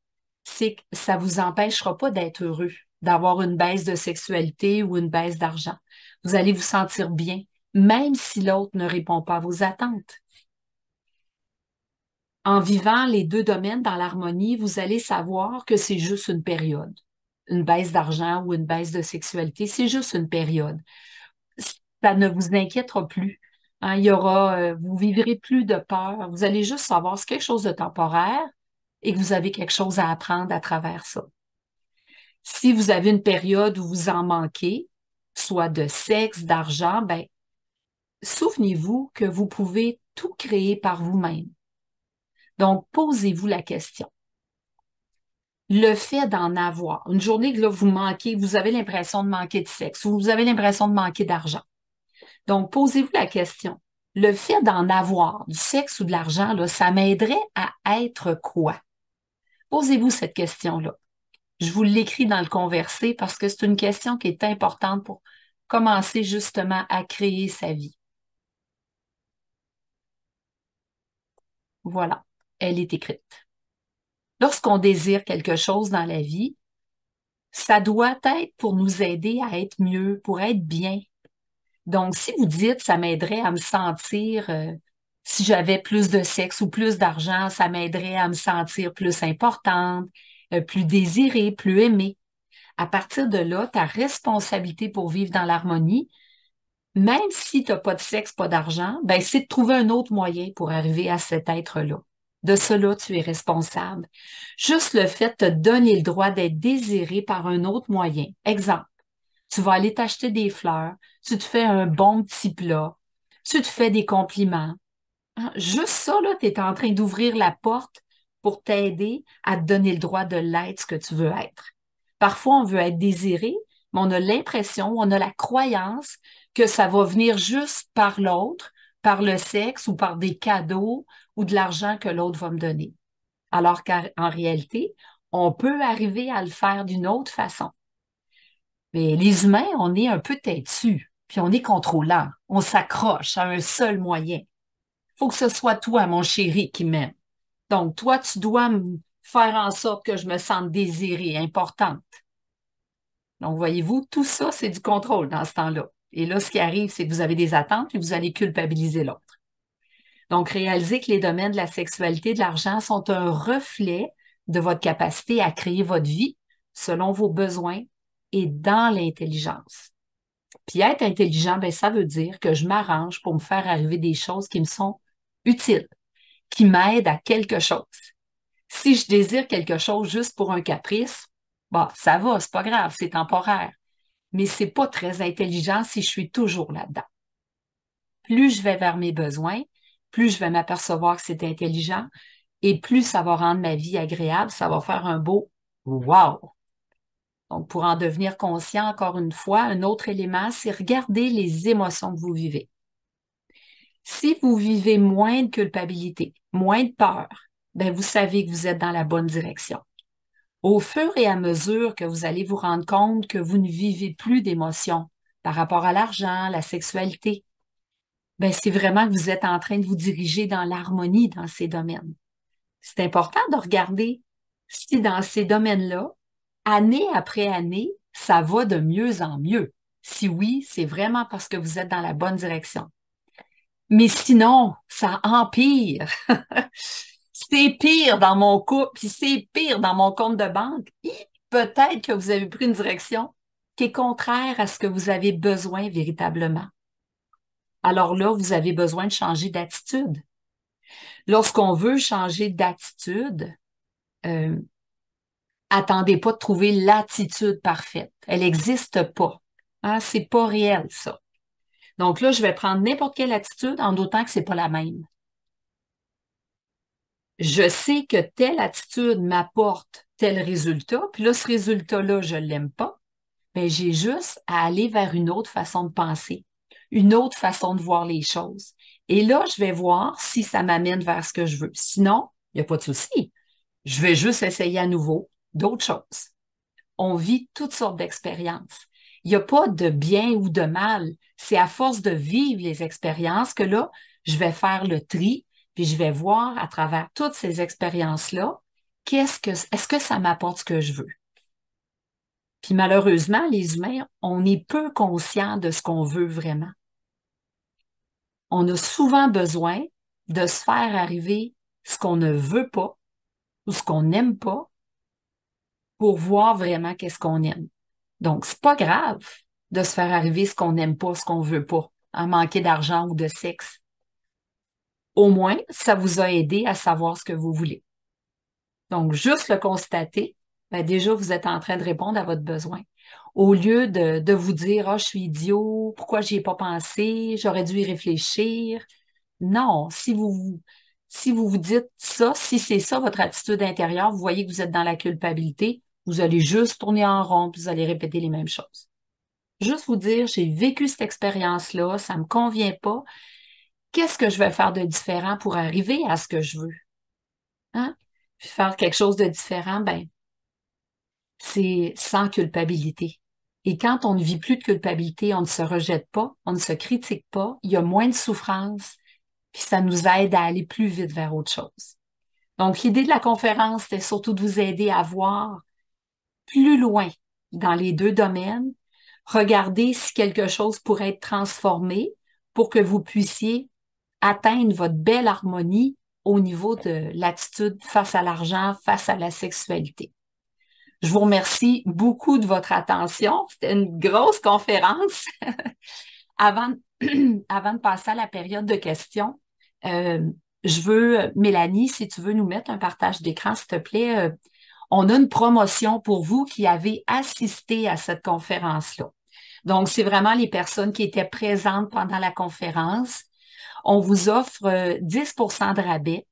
c'est que ça ne vous empêchera pas d'être heureux, d'avoir une baisse de sexualité ou une baisse d'argent. Vous allez vous sentir bien, même si l'autre ne répond pas à vos attentes. En vivant les deux domaines dans l'harmonie, vous allez savoir que c'est juste une période. Une baisse d'argent ou une baisse de sexualité, c'est juste une période. Ça ne vous inquiétera plus. Hein, vous vivrez plus de peur. Vous allez juste savoir que c'est quelque chose de temporaire et que vous avez quelque chose à apprendre à travers ça. Si vous avez une période où vous en manquez, soit de sexe, d'argent, ben, souvenez-vous que vous pouvez tout créer par vous-même. Donc, posez-vous la question. Le fait d'en avoir, une journée que là, vous manquez, vous avez l'impression de manquer de sexe ou vous avez l'impression de manquer d'argent. Donc, posez-vous la question. Le fait d'en avoir, du sexe ou de l'argent, là, ça m'aiderait à être quoi? Posez-vous cette question-là. Je vous l'écris dans le conversé parce que c'est une question qui est importante pour commencer justement à créer sa vie. Voilà, elle est écrite. Lorsqu'on désire quelque chose dans la vie, ça doit être pour nous aider à être mieux, pour être bien. Donc, si vous dites, ça m'aiderait à me sentir, si j'avais plus de sexe ou plus d'argent, ça m'aiderait à me sentir plus importante, plus désirée, plus aimée. À partir de là, ta responsabilité pour vivre dans l'harmonie, même si tu n'as pas de sexe, pas d'argent, ben, c'est de trouver un autre moyen pour arriver à cet être-là. De cela, tu es responsable. Juste le fait de te donner le droit d'être désiré par un autre moyen. Exemple, tu vas aller t'acheter des fleurs, tu te fais un bon petit plat, tu te fais des compliments. Hein, juste ça, là, tu es en train d'ouvrir la porte pour t'aider à te donner le droit de l'être ce que tu veux être. Parfois, on veut être désiré, mais on a l'impression, on a la croyance que ça va venir juste par l'autre, par le sexe ou par des cadeaux ou de l'argent que l'autre va me donner. Alors qu'en réalité, on peut arriver à le faire d'une autre façon. Mais les humains, on est un peu têtus, puis on est contrôlant. On s'accroche à un seul moyen. Il faut que ce soit toi, mon chéri, qui m'aime. Donc, toi, tu dois me faire en sorte que je me sente désirée, importante. Donc, voyez-vous, tout ça, c'est du contrôle dans ce temps-là. Et là, ce qui arrive, c'est que vous avez des attentes et vous allez culpabiliser l'autre. Donc, réalisez que les domaines de la sexualité et de l'argent sont un reflet de votre capacité à créer votre vie selon vos besoins et dans l'intelligence. Puis être intelligent, ben, ça veut dire que je m'arrange pour me faire arriver des choses qui me sont utiles, qui m'aident à quelque chose. Si je désire quelque chose juste pour un caprice, bon, ça va, c'est pas grave, c'est temporaire. Mais c'est pas très intelligent si je suis toujours là-dedans. Plus je vais vers mes besoins, plus je vais m'apercevoir que c'est intelligent et plus ça va rendre ma vie agréable, ça va faire un beau wow. Donc, pour en devenir conscient, encore une fois, un autre élément, c'est regarder les émotions que vous vivez. Si vous vivez moins de culpabilité, moins de peur, ben vous savez que vous êtes dans la bonne direction. Au fur et à mesure que vous allez vous rendre compte que vous ne vivez plus d'émotions par rapport à l'argent, la sexualité, ben c'est vraiment que vous êtes en train de vous diriger dans l'harmonie dans ces domaines. C'est important de regarder si dans ces domaines-là, année après année, ça va de mieux en mieux. Si oui, c'est vraiment parce que vous êtes dans la bonne direction. Mais sinon, ça empire. C'est pire dans mon couple, puis c'est pire dans mon compte de banque. Peut-être que vous avez pris une direction qui est contraire à ce que vous avez besoin véritablement. Alors là, vous avez besoin de changer d'attitude. Lorsqu'on veut changer d'attitude, euh, attendez pas de trouver l'attitude parfaite. Elle n'existe pas. Hein? C'est pas réel, ça. Donc là, je vais prendre n'importe quelle attitude en d'autant que c'est pas la même. Je sais que telle attitude m'apporte tel résultat, puis là, ce résultat-là, je l'aime pas, mais j'ai juste à aller vers une autre façon de penser, une autre façon de voir les choses. Et là, je vais voir si ça m'amène vers ce que je veux. Sinon, il n'y a pas de souci. Je vais juste essayer à nouveau d'autres choses. On vit toutes sortes d'expériences. Il n'y a pas de bien ou de mal. C'est à force de vivre les expériences que là, je vais faire le tri, puis je vais voir à travers toutes ces expériences-là, est-ce que ça m'apporte ce que je veux? Puis malheureusement, les humains, on est peu conscients de ce qu'on veut vraiment. On a souvent besoin de se faire arriver ce qu'on ne veut pas ou ce qu'on n'aime pas pour voir vraiment qu'est-ce qu'on aime. Donc, c'est pas grave de se faire arriver ce qu'on n'aime pas, ce qu'on veut pas, en manquer d'argent ou de sexe. Au moins, ça vous a aidé à savoir ce que vous voulez. Donc, juste le constater, ben déjà, vous êtes en train de répondre à votre besoin. Au lieu de vous dire, ah, je suis idiot, pourquoi j'y ai pas pensé, j'aurais dû y réfléchir. Non, si vous vous dites ça, si c'est ça votre attitude intérieure, vous voyez que vous êtes dans la culpabilité, vous allez juste tourner en rond, puis vous allez répéter les mêmes choses. Juste vous dire, j'ai vécu cette expérience-là, ça me convient pas. Qu'est-ce que je vais faire de différent pour arriver à ce que je veux? Hein? Puis faire quelque chose de différent, ben, c'est sans culpabilité. Et quand on ne vit plus de culpabilité, on ne se rejette pas, on ne se critique pas, il y a moins de souffrance, puis ça nous aide à aller plus vite vers autre chose. Donc, l'idée de la conférence, c'était surtout de vous aider à voir plus loin dans les deux domaines, regarder si quelque chose pourrait être transformé pour que vous puissiez atteindre votre belle harmonie au niveau de l'attitude face à l'argent, face à la sexualité. Je vous remercie beaucoup de votre attention. C'était une grosse conférence. Avant, avant de passer à la période de questions, euh, je veux, Mélanie, si tu veux nous mettre un partage d'écran, s'il te plaît, on a une promotion pour vous qui avez assisté à cette conférence-là. Donc, c'est vraiment les personnes qui étaient présentes pendant la conférence. On vous offre 10 de rabais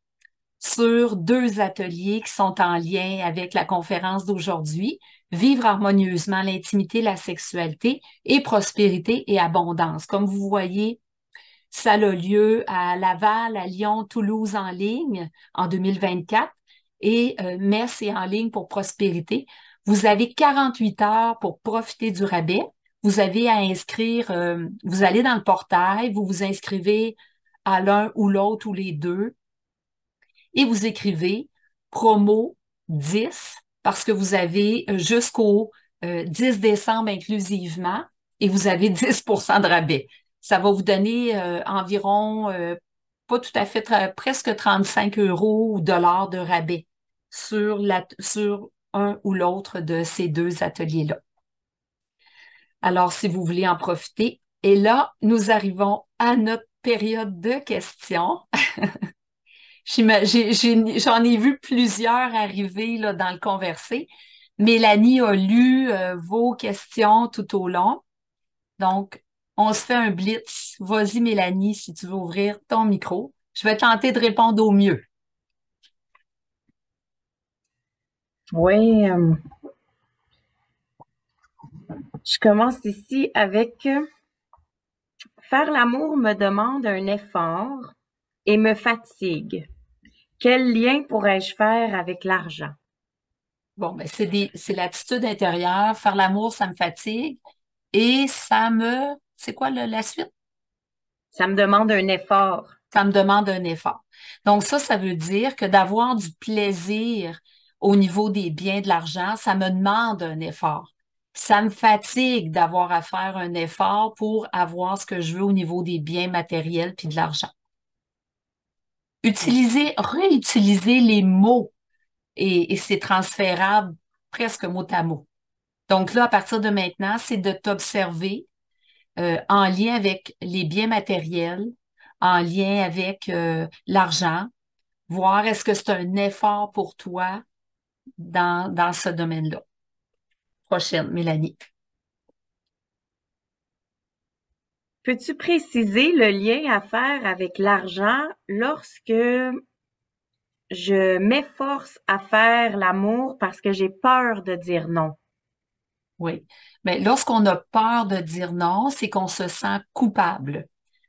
sur 2 ateliers qui sont en lien avec la conférence d'aujourd'hui, Vivre harmonieusement l'intimité, la sexualité et prospérité et abondance. Comme vous voyez, ça a lieu à Laval, à Lyon, Toulouse en ligne en 2024 et Metz est en ligne pour prospérité. Vous avez 48 heures pour profiter du rabais. Vous avez à inscrire, vous allez dans le portail, vous vous inscrivez à l'un ou l'autre ou les deux et vous écrivez promo 10 parce que vous avez jusqu'au 10 décembre inclusivement et vous avez 10 de rabais. Ça va vous donner environ, pas tout à fait, presque 35 euros ou dollars de rabais sur un ou l'autre de ces 2 ateliers-là. Alors, si vous voulez en profiter. Et là, nous arrivons à notre période de questions. J'en ai vu plusieurs arriver là, dans le conversé. Mélanie a lu vos questions tout au long. Donc, on se fait un blitz. Vas-y, Mélanie, si tu veux ouvrir ton micro. Je vais tenter de répondre au mieux.
Oui, je commence ici avec faire l'amour me demande un effort et me fatigue. Quel lien pourrais-je faire avec l'argent?
Bon, ben, c'est l'attitude intérieure. Faire l'amour, ça me fatigue. Et c'est quoi la suite?
Ça me demande un effort.
Ça me demande un effort. Donc ça veut dire que d'avoir du plaisir au niveau des biens de l'argent, ça me demande un effort. Ça me fatigue d'avoir à faire un effort pour avoir ce que je veux au niveau des biens matériels puis de l'argent. Réutiliser les mots et c'est transférable presque mot à mot. Donc là, à partir de maintenant, c'est de t'observer en lien avec les biens matériels, en lien avec l'argent, voir est-ce que c'est un effort pour toi dans ce domaine-là. Prochaine, Mélanie.
Peux-tu préciser le lien à faire avec l'argent lorsque je m'efforce à faire l'amour parce que j'ai peur de dire non?
Oui. Mais lorsqu'on a peur de dire non, c'est qu'on se sent coupable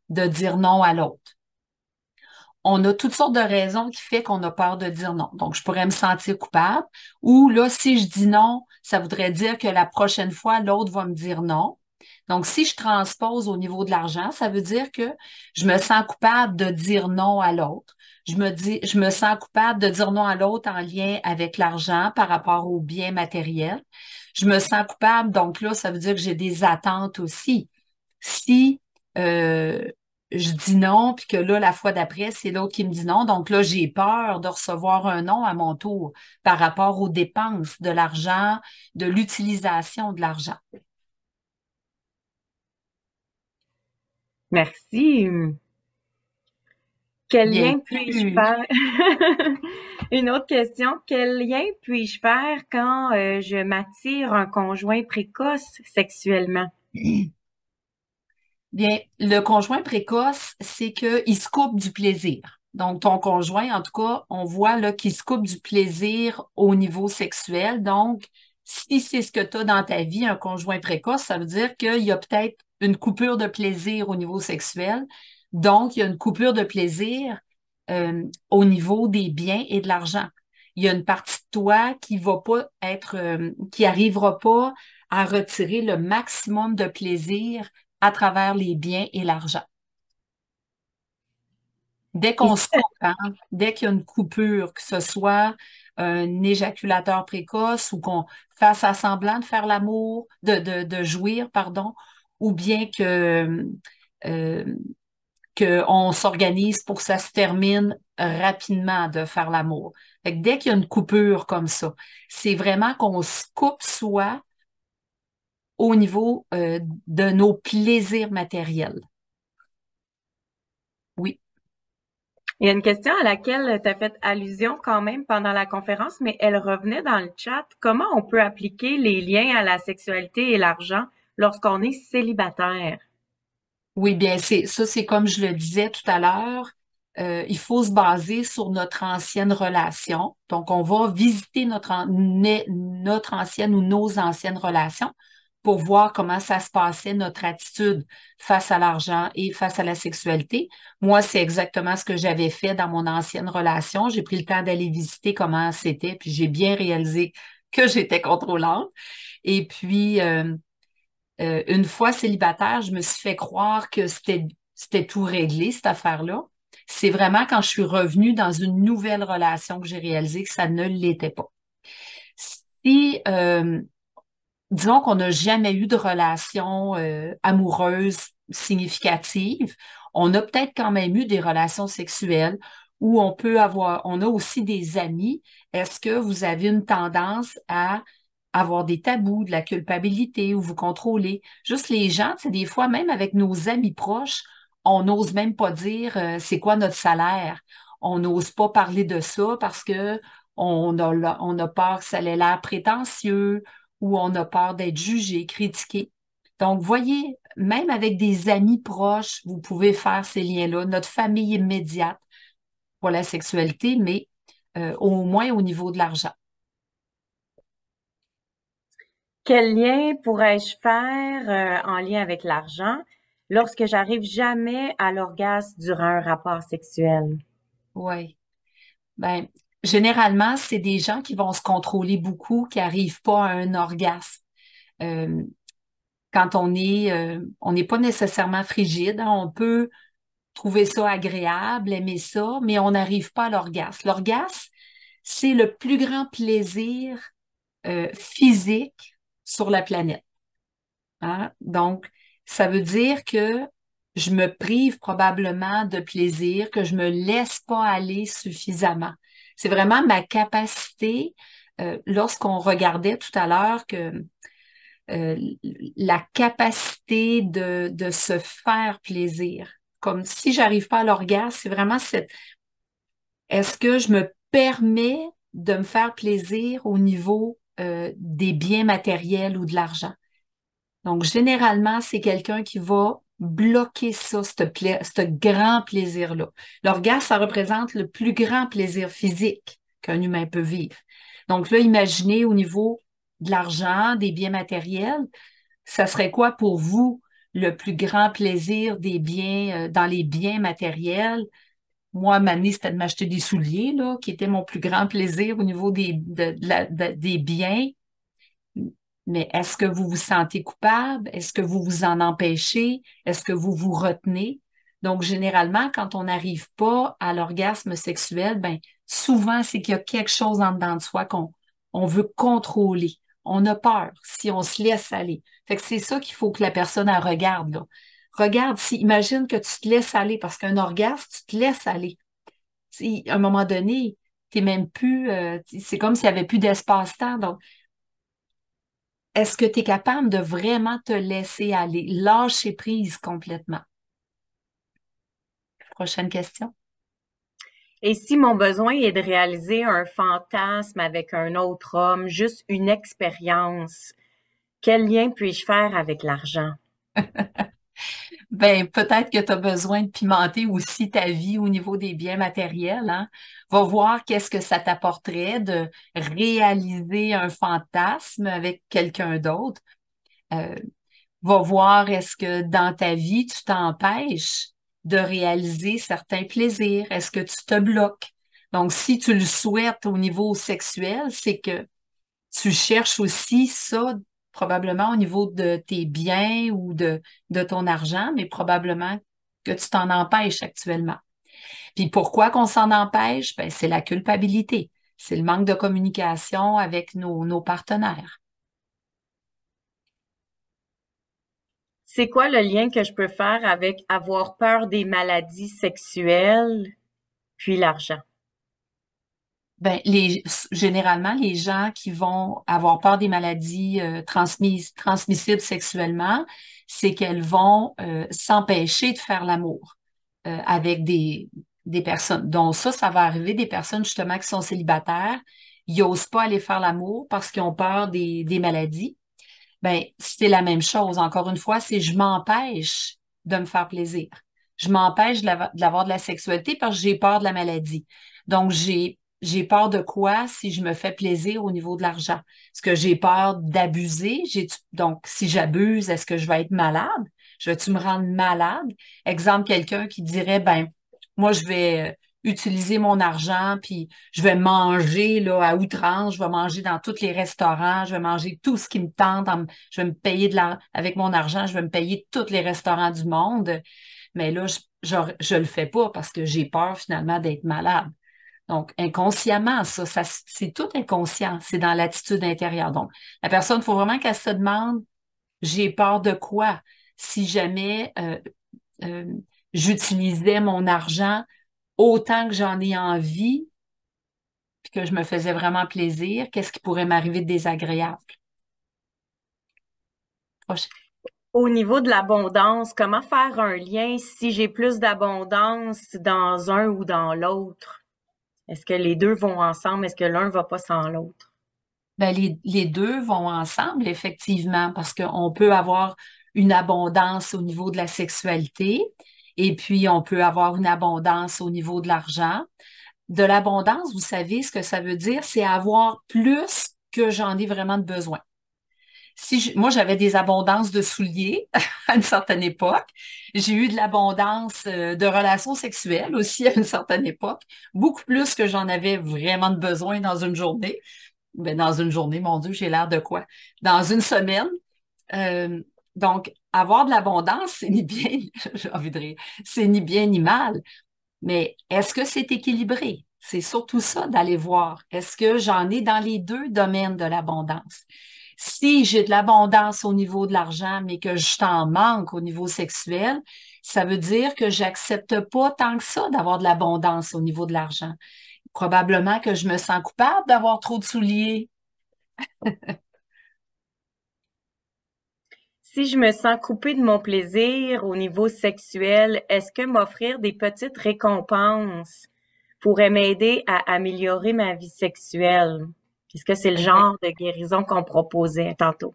de dire non à l'autre. On a toutes sortes de raisons qui fait qu'on a peur de dire non. Donc, je pourrais me sentir coupable. Ou là, si je dis non, ça voudrait dire que la prochaine fois, l'autre va me dire non. Donc, si je transpose au niveau de l'argent, ça veut dire que je me sens coupable de dire non à l'autre. Je me sens coupable de dire non à l'autre en lien avec l'argent par rapport aux biens matériels. Je me sens coupable, donc là, ça veut dire que j'ai des attentes aussi. Si euh, je dis non, puis que là, la fois d'après, c'est l'autre qui me dit non, donc là, j'ai peur de recevoir un non à mon tour par rapport aux dépenses de l'argent, de l'utilisation de l'argent.
Merci. Quel
Bien
lien puis-je
sûr.
faire? Une autre question. Quel lien puis-je faire quand je m'attire un conjoint précoce sexuellement?
Bien, le conjoint précoce, c'est qu'il se coupe du plaisir. Donc, ton conjoint, en tout cas, on voit là qu'il se coupe du plaisir au niveau sexuel. Donc, si c'est ce que tu as dans ta vie, un conjoint précoce, ça veut dire qu'il y a peut-être une coupure de plaisir au niveau sexuel. Donc, il y a une coupure de plaisir au niveau des biens et de l'argent. il y a une partie de toi qui va pas être, qui arrivera pas à retirer le maximum de plaisir à travers les biens et l'argent. Dès
Et
qu'on se coupe, hein, dès qu'il y a une coupure, que ce soit un éjaculateur précoce ou qu'on fasse à semblant de faire l'amour, de jouir, pardon, ou bien euh, qu'on s'organise pour que ça se termine rapidement de faire l'amour. Fait que dès qu'il y a une coupure comme ça, c'est vraiment qu'on se coupe soi au niveau de nos plaisirs matériels. Oui.
il y a une question à laquelle tu as fait allusion quand même pendant la conférence, mais elle revenait dans le chat. Comment on peut appliquer les liens à la sexualité et l'argent lorsqu'on est célibataire?
Oui, bien, c'est comme je le disais tout à l'heure, il faut se baser sur notre ancienne relation. Donc, on va visiter notre ancienne ou nos anciennes relations pour voir comment ça se passait, notre attitude face à l'argent et face à la sexualité. Moi, c'est exactement ce que j'avais fait dans mon ancienne relation. J'ai pris le temps d'aller visiter comment c'était, puis j'ai bien réalisé que j'étais contrôlante. Et puis, une fois célibataire, je me suis fait croire que c'était tout réglé, cette affaire-là. C'est vraiment quand je suis revenue dans une nouvelle relation que j'ai réalisé que ça ne l'était pas. Si, disons qu'on n'a jamais eu de relation amoureuse significative, on a peut-être quand même eu des relations sexuelles où on a aussi des amis. Est-ce que vous avez une tendance à avoir des tabous, de la culpabilité ou vous contrôler? Juste les gens, c'est des fois, même avec nos amis proches, on n'ose même pas dire c'est quoi notre salaire. On n'ose pas parler de ça parce que on a peur que ça ait l'air prétentieux ou on a peur d'être jugé, critiqué. Donc, voyez, même avec des amis proches, vous pouvez faire ces liens-là, notre famille immédiate pour la sexualité, mais au moins au niveau de l'argent.
Quel lien pourrais-je faire en lien avec l'argent lorsque j'arrive jamais à l'orgasme durant un rapport sexuel?
Oui. Ben, généralement, c'est des gens qui vont se contrôler beaucoup, qui n'arrivent pas à un orgasme. Euh, quand on n'est pas nécessairement frigide, hein, on peut trouver ça agréable, aimer ça, mais on n'arrive pas à l'orgasme. L'orgasme, c'est le plus grand plaisir physique sur la planète, hein. Donc, ça veut dire que je me prive probablement de plaisir, que je me laisse pas aller suffisamment. C'est vraiment ma capacité, lorsqu'on regardait tout à l'heure que euh, la capacité de se faire plaisir. Comme si j'arrive pas à l'orgasme, c'est vraiment est-ce que je me permets de me faire plaisir au niveau des biens matériels ou de l'argent? Donc, généralement, c'est quelqu'un qui va bloquer ça, ce grand plaisir-là. L'orgasme, ça représente le plus grand plaisir physique qu'un humain peut vivre. Donc là, imaginez au niveau de l'argent, des biens matériels, ça serait quoi pour vous le plus grand plaisir des biens, dans les biens matériels? Moi, ma nièce, c'était de m'acheter des souliers, là, qui était mon plus grand plaisir au niveau des biens. Mais est-ce que vous vous sentez coupable? Est-ce que vous vous en empêchez? Est-ce que vous vous retenez? Donc, généralement, quand on n'arrive pas à l'orgasme sexuel, ben, souvent, c'est qu'il y a quelque chose en dedans de soi on veut contrôler. On a peur si on se laisse aller. Fait que c'est ça qu'il faut que la personne elle regarde, là. Regarde, si, imagine que tu te laisses aller parce qu'un orgasme, tu te laisses aller. Si, à un moment donné, t'es même plus, c'est comme s'il n'y avait plus d'espace-temps. Donc, est-ce que tu es capable de vraiment te laisser aller, lâcher prise complètement? Prochaine question.
Et si mon besoin est de réaliser un fantasme avec un autre homme, juste une expérience, quel lien puis-je faire avec l'argent?
Ben, peut-être que tu as besoin de pimenter aussi ta vie au niveau des biens matériels, hein. Va voir qu'est-ce que ça t'apporterait de réaliser un fantasme avec quelqu'un d'autre. Euh, Va voir est-ce que dans ta vie, tu t'empêches de réaliser certains plaisirs. Est-ce que tu te bloques? Donc, si tu le souhaites au niveau sexuel, c'est que tu cherches aussi ça probablement au niveau de tes biens ou de ton argent, mais probablement que tu t'en empêches actuellement. Puis pourquoi qu'on s'en empêche? Ben, c'est la culpabilité. C'est le manque de communication avec nos partenaires.
C'est quoi le lien que je peux faire avec avoir peur des maladies sexuelles puis l'argent?
Ben, généralement, les gens qui vont avoir peur des maladies transmissibles sexuellement, c'est qu'elles vont s'empêcher de faire l'amour avec des personnes. Donc ça va arriver des personnes justement qui sont célibataires. Ils n'osent pas aller faire l'amour parce qu'ils ont peur des maladies. Ben, c'est la même chose. Encore une fois, c'est je m'empêche de me faire plaisir. Je m'empêche de l'avoir de la sexualité parce que j'ai peur de la maladie. Donc, j'ai peur de quoi si je me fais plaisir au niveau de l'argent? Est-ce que j'ai peur d'abuser? Donc, si j'abuse, est-ce que je vais être malade? Je vais-tu me rendre malade? Exemple, quelqu'un qui dirait, ben, moi, je vais utiliser mon argent, puis je vais manger là, à outrance, je vais manger dans tous les restaurants, je vais manger tout ce qui me tente, je vais me payer avec mon argent, je vais me payer tous les restaurants du monde. Mais là, je le fais pas parce que j'ai peur finalement d'être malade. Donc, inconsciemment, c'est tout inconscient, c'est dans l'attitude intérieure. Donc, la personne, il faut vraiment qu'elle se demande, j'ai peur de quoi? Si jamais euh, j'utilisais mon argent autant que j'en ai envie, puis que je me faisais vraiment plaisir, qu'est-ce qui pourrait m'arriver de désagréable? Prochain.
Au niveau de l'abondance, comment faire un lien si j'ai plus d'abondance dans un ou dans l'autre? Est-ce que les deux vont ensemble? Est-ce que l'un va pas sans l'autre?
Ben, les deux vont ensemble, effectivement, parce qu'on peut avoir une abondance au niveau de la sexualité et puis on peut avoir une abondance au niveau de l'argent. De l'abondance, vous savez, ce que ça veut dire, c'est avoir plus que j'en ai vraiment de besoin. Moi, j'avais des abondances de souliers à une certaine époque. J'ai eu de l'abondance de relations sexuelles aussi à une certaine époque, beaucoup plus que j'en avais vraiment de besoin dans une journée. Ben, dans une journée, mon Dieu, j'ai l'air de quoi? Dans une semaine. Euh, donc, avoir de l'abondance, c'est ni bien, j'ai envie de rire, c'est ni bien ni mal. Mais est-ce que c'est équilibré? C'est surtout ça d'aller voir. Est-ce que j'en ai dans les deux domaines de l'abondance? Si j'ai de l'abondance au niveau de l'argent, mais que je t'en manque au niveau sexuel, ça veut dire que j'accepte pas tant que ça d'avoir de l'abondance au niveau de l'argent. Probablement que je me sens coupable d'avoir trop de souliers.
Si je me sens coupée de mon plaisir au niveau sexuel, est-ce que m'offrir des petites récompenses pourrait m'aider à améliorer ma vie sexuelle? Est-ce que c'est le genre de guérison qu'on proposait tantôt?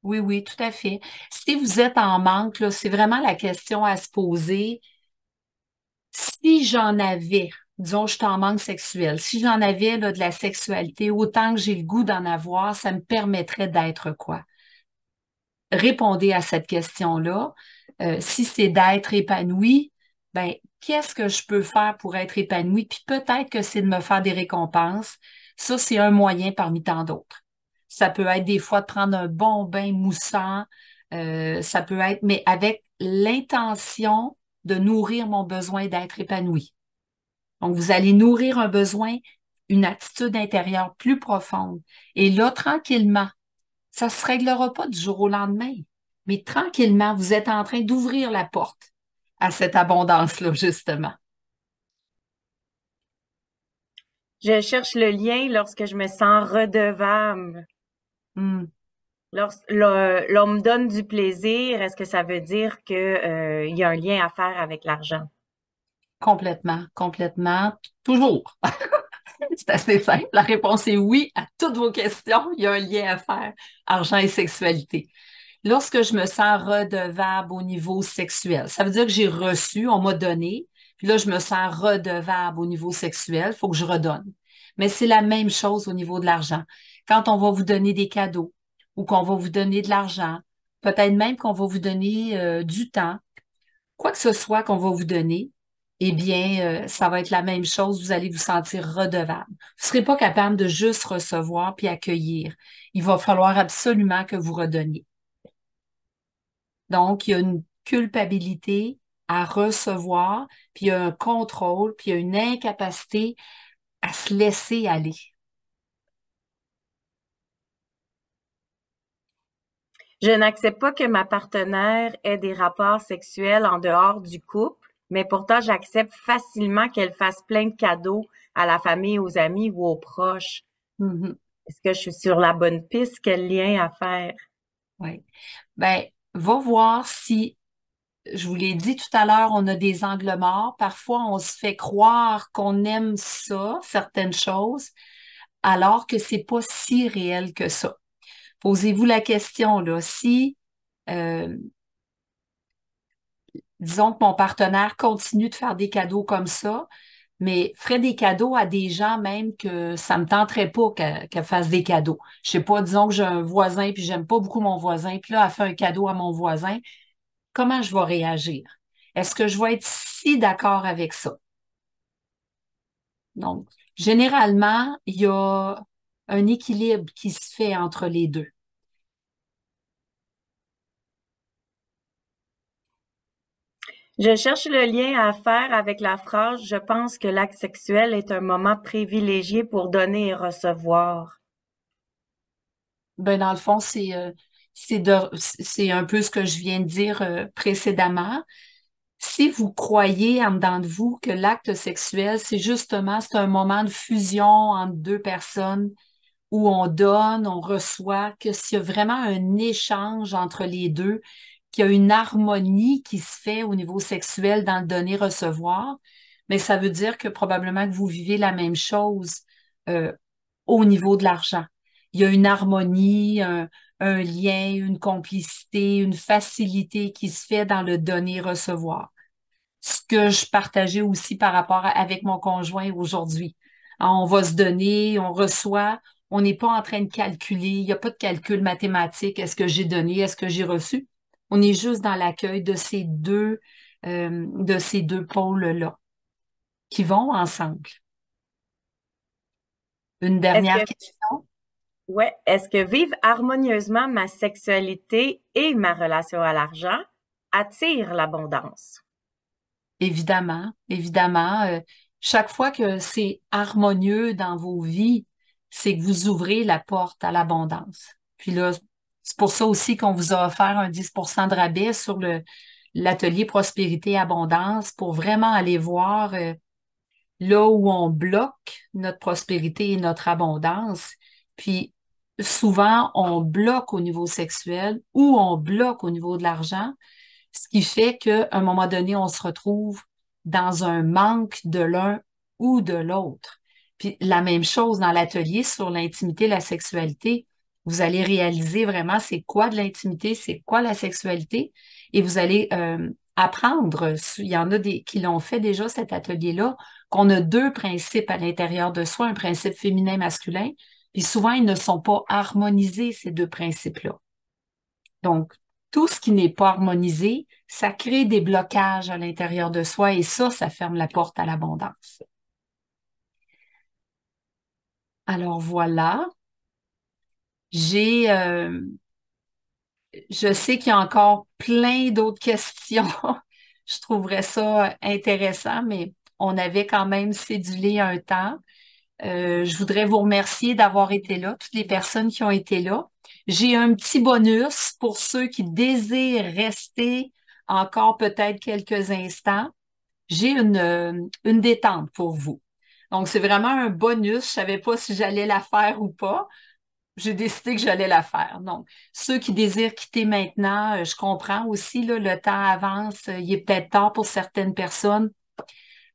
Oui, oui, tout à fait. Si vous êtes en manque, là, c'est vraiment la question à se poser. Si j'en avais, disons, je suis en manque sexuel, si j'en avais là, de la sexualité, autant que j'ai le goût d'en avoir, ça me permettrait d'être quoi? Répondez à cette question-là. Si c'est d'être épanoui, ben, qu'est-ce que je peux faire pour être épanoui? Puis peut-être que c'est de me faire des récompenses. Ça, c'est un moyen parmi tant d'autres. Ça peut être des fois de prendre un bon bain moussant. Ça peut être, mais avec l'intention de nourrir mon besoin d'être épanoui. Donc, vous allez nourrir un besoin, une attitude intérieure plus profonde. Et là, tranquillement, ça ne se réglera pas du jour au lendemain, mais tranquillement, vous êtes en train d'ouvrir la porte à cette abondance-là, justement.
Je cherche le lien lorsque je me sens redevable.
Hmm,
L'on me donne du plaisir, est-ce que ça veut dire que, il y a un lien à faire avec l'argent?
complètement, complètement, toujours. C'est assez simple. La réponse est oui à toutes vos questions. Il y a un lien à faire, argent et sexualité. Lorsque je me sens redevable au niveau sexuel, ça veut dire que j'ai reçu, on m'a donné, puis là, je me sens redevable au niveau sexuel, il faut que je redonne. Mais c'est la même chose au niveau de l'argent. Quand on va vous donner des cadeaux ou qu'on va vous donner de l'argent, peut-être même qu'on va vous donner du temps, quoi que ce soit qu'on va vous donner, eh bien, ça va être la même chose. Vous allez vous sentir redevable. Vous ne serez pas capable de juste recevoir puis accueillir. Il va falloir absolument que vous redonniez. Donc, il y a une culpabilité à recevoir, puis il y a un contrôle, puis il y a une incapacité à se laisser aller.
Je n'accepte pas que ma partenaire ait des rapports sexuels en dehors du couple, mais pourtant j'accepte facilement qu'elle fasse plein de cadeaux à la famille, aux amis ou aux proches.
Mhm.
Est-ce que je suis sur la bonne piste? Quel lien à faire?
Oui. Ben, va voir si, je vous l'ai dit tout à l'heure, on a des angles morts. Parfois, on se fait croire qu'on aime ça, certaines choses, alors que c'est pas si réel que ça. Posez-vous la question, là, si, euh, disons que mon partenaire continue de faire des cadeaux comme ça, mais ferait des cadeaux à des gens même que ça me tenterait pas qu'elle fasse des cadeaux. Je sais pas, disons que j'ai un voisin puis j'aime pas beaucoup mon voisin, puis là, elle fait un cadeau à mon voisin. Comment je vais réagir? Est-ce que je vais être si d'accord avec ça? Donc, généralement, il y a un équilibre qui se fait entre les deux.
Je cherche le lien à faire avec la phrase «Je pense que l'acte sexuel est un moment privilégié pour donner et recevoir».
Ben, dans le fond, c'est un peu ce que je viens de dire précédemment. Si vous croyez en dedans de vous que l'acte sexuel, c'est un moment de fusion entre deux personnes où on donne, on reçoit, que s'il y a vraiment un échange entre les deux, qu'il y a une harmonie qui se fait au niveau sexuel dans le donner-recevoir, mais ça veut dire que probablement que vous vivez la même chose euh, au niveau de l'argent. Il y a une harmonie, un lien, une complicité, une facilité qui se fait dans le donner-recevoir. Ce que je partageais aussi par rapport avec mon conjoint aujourd'hui. On va se donner, on reçoit, on n'est pas en train de calculer, il n'y a pas de calcul mathématique, est-ce que j'ai donné, est-ce que j'ai reçu. On est juste dans l'accueil de ces deux pôles-là qui vont ensemble. Une
Est-ce
dernière
que,
question.
ouais, est-ce que vivre harmonieusement ma sexualité et ma relation à l'argent attire l'abondance?
Évidemment, évidemment, chaque fois que c'est harmonieux dans vos vies, c'est que vous ouvrez la porte à l'abondance. Puis là, c'est pour ça aussi qu'on vous a offert un 10% de rabais sur l'atelier Prospérité et Abondance pour vraiment aller voir là où on bloque notre prospérité et notre abondance. Puis souvent, on bloque au niveau sexuel ou on bloque au niveau de l'argent, ce qui fait qu'à un moment donné, on se retrouve dans un manque de l'un ou de l'autre. Puis la même chose dans l'atelier sur l'intimité, la sexualité. Vous allez réaliser vraiment c'est quoi de l'intimité, c'est quoi la sexualité, et vous allez apprendre. Il y en a des qui l'ont fait déjà, cet atelier-là, qu'on a deux principes à l'intérieur de soi, un principe féminin-masculin, puis souvent, ils ne sont pas harmonisés, ces deux principes-là. Donc, tout ce qui n'est pas harmonisé, ça crée des blocages à l'intérieur de soi et ça ferme la porte à l'abondance. Alors voilà, j'ai, je sais qu'il y a encore plein d'autres questions. Je trouverais ça intéressant, mais on avait quand même cédulé un temps. Je voudrais vous remercier d'avoir été là, toutes les personnes qui ont été là. J'ai un petit bonus pour ceux qui désirent rester encore peut-être quelques instants. J'ai une détente pour vous. Donc, c'est vraiment un bonus. Je savais pas si j'allais la faire ou pas. J'ai décidé que j'allais la faire. Donc, ceux qui désirent quitter maintenant, je comprends aussi, là, le temps avance. Il est peut-être tard pour certaines personnes.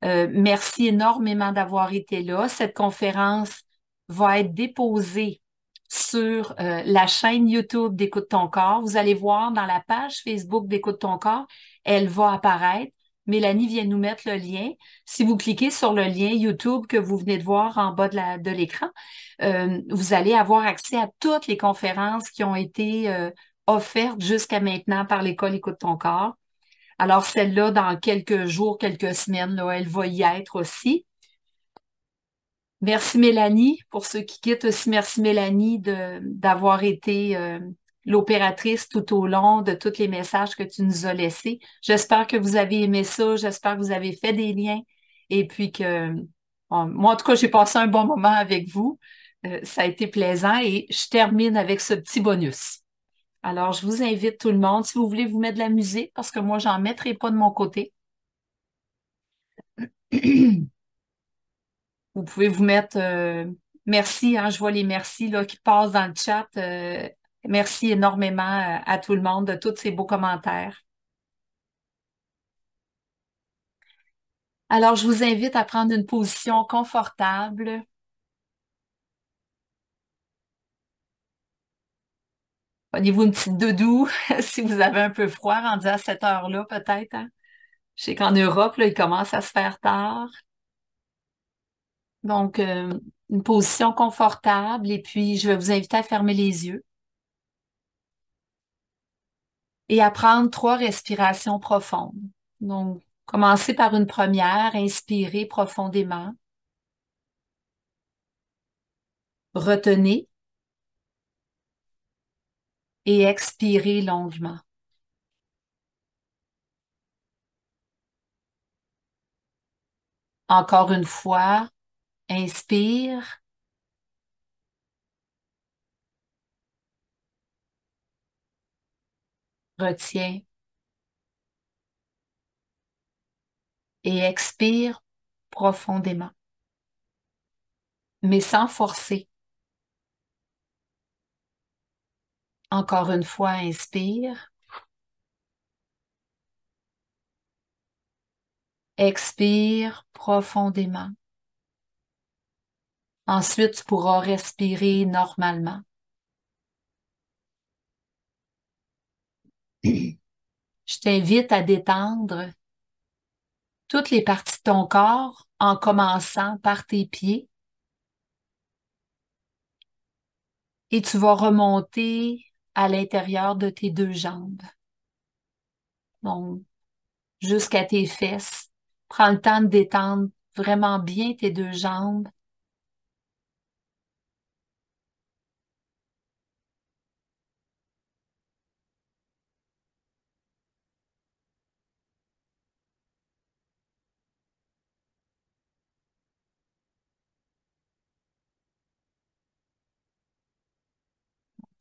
Merci énormément d'avoir été là. Cette conférence va être déposée sur la chaîne YouTube d'Écoute ton corps. Vous allez voir dans la page Facebook d'Écoute ton corps, elle va apparaître. Mélanie vient nous mettre le lien. Si vous cliquez sur le lien YouTube que vous venez de voir en bas de l'écran, vous allez avoir accès à toutes les conférences qui ont été offertes jusqu'à maintenant par l'École Écoute ton corps. Alors, celle-là, dans quelques jours, quelques semaines, là, elle va y être aussi. Merci Mélanie. Pour ceux qui quittent aussi, merci Mélanie d'avoir été l'opératrice tout au long de tous les messages que tu nous as laissés. J'espère que vous avez aimé ça. J'espère que vous avez fait des liens et puis que, bon, moi, en tout cas, j'ai passé un bon moment avec vous. Ça a été plaisant et je termine avec ce petit bonus. Alors, je vous invite tout le monde, si vous voulez vous mettre de la musique, parce que moi, j'en mettrai pas de mon côté. Vous pouvez vous mettre merci, hein, je vois les merci là, qui passent dans le chat. Merci énormément à tout le monde de tous ces beaux commentaires. Alors, je vous invite à prendre une position confortable. Prenez-vous une petite doudou si vous avez un peu froid, rendu à cette heure-là, peut-être, hein. Je sais qu'en Europe, là, il commence à se faire tard. Donc, une position confortable et puis je vais vous inviter à fermer les yeux et à prendre 3 respirations profondes. Donc, commencez par une première, inspirez profondément, retenez et expirez longuement. Encore une fois, inspire, retiens et expire profondément, mais sans forcer. Encore une fois, inspire, expire profondément. Ensuite, tu pourras respirer normalement. Je t'invite à détendre toutes les parties de ton corps en commençant par tes pieds et tu vas remonter à l'intérieur de tes 2 jambes. Donc, jusqu'à tes fesses. Prends le temps de détendre vraiment bien tes 2 jambes.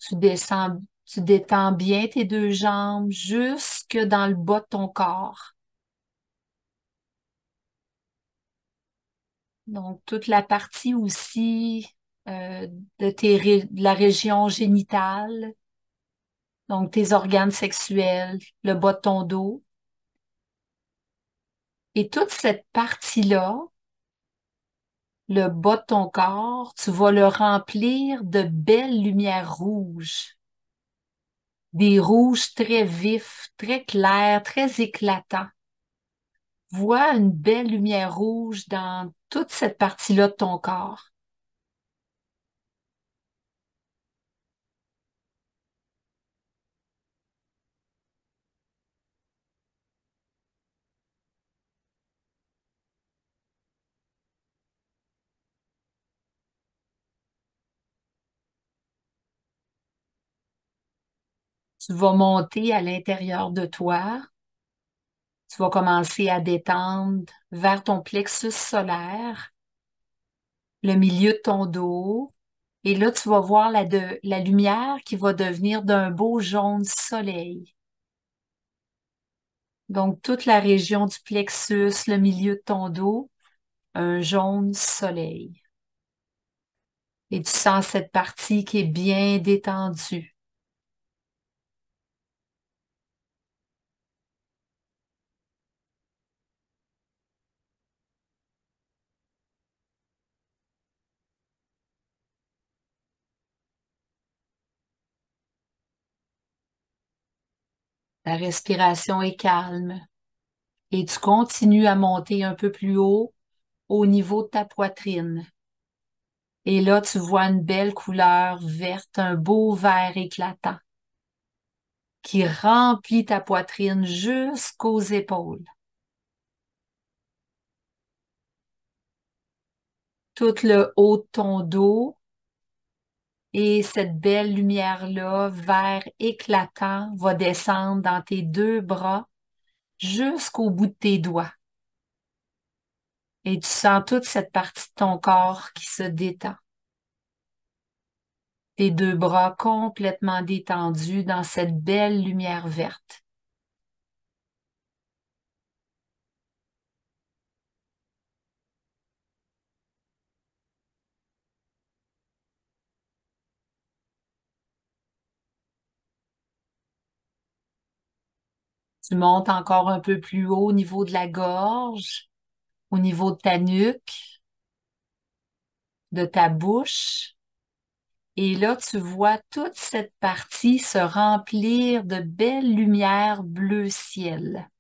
Tu descends, tu détends bien tes 2 jambes jusque dans le bas de ton corps. Donc, toute la partie aussi euh, de la région génitale, donc tes organes sexuels, le bas de ton dos. Et toute cette partie-là, le bas de ton corps, tu vas le remplir de belles lumières rouges. Des rouges très vifs, très clairs, très éclatants. Vois une belle lumière rouge dans toute cette partie-là de ton corps. Tu vas monter à l'intérieur de toi. Tu vas commencer à détendre vers ton plexus solaire, le milieu de ton dos. Et là, tu vas voir la lumière qui va devenir d'un beau jaune soleil. Donc, toute la région du plexus, le milieu de ton dos, un jaune soleil. Et tu sens cette partie qui est bien détendue. La respiration est calme et tu continues à monter un peu plus haut au niveau de ta poitrine. Et là, tu vois une belle couleur verte, un beau vert éclatant. qui remplit ta poitrine jusqu'aux épaules. Tout le haut de ton dos et cette belle lumière-là, vert éclatant, va descendre dans tes deux bras jusqu'au bout de tes doigts. Et tu sens toute cette partie de ton corps qui se détend. Tes deux bras complètement détendus dans cette belle lumière verte. Tu montes encore un peu plus haut au niveau de la gorge, au niveau de ta nuque, de ta bouche. Et là, tu vois toute cette partie se remplir de belles lumières bleu ciel.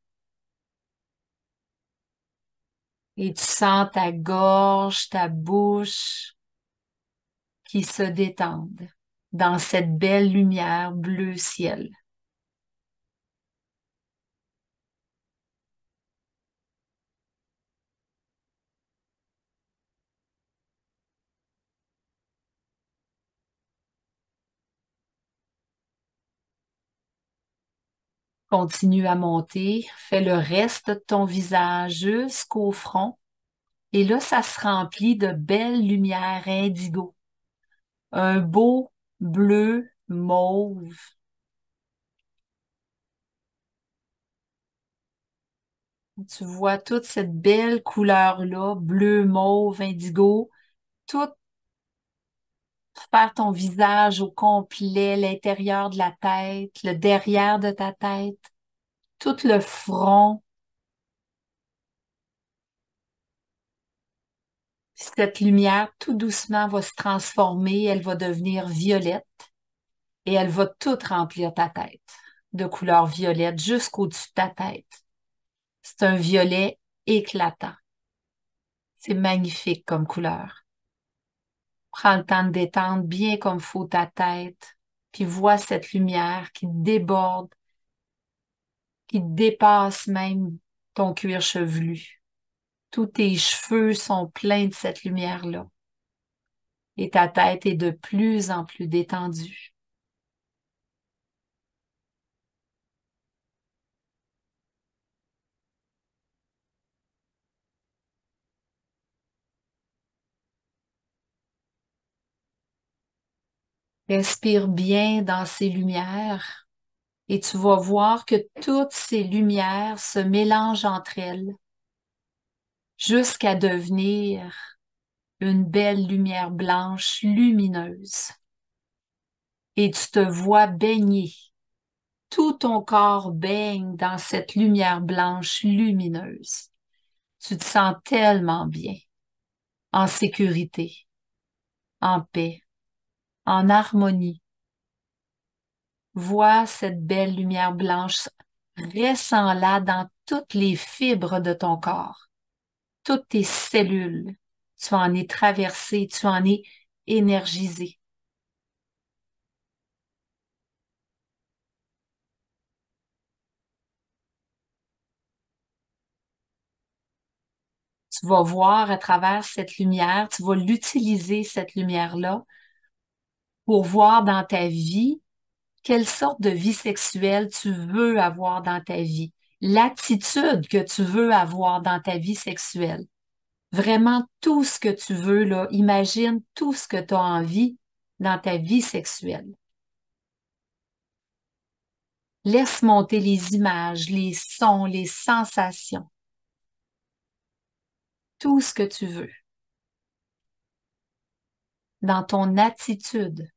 Et tu sens ta gorge, ta bouche qui se détendent dans cette belle lumière bleu ciel. Continue à monter, fais le reste de ton visage jusqu'au front. Et là, ça se remplit de belles lumières indigo. Un beau bleu mauve. Tu vois toute cette belle couleur-là, bleu, mauve, indigo, tout faire ton visage au complet, l'intérieur de la tête, le derrière de ta tête, tout le front. Cette lumière, tout doucement, va se transformer, elle va devenir violette et elle va tout remplir ta tête de couleur violette jusqu'au-dessus de ta tête. C'est un violet éclatant. C'est magnifique comme couleur. Prends le temps de détendre bien comme faut ta tête, puis vois cette lumière qui déborde, qui dépasse même ton cuir chevelu. Tous tes cheveux sont pleins de cette lumière-là. Et ta tête est de plus en plus détendue. Respire bien dans ces lumières et tu vas voir que toutes ces lumières se mélangent entre elles jusqu'à devenir une belle lumière blanche lumineuse. Et tu te vois baigner. Tout ton corps baigne dans cette lumière blanche lumineuse. Tu te sens tellement bien, en sécurité, en paix, en harmonie. Vois cette belle lumière blanche, ressens-la dans toutes les fibres de ton corps, toutes tes cellules. Tu en es traversé, tu en es énergisé. Tu vas voir à travers cette lumière, tu vas l'utiliser, cette lumière-là, pour voir dans ta vie quelle sorte de vie sexuelle tu veux avoir dans ta vie, l'attitude que tu veux avoir dans ta vie sexuelle. Vraiment tout ce que tu veux, là, imagine tout ce que tu as envie dans ta vie sexuelle. Laisse monter les images, les sons, les sensations, tout ce que tu veux dans ton attitude.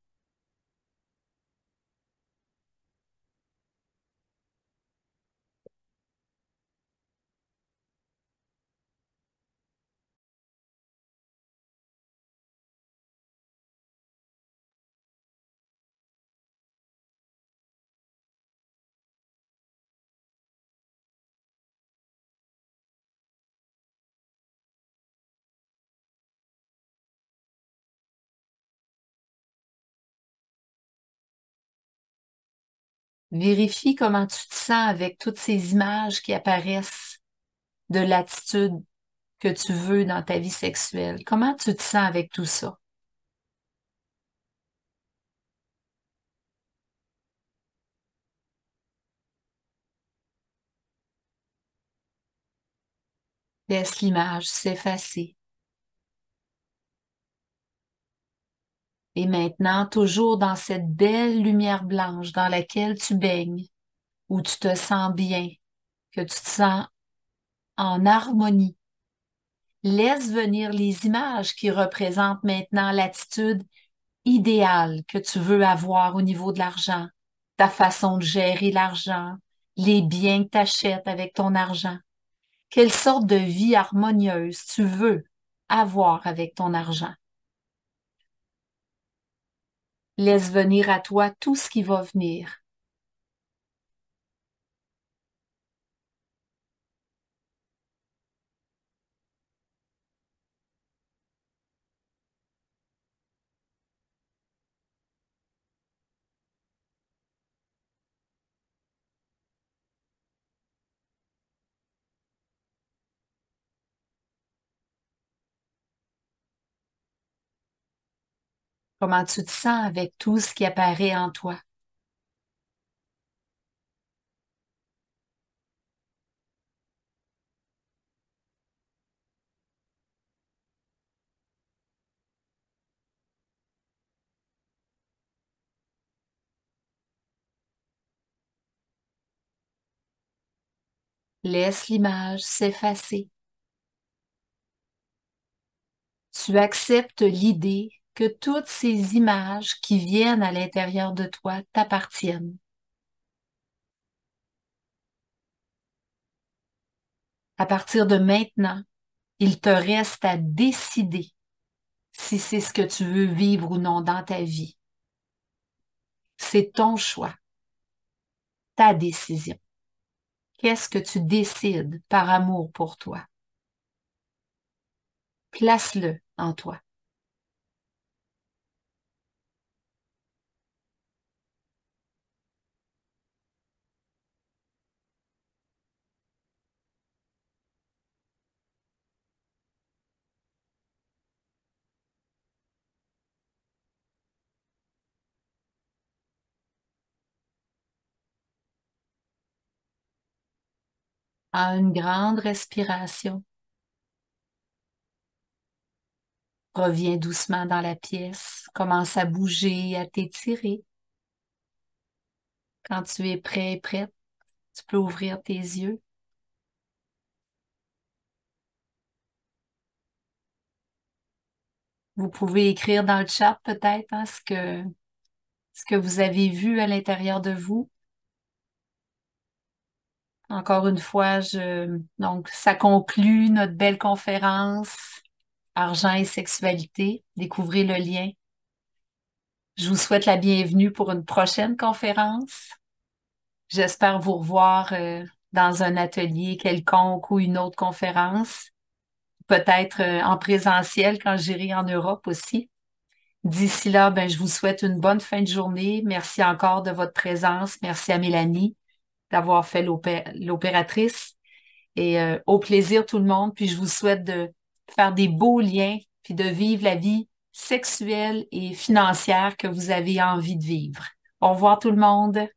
Vérifie comment tu te sens avec toutes ces images qui apparaissent de l'attitude que tu veux dans ta vie sexuelle. Comment tu te sens avec tout ça? Laisse l'image s'effacer. Et maintenant, toujours dans cette belle lumière blanche dans laquelle tu baignes, où tu te sens bien, que tu te sens en harmonie, laisse venir les images qui représentent maintenant l'attitude idéale que tu veux avoir au niveau de l'argent, ta façon de gérer l'argent, les biens que tu achètes avec ton argent. Quelle sorte de vie harmonieuse tu veux avoir avec ton argent. Laisse venir à toi tout ce qui va venir. Comment tu te sens avec tout ce qui apparaît en toi. Laisse l'image s'effacer. Tu acceptes l'idée que toutes ces images qui viennent à l'intérieur de toi t'appartiennent. À partir de maintenant, il te reste à décider si c'est ce que tu veux vivre ou non dans ta vie. C'est ton choix, ta décision. Qu'est-ce que tu décides par amour pour toi? Place-le en toi. À une grande respiration. Reviens doucement dans la pièce. Commence à bouger, à t'étirer. Quand tu es prêt et prête, tu peux ouvrir tes yeux. Vous pouvez écrire dans le chat peut-être hein, ce que vous avez vu à l'intérieur de vous. Encore une fois, donc ça conclut notre belle conférence Argent et sexualité. Découvrez le lien. Je vous souhaite la bienvenue pour une prochaine conférence. J'espère vous revoir dans un atelier quelconque ou une autre conférence, peut-être en présentiel quand j'irai en Europe aussi. D'ici là, ben, je vous souhaite une bonne fin de journée. Merci encore de votre présence. Merci à Mélanie d'avoir fait l'opératrice. Et au plaisir tout le monde. Puis je vous souhaite de faire des beaux liens, puis de vivre la vie sexuelle et financière que vous avez envie de vivre. Au revoir tout le monde.